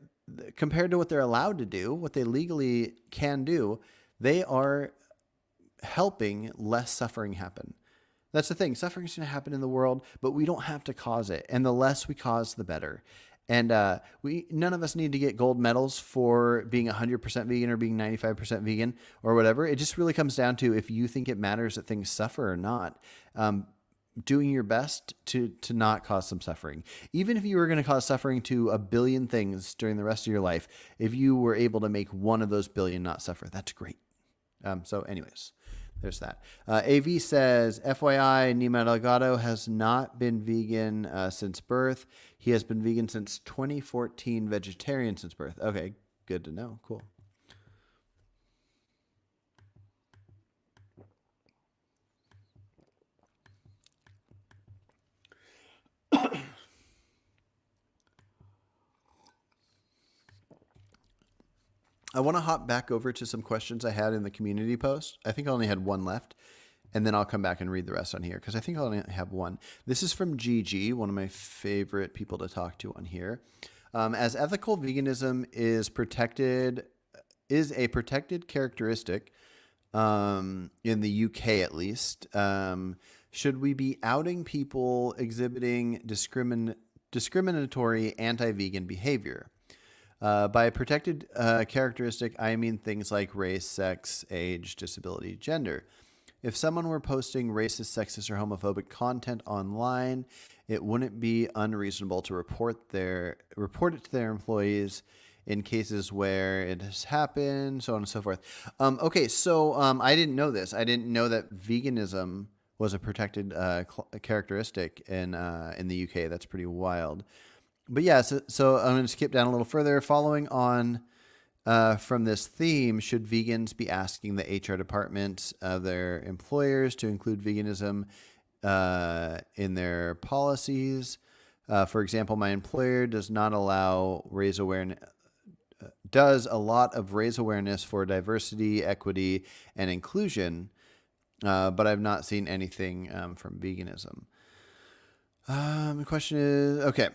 compared to what they're allowed to do, what they legally can do, they are helping less suffering happen. That's the thing. Suffering is going to happen in the world, but we don't have to cause it. And the less we cause, the better. And none of us need to get gold medals for being 100% vegan or being 95% vegan or whatever. It just really comes down to if you think it matters that things suffer or not. Doing your best to not cause some suffering. Even if you were going to cause suffering to a billion things during the rest of your life, if you were able to make one of those billion not suffer, that's great. So anyways, there's that. AV says, FYI, Nima Delgado has not been vegan since birth. He has been vegan since 2014, vegetarian since birth. Okay, good to know. Cool. I want to hop back over to some questions I had in the community post. I think I only had one left, and then I'll come back and read the rest on here because I think I only have one. This is from GG, one of my favorite people to talk to on here. As ethical veganism is a protected characteristic in the UK at least, should we be outing people exhibiting discriminatory anti-vegan behavior? By a protected characteristic, I mean things like race, sex, age, disability, gender. If someone were posting racist, sexist, or homophobic content online, it wouldn't be unreasonable to report it to their employees in cases where it has happened, so on and so forth. Okay, so I didn't know this. I didn't know that veganism was a protected characteristic in the UK. That's pretty wild. But yeah, so I'm going to skip down a little further. Following on from this theme, should vegans be asking the HR department of their employers to include veganism in their policies? For example, my employer does a lot of raise awareness for diversity, equity, and inclusion, but I've not seen anything from veganism. The question is, okay.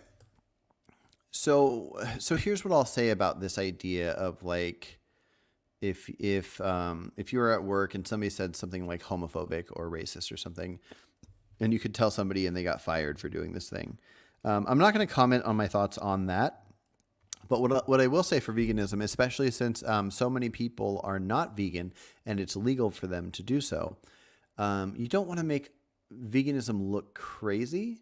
So here's what I'll say about this idea of like, if you were at work and somebody said something like homophobic or racist or something, and you could tell somebody and they got fired for doing this thing. I'm not going to comment on my thoughts on that, but what I will say for veganism, especially since so many people are not vegan and it's legal for them to do so, you don't want to make veganism look crazy.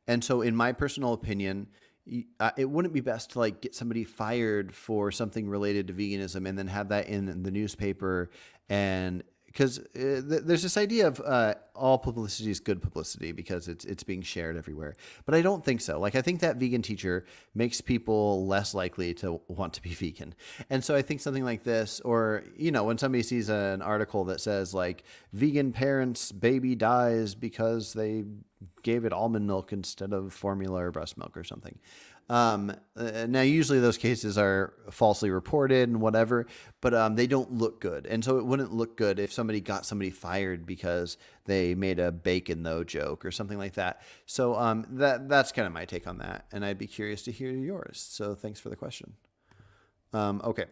And so in my personal opinion, it wouldn't be best to like get somebody fired for something related to veganism and then have that in the newspaper. And because there's this idea of all publicity is good publicity because it's being shared everywhere, but I don't think so. Like, I think that vegan teacher makes people less likely to want to be vegan. And so I think something like this, or when somebody sees an article that says like vegan parents baby dies because they gave it almond milk instead of formula or breast milk or something. Now, usually those cases are falsely reported and whatever, but they don't look good. And so it wouldn't look good if somebody got somebody fired because they made a bacon though joke or something like that. So that's kind of my take on that. And I'd be curious to hear yours. So thanks for the question. Okay.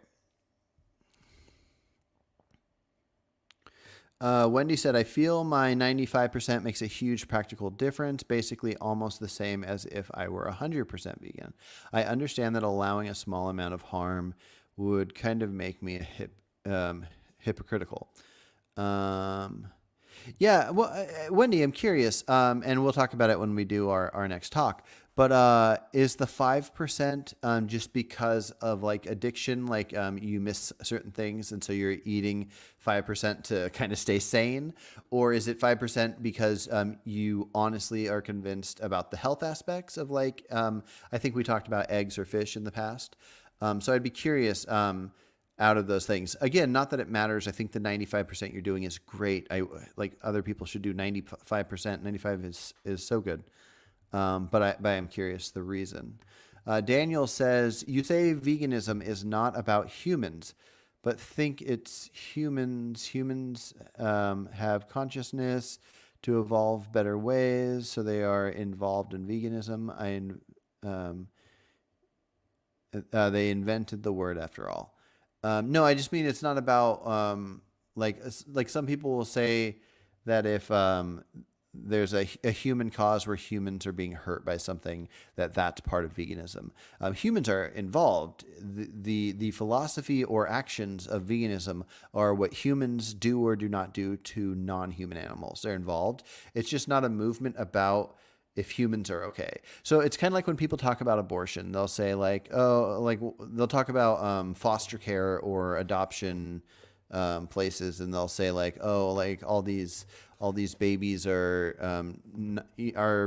Wendy said, I feel my 95% makes a huge practical difference, basically almost the same as if I were 100% vegan. I understand that allowing a small amount of harm would kind of make me hypocritical. Yeah, well, Wendy, I'm curious, and we'll talk about it when we do our next talk. But is the 5% just because of like addiction, like you miss certain things and so you're eating 5% to kind of stay sane? Or is it 5% because you honestly are convinced about the health aspects of like, I think we talked about eggs or fish in the past. So I'd be curious out of those things. Again, not that it matters. I think the 95% you're doing is great. I like other people should do 95%. 95 is so good. But I'm curious the reason. Daniel says, you say veganism is not about humans, but think it's humans. Humans have consciousness to evolve better ways, so they are involved in veganism. They invented the word after all. No, I just mean it's not about like some people will say that if there's a human cause where humans are being hurt by something, that's part of veganism. Humans are involved. The philosophy or actions of veganism are what humans do or do not do to non-human animals. They're involved. It's just not a movement about if humans are okay. So it's kind of like when people talk about abortion, they'll say like, oh, like they'll talk about foster care or adoption places, and they'll say like, oh, like all these babies are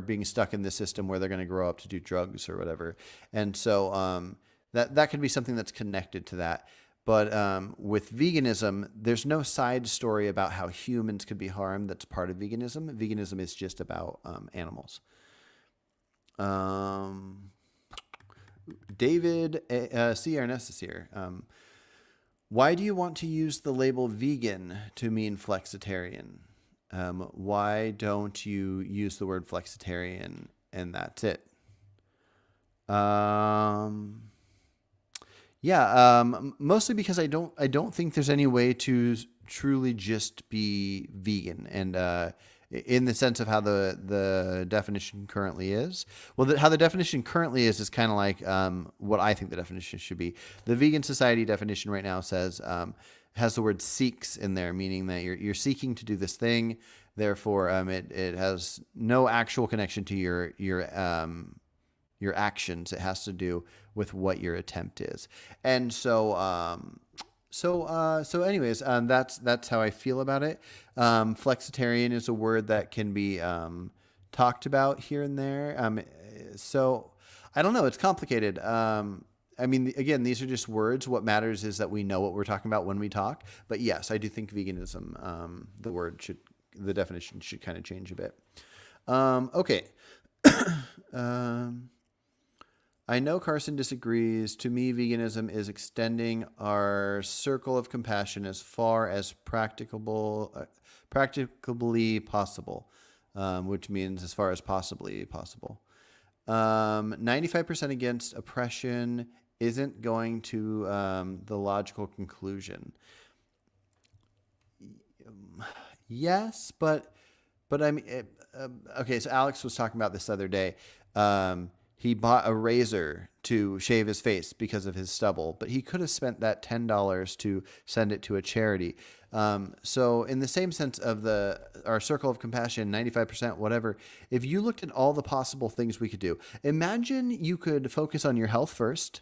being stuck in the system where they're going to grow up to do drugs or whatever. And so that could be something that's connected to that. But with veganism, there's no side story about how humans could be harmed that's part of veganism. Veganism is just about animals. David C. Ernest is here. Why do you want to use the label vegan to mean flexitarian? Why don't you use the word flexitarian and that's it? Mostly because I don't think there's any way to truly just be vegan, and in the sense of how the definition currently is. Well, how the definition currently is kind of like what I think the definition should be. The Vegan Society definition right now says has the word seeks in there, meaning that you're seeking to do this thing. Therefore, it has no actual connection to your actions. It has to do with what your attempt is. And so anyways, that's how I feel about it. Flexitarian is a word that can be talked about here and there. So I don't know. It's complicated. I mean, again, these are just words. What matters is that we know what we're talking about when we talk. But yes, I do think veganism, the definition should kind of change a bit. Okay. I know Carson disagrees. To me, veganism is extending our circle of compassion as far as practicably possible, which means as far as possibly possible. 95% against oppression isn't going to the logical conclusion. Yes, but I mean, okay. So Alex was talking about this the other day. He bought a razor to shave his face because of his stubble, but he could have spent that $10 to send it to a charity. So in the same sense of our circle of compassion, 95%, whatever, if you looked at all the possible things we could do, imagine you could focus on your health first.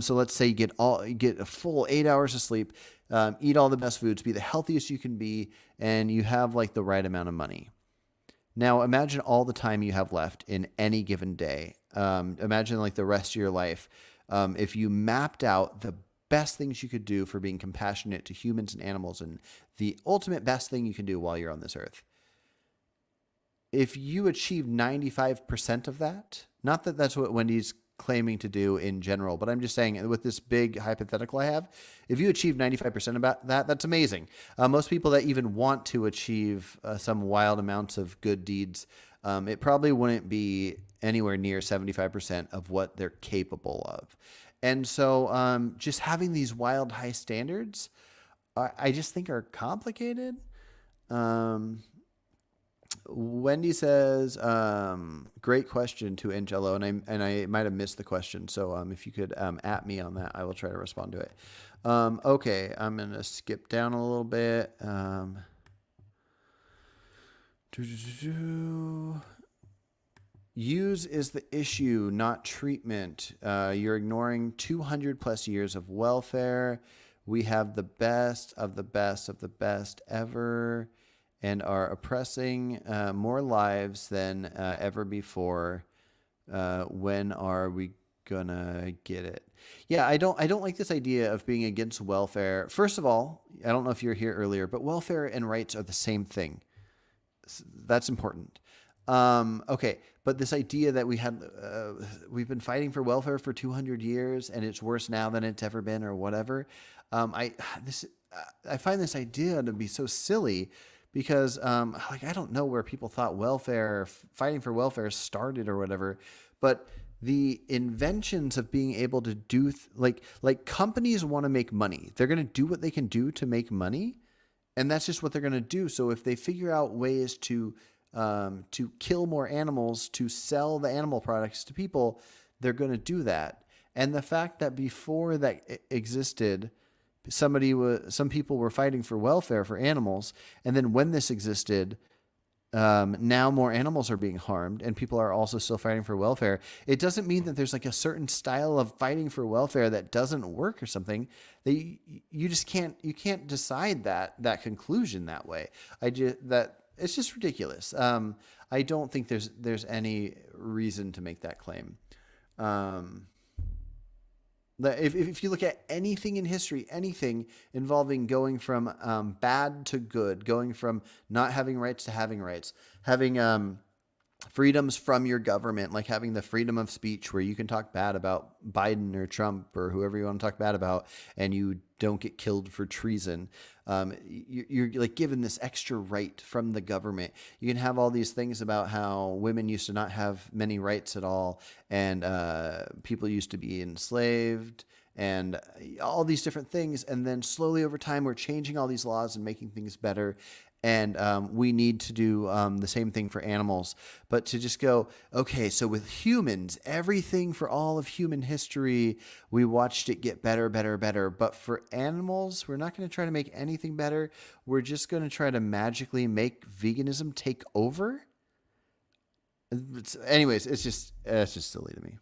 So let's say you get a full 8 hours of sleep, eat all the best foods, be the healthiest you can be, and you have like the right amount of money. Now imagine all the time you have left in any given day. Imagine like the rest of your life. If you mapped out the best things you could do for being compassionate to humans and animals, and the ultimate best thing you can do while you're on this earth. If you achieve 95% of that, not that that's what Wendy's claiming to do in general, but I'm just saying with this big hypothetical I have, if you achieve 95% about that, that's amazing. Most people that even want to achieve some wild amounts of good deeds, it probably wouldn't be anywhere near 75% of what they're capable of. And so just having these wild high standards, I just think are complicated. Wendy says, great question to Angelo, and I might have missed the question. So if you could at me on that, I will try to respond to it. Okay, I'm going to skip down a little bit. Use is the issue, not treatment. You're ignoring 200 plus years of welfare. We have the best of the best of the best ever, and are oppressing more lives than ever before. When are we gonna get it? Yeah, I don't like this idea of being against welfare. First of all, I don't know if you were here earlier, but welfare and rights are the same thing. That's important. Okay, but this idea that we've been fighting for welfare for 200 years and it's worse now than it's ever been, or whatever. I find this idea to be so silly. Because, I don't know where people thought fighting for welfare started or whatever, but the inventions of being able to do, like companies want to make money. They're going to do what they can do to make money, and that's just what they're going to do. So if they figure out ways to kill more animals, to sell the animal products to people, they're going to do that. And the fact that before that existed, some people were fighting for welfare for animals, and then when this existed, now more animals are being harmed, and people are also still fighting for welfare. It doesn't mean that there's like a certain style of fighting for welfare that doesn't work or something. You just can't decide that conclusion that way. It's just ridiculous. I don't think there's any reason to make that claim. If you look at anything in history, anything involving going from bad to good, going from not having rights to having rights, having freedoms from your government, like having the freedom of speech where you can talk bad about Biden or Trump or whoever you want to talk bad about, and you don't get killed for treason. You're like given this extra right from the government. You can have all these things about how women used to not have many rights at all, and people used to be enslaved, and all these different things. And then slowly over time, we're changing all these laws and making things better. And we need to do the same thing for animals. But to just go, okay, so with humans, everything for all of human history, we watched it get better, better, better. But for animals, we're not going to try to make anything better. We're just going to try to magically make veganism take over. Anyways, it's just silly to me.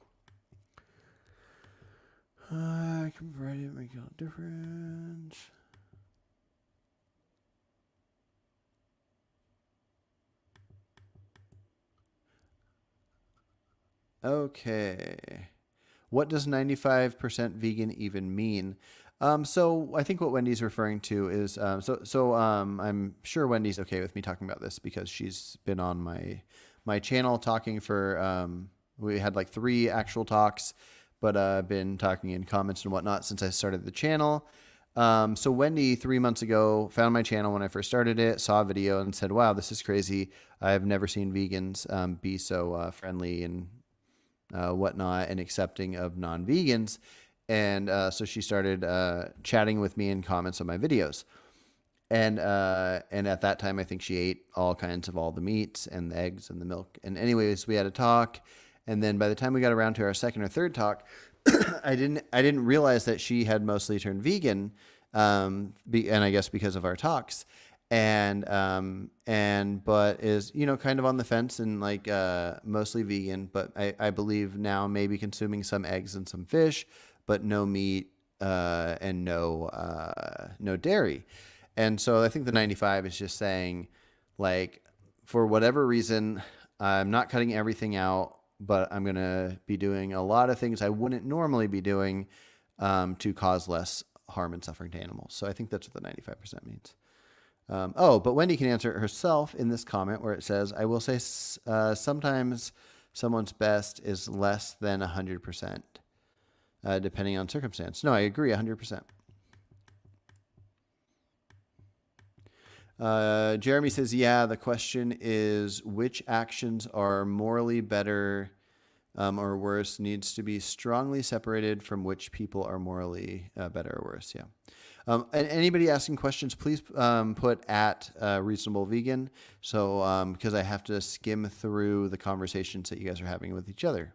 I can write it, make a difference. Okay. What does 95% vegan even mean? So I think what Wendy's referring to is, I'm sure Wendy's okay with me talking about this because she's been on my channel talking for, we had like 3 actual talks, but I've been talking in comments and whatnot since I started the channel. So Wendy 3 months ago found my channel when I first started it, saw a video and said, wow, this is crazy. I've never seen vegans be so friendly and whatnot and accepting of non-vegans. And so she started chatting with me in comments on my videos. And at that time, I think she ate all kinds of all the meats and the eggs and the milk. And anyways, we had a talk. And then by the time we got around to our second or third talk, I didn't realize that she had mostly turned vegan, and I guess because of our talks, but is kind of on the fence and like mostly vegan, but I believe now maybe consuming some eggs and some fish, but no meat and no dairy. And so I think the 95 is just saying, like, for whatever reason, I'm not cutting everything out, but I'm going to be doing a lot of things I wouldn't normally be doing to cause less harm and suffering to animals. So I think that's what the 95% means. But Wendy can answer it herself in this comment where it says, I will say sometimes someone's best is less than 100%, depending on circumstance. No, I agree 100%. Jeremy says, yeah, the question is which actions are morally better or worse needs to be strongly separated from which people are morally better or worse. Yeah. And anybody asking questions, please put at Reasonable Vegan. So because I have to skim through the conversations that you guys are having with each other.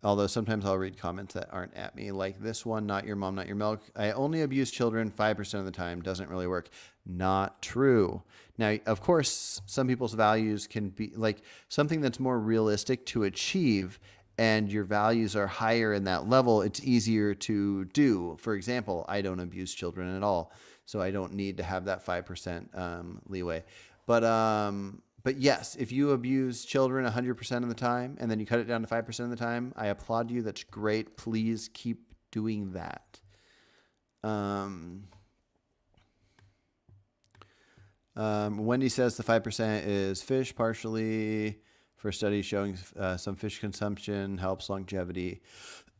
Although sometimes I'll read comments that aren't at me, like this one, not your mom, not your milk. I only abuse children 5% of the time. Doesn't really work. Not true. Now, of course, some people's values can be like something that's more realistic to achieve, and your values are higher in that level. It's easier to do. For example, I don't abuse children at all, so I don't need to have that 5% leeway. But yes, if you abuse children 100% of the time and then you cut it down to 5% of the time, I applaud you. That's great. Please keep doing that. Wendy says the 5% is fish, partially for studies showing some fish consumption helps longevity.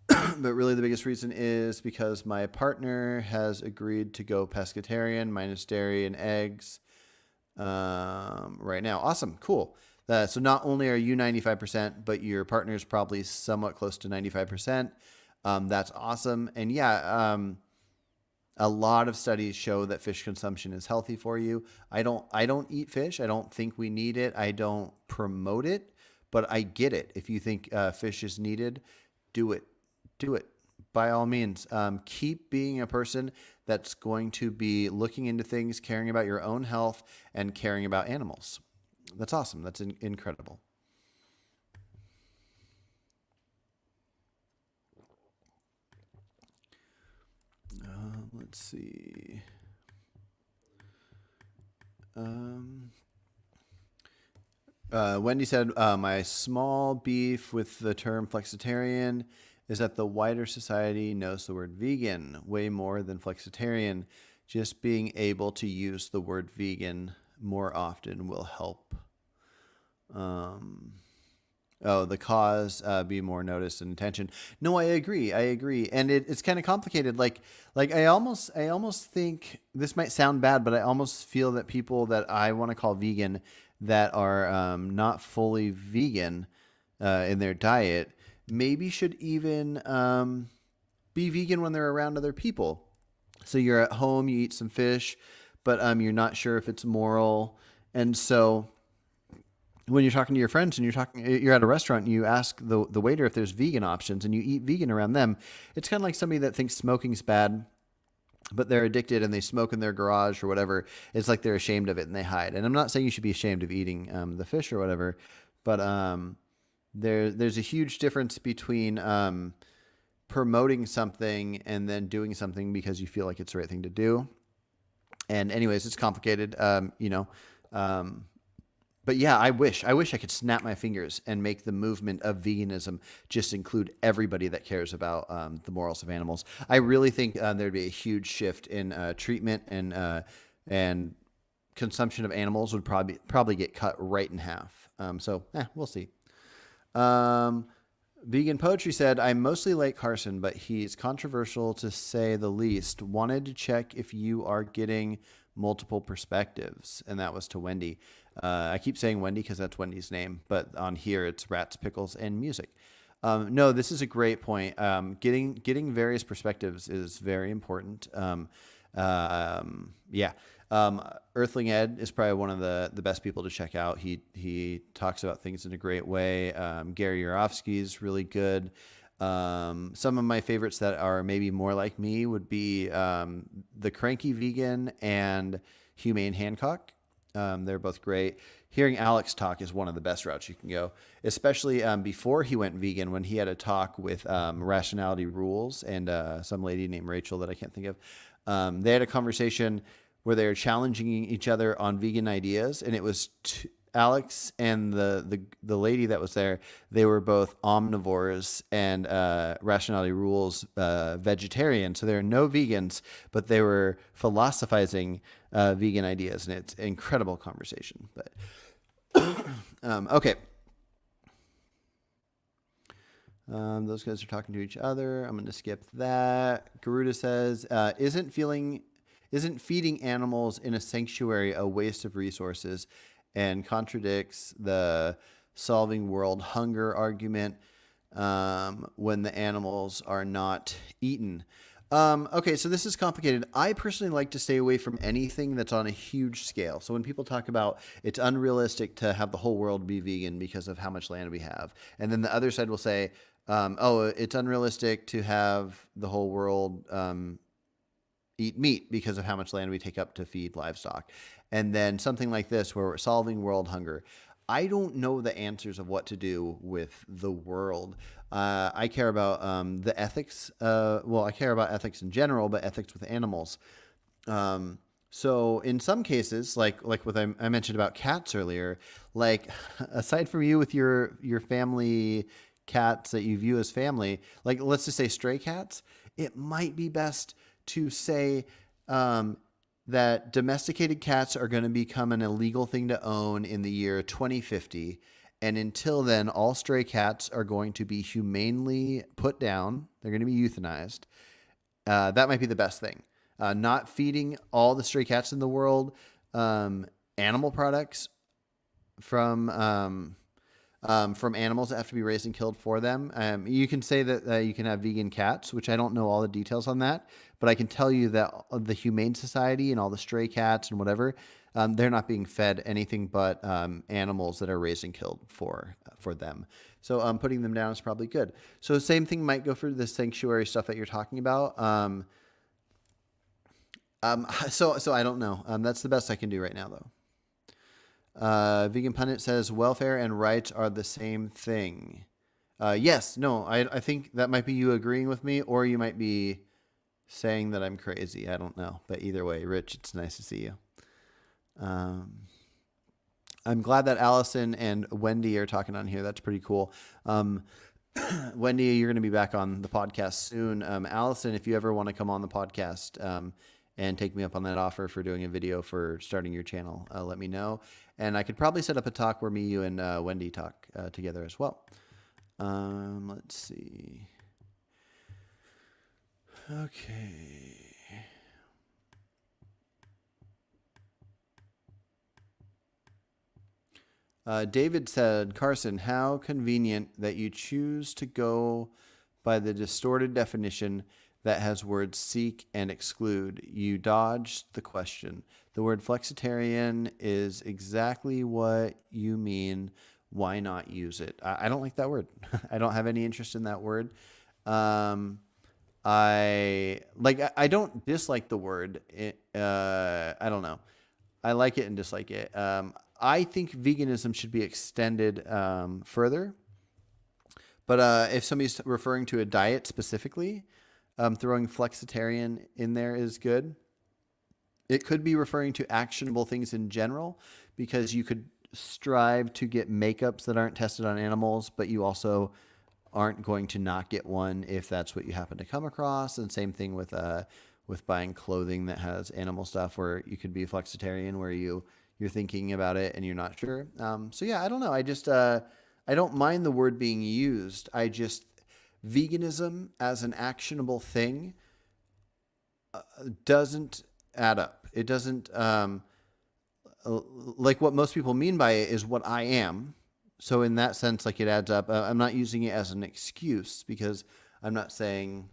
But really the biggest reason is because my partner has agreed to go pescatarian, minus dairy and eggs. Right now. Awesome. Cool. So not only are you 95%, but your partner is probably somewhat close to 95%. That's awesome. And yeah, a lot of studies show that fish consumption is healthy for you. I don't eat fish. I don't think we need it. I don't promote it, but I get it. If you think fish is needed, do it. Do it. By all means, keep being a person that's going to be looking into things, caring about your own health, and caring about animals. That's awesome. That's incredible. Let's see. Wendy said, my small beef with the term flexitarian is that the wider society knows the word vegan way more than flexitarian. Just being able to use the word vegan more often will help. The cause be more noticed and attention. No, I agree. And it's kind of complicated. Like I almost think this might sound bad, but I almost feel that people that I want to call vegan that are not fully vegan in their diet maybe should even be vegan when they're around other people. So you're at home, you eat some fish, but you're not sure if it's moral. And so when you're talking to your friends and you're at a restaurant and you ask the waiter if there's vegan options and you eat vegan around them, it's kind of like somebody that thinks smoking's bad, but they're addicted and they smoke in their garage or whatever. It's like they're ashamed of it and they hide. And I'm not saying you should be ashamed of eating the fish or whatever, but there's a huge difference between promoting something and then doing something because you feel like it's the right thing to do. And anyways, it's complicated, but yeah, I wish I could snap my fingers and make the movement of veganism just include everybody that cares about the morals of animals. I really think there'd be a huge shift in treatment and consumption of animals would probably get cut right in half. We'll see. Vegan Poetry said, I'm mostly like Carson, but he's controversial to say the least. Wanted to check if you are getting multiple perspectives. And that was to Wendy. I keep saying Wendy because that's Wendy's name, but on here it's Rats, Pickles, and Music. No, this is a great point. Getting various perspectives is very important. Earthling Ed is probably one of the best people to check out. He talks about things in a great way. Gary Yourofsky is really good. Some of my favorites that are maybe more like me would be The Cranky Vegan and Humane Hancock. They're both great. Hearing Alex talk is one of the best routes you can go, especially before he went vegan, when he had a talk with Rationality Rules and some lady named Rachel that I can't think of. They had a conversation where they were challenging each other on vegan ideas, and it was Alex and the lady that was there. They were both omnivores and Rationality Rules vegetarian, so there are no vegans, but they were philosophizing vegan ideas, and it's an incredible conversation. But okay. Those guys are talking to each other. I'm going to skip that. Garuda says, isn't feeding animals in a sanctuary a waste of resources, and contradicts the solving world hunger argument when the animals are not eaten. Okay, so this is complicated. I personally like to stay away from anything that's on a huge scale. So when people talk about it's unrealistic to have the whole world be vegan because of how much land we have, and then the other side will say, it's unrealistic to have the whole world eat meat because of how much land we take up to feed livestock. And then something like this where we're solving world hunger. I don't know the answers of what to do with the world. I care about the ethics. I care about ethics in general, but ethics with animals. So in some cases, like what I mentioned about cats earlier, like aside from you with your family cats that you view as family, like let's just say stray cats, it might be best to say that domesticated cats are going to become an illegal thing to own in the year 2050. And until then, all stray cats are going to be humanely put down. They're going to be euthanized. That might be the best thing. Not feeding all the stray cats in the world animal products from animals that have to be raised and killed for them. You can say that you can have vegan cats, which I don't know all the details on that, but I can tell you that the Humane Society and all the stray cats and whatever, they're not being fed anything but animals that are raised and killed for them. So putting them down is probably good. So the same thing might go for the sanctuary stuff that you're talking about. So I don't know. That's the best I can do right now, though. Vegan Pundit says welfare and rights are the same thing. Yes, no, I think that might be you agreeing with me, or you might be saying that I'm crazy. I don't know. But either way, Rich, it's nice to see you. I'm glad that Allison and Wendy are talking on here. That's pretty cool. Wendy, you're going to be back on the podcast soon. Allison, if you ever want to come on the podcast and take me up on that offer for doing a video for starting your channel, let me know. And I could probably set up a talk where me, you, and Wendy talk together as well. Let's see. Okay. David said, Carson, how convenient that you choose to go by the distorted definition that has words seek and exclude. You dodged the question. The word flexitarian is exactly what you mean. Why not use it? I don't like that word. I don't have any interest in that word. I don't dislike the word. I don't know. I like it and dislike it. I think veganism should be extended further. But if somebody's referring to a diet specifically, throwing flexitarian in there is good. It could be referring to actionable things in general, because you could strive to get makeups that aren't tested on animals, but you also aren't going to not get one if that's what you happen to come across. And same thing with buying clothing that has animal stuff, where you could be a flexitarian, where you're thinking about it and you're not sure. So yeah, I don't know. I don't mind the word being used. Veganism as an actionable thing doesn't add up. It doesn't, like what most people mean by it is what I am. So in that sense, like it adds up. I'm not using it as an excuse, because I'm not saying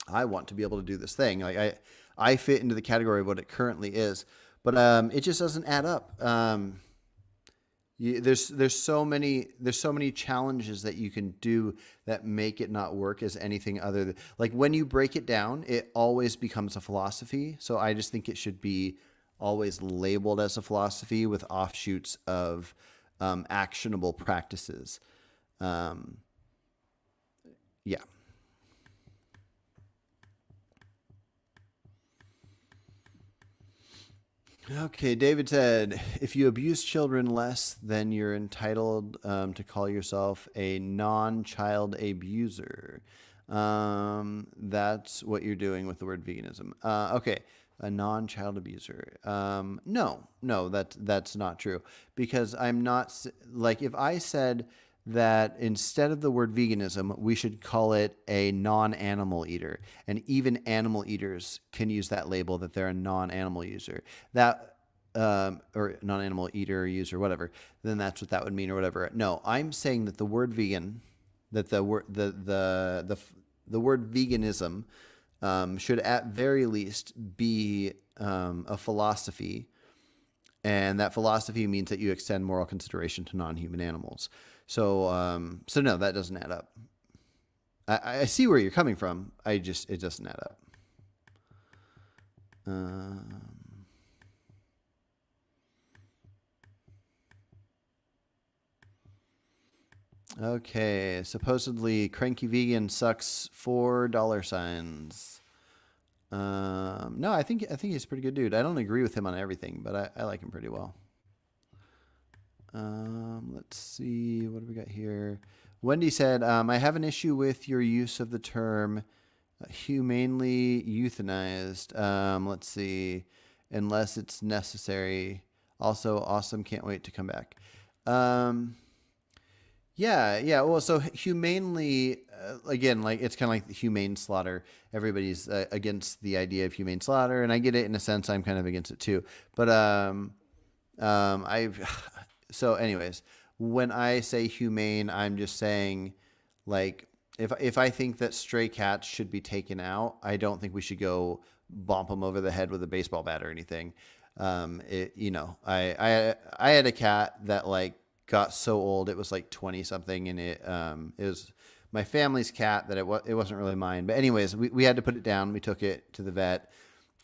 I want to be able to do this thing. Like I fit into the category of what it currently is, but it just doesn't add up. There's so many challenges that you can do that make it not work as anything other than, like, when you break it down, it always becomes a philosophy. So I just think it should be always labeled as a philosophy with offshoots of actionable practices. Yeah. Okay, David said, if you abuse children less, then you're entitled to call yourself a non-child abuser. That's what you're doing with the word veganism. Okay, a non-child abuser. No, that's not true, because I'm not, like, if I said that instead of the word veganism, we should call it a non-animal eater. And even animal eaters can use that label, that they're a non-animal user. That or non-animal eater, user, whatever. Then that's what that would mean, or whatever. No, I'm saying that the word vegan, that the word the word veganism should at very least be a philosophy. And that philosophy means that you extend moral consideration to non-human animals. So no, that doesn't add up. I see where you're coming from. It doesn't add up. Okay, supposedly Cranky Vegan sucks $4. No, I think he's a pretty good dude. I don't agree with him on everything, but I like him pretty well. Let's see, what do we got here? Wendy said, I have an issue with your use of the term humanely euthanized. Let's see, unless it's necessary. Also, awesome. Can't wait to come back. Yeah. Well, so humanely, again, like, it's kind of like the humane slaughter. Everybody's against the idea of humane slaughter, and I get it in a sense. I'm kind of against it too. But so anyways, when I say humane, I'm just saying, like, if I think that stray cats should be taken out, I don't think we should go bump them over the head with a baseball bat or anything. I had a cat that, like, got so old, it was like 20 something, and it was my family's cat, that it wasn't really mine. But anyways, we had to put it down. We took it to the vet,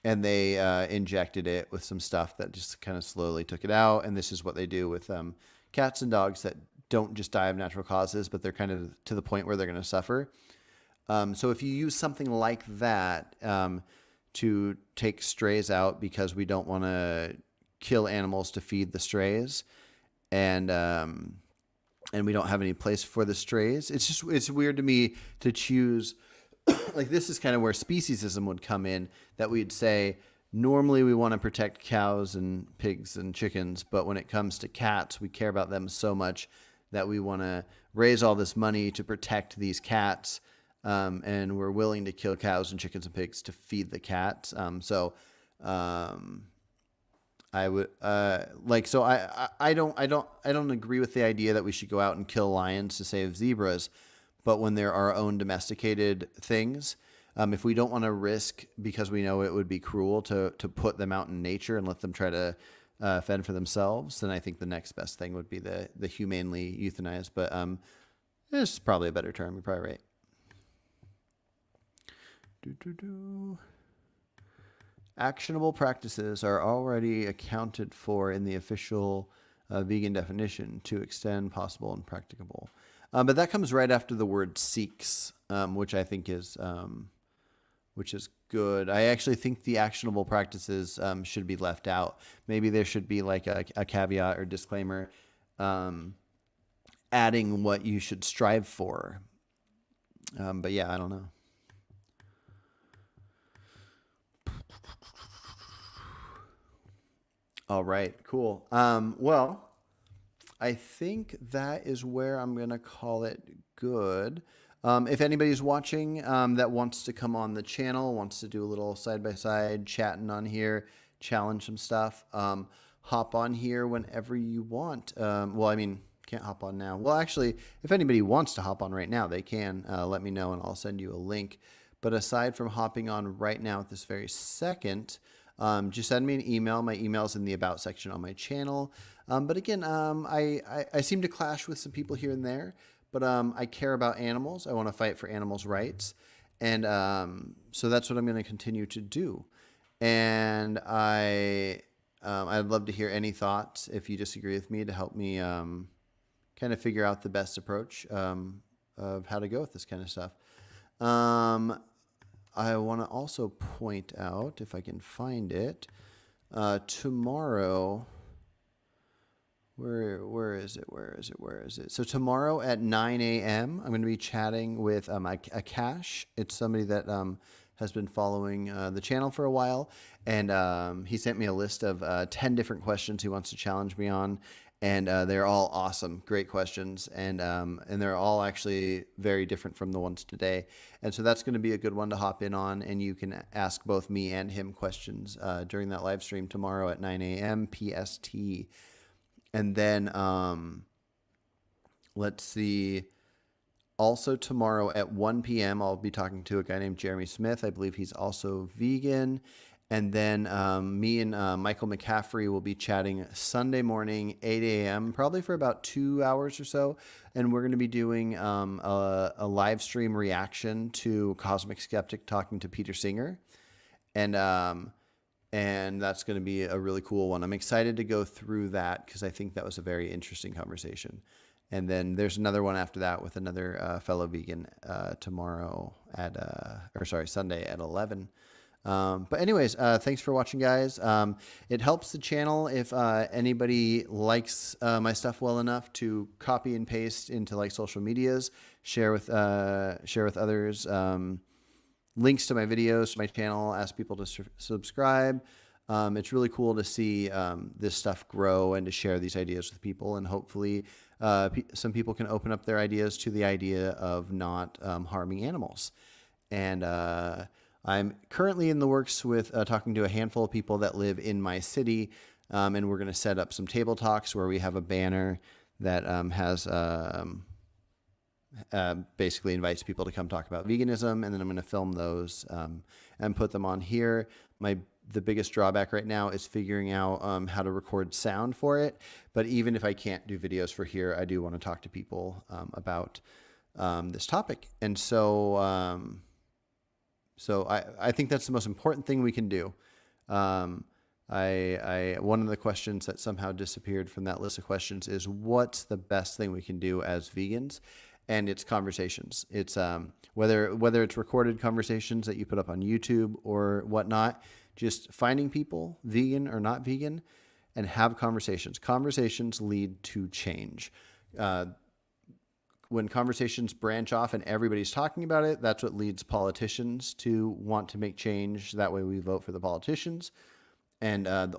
and they injected it with some stuff that just kind of slowly took it out. And this is what they do with cats and dogs that don't just die of natural causes, but they're kind of to the point where they're going to suffer. So if you use something like that to take strays out because we don't want to kill animals to feed the strays, and we don't have any place for the strays, it's weird to me to choose. Like, this is kind of where speciesism would come in, that we'd say normally we want to protect cows and pigs and chickens, but when it comes to cats, we care about them so much that we want to raise all this money to protect these cats, and we're willing to kill cows and chickens and pigs to feed the cats. I would so I don't agree with the idea that we should go out and kill lions to save zebras, but when there are our own domesticated things, if we don't want to risk, because we know it would be cruel to put them out in nature and let them try to fend for themselves, then I think the next best thing would be the humanely euthanized. But this is probably a better term. You're probably right. Actionable practices are already accounted for in the official vegan definition to extend possible and practicable. But that comes right after the word seeks, which I think is good. I actually think the actionable practices should be left out. Maybe there should be like a caveat or disclaimer adding what you should strive for. But yeah, I don't know. All right, cool. Well, I think that is where I'm going to call it good. If anybody's watching that wants to come on the channel, wants to do a little side-by-side chatting on here, challenge some stuff, hop on here whenever you want. Well, I mean, can't hop on now. Well, actually, if anybody wants to hop on right now, they can. Let me know, and I'll send you a link. But aside from hopping on right now at this very second, just send me an email. My email's in the About section on my channel. But again, I seem to clash with some people here and there, but I care about animals. I want to fight for animals' rights. And so that's what I'm going to continue to do. And I'd love to hear any thoughts if you disagree with me to help me kind of figure out the best approach of how to go with this kind of stuff. I want to also point out, if I can find it, tomorrow. Where is it? So tomorrow at 9 a.m., I'm going to be chatting with Akash. It's somebody that has been following the channel for a while, and he sent me a list of 10 different questions he wants to challenge me on, and they're all awesome, great questions, and they're all actually very different from the ones today. And so that's going to be a good one to hop in on, and you can ask both me and him questions during that live stream tomorrow at 9 a.m. PST. And then, let's see, also tomorrow at 1 p.m., I'll be talking to a guy named Jeremy Smith. I believe he's also vegan. And then me and Michael McCaffrey will be chatting Sunday morning, 8 a.m., probably for about 2 hours or so. And we're going to be doing a live stream reaction to Cosmic Skeptic talking to Peter Singer. And that's going to be a really cool one. I'm excited to go through that because I think that was a very interesting conversation. And then there's another one after that with another fellow vegan tomorrow Sunday at 11. But anyways, thanks for watching, guys. It helps the channel if anybody likes my stuff well enough to copy and paste into like social medias, share with others. Links to my videos, to my channel, ask people to subscribe. It's really cool to see this stuff grow and to share these ideas with people. And hopefully some people can open up their ideas to the idea of not harming animals. And I'm currently in the works with talking to a handful of people that live in my city. And we're going to set up some table talks where we have a banner that has... basically invites people to come talk about veganism, and then I'm going to film those and put them on here. The biggest drawback right now is figuring out how to record sound for it. But even if I can't do videos for here, I do want to talk to people about this topic. And so I think that's the most important thing we can do. One of the questions that somehow disappeared from that list of questions is, what's the best thing we can do as vegans? And it's conversations. It's whether it's recorded conversations that you put up on YouTube or whatnot, just finding people, vegan or not vegan, and have conversations. Conversations lead to change. When conversations branch off and everybody's talking about it, that's what leads politicians to want to make change. That way we vote for the politicians. And the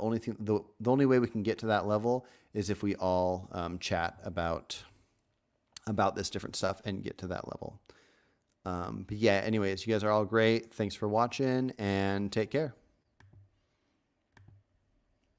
only way we can get to that level is if we all chat about this different stuff and get to that level. But yeah, anyways, you guys are all great. Thanks for watching and take care.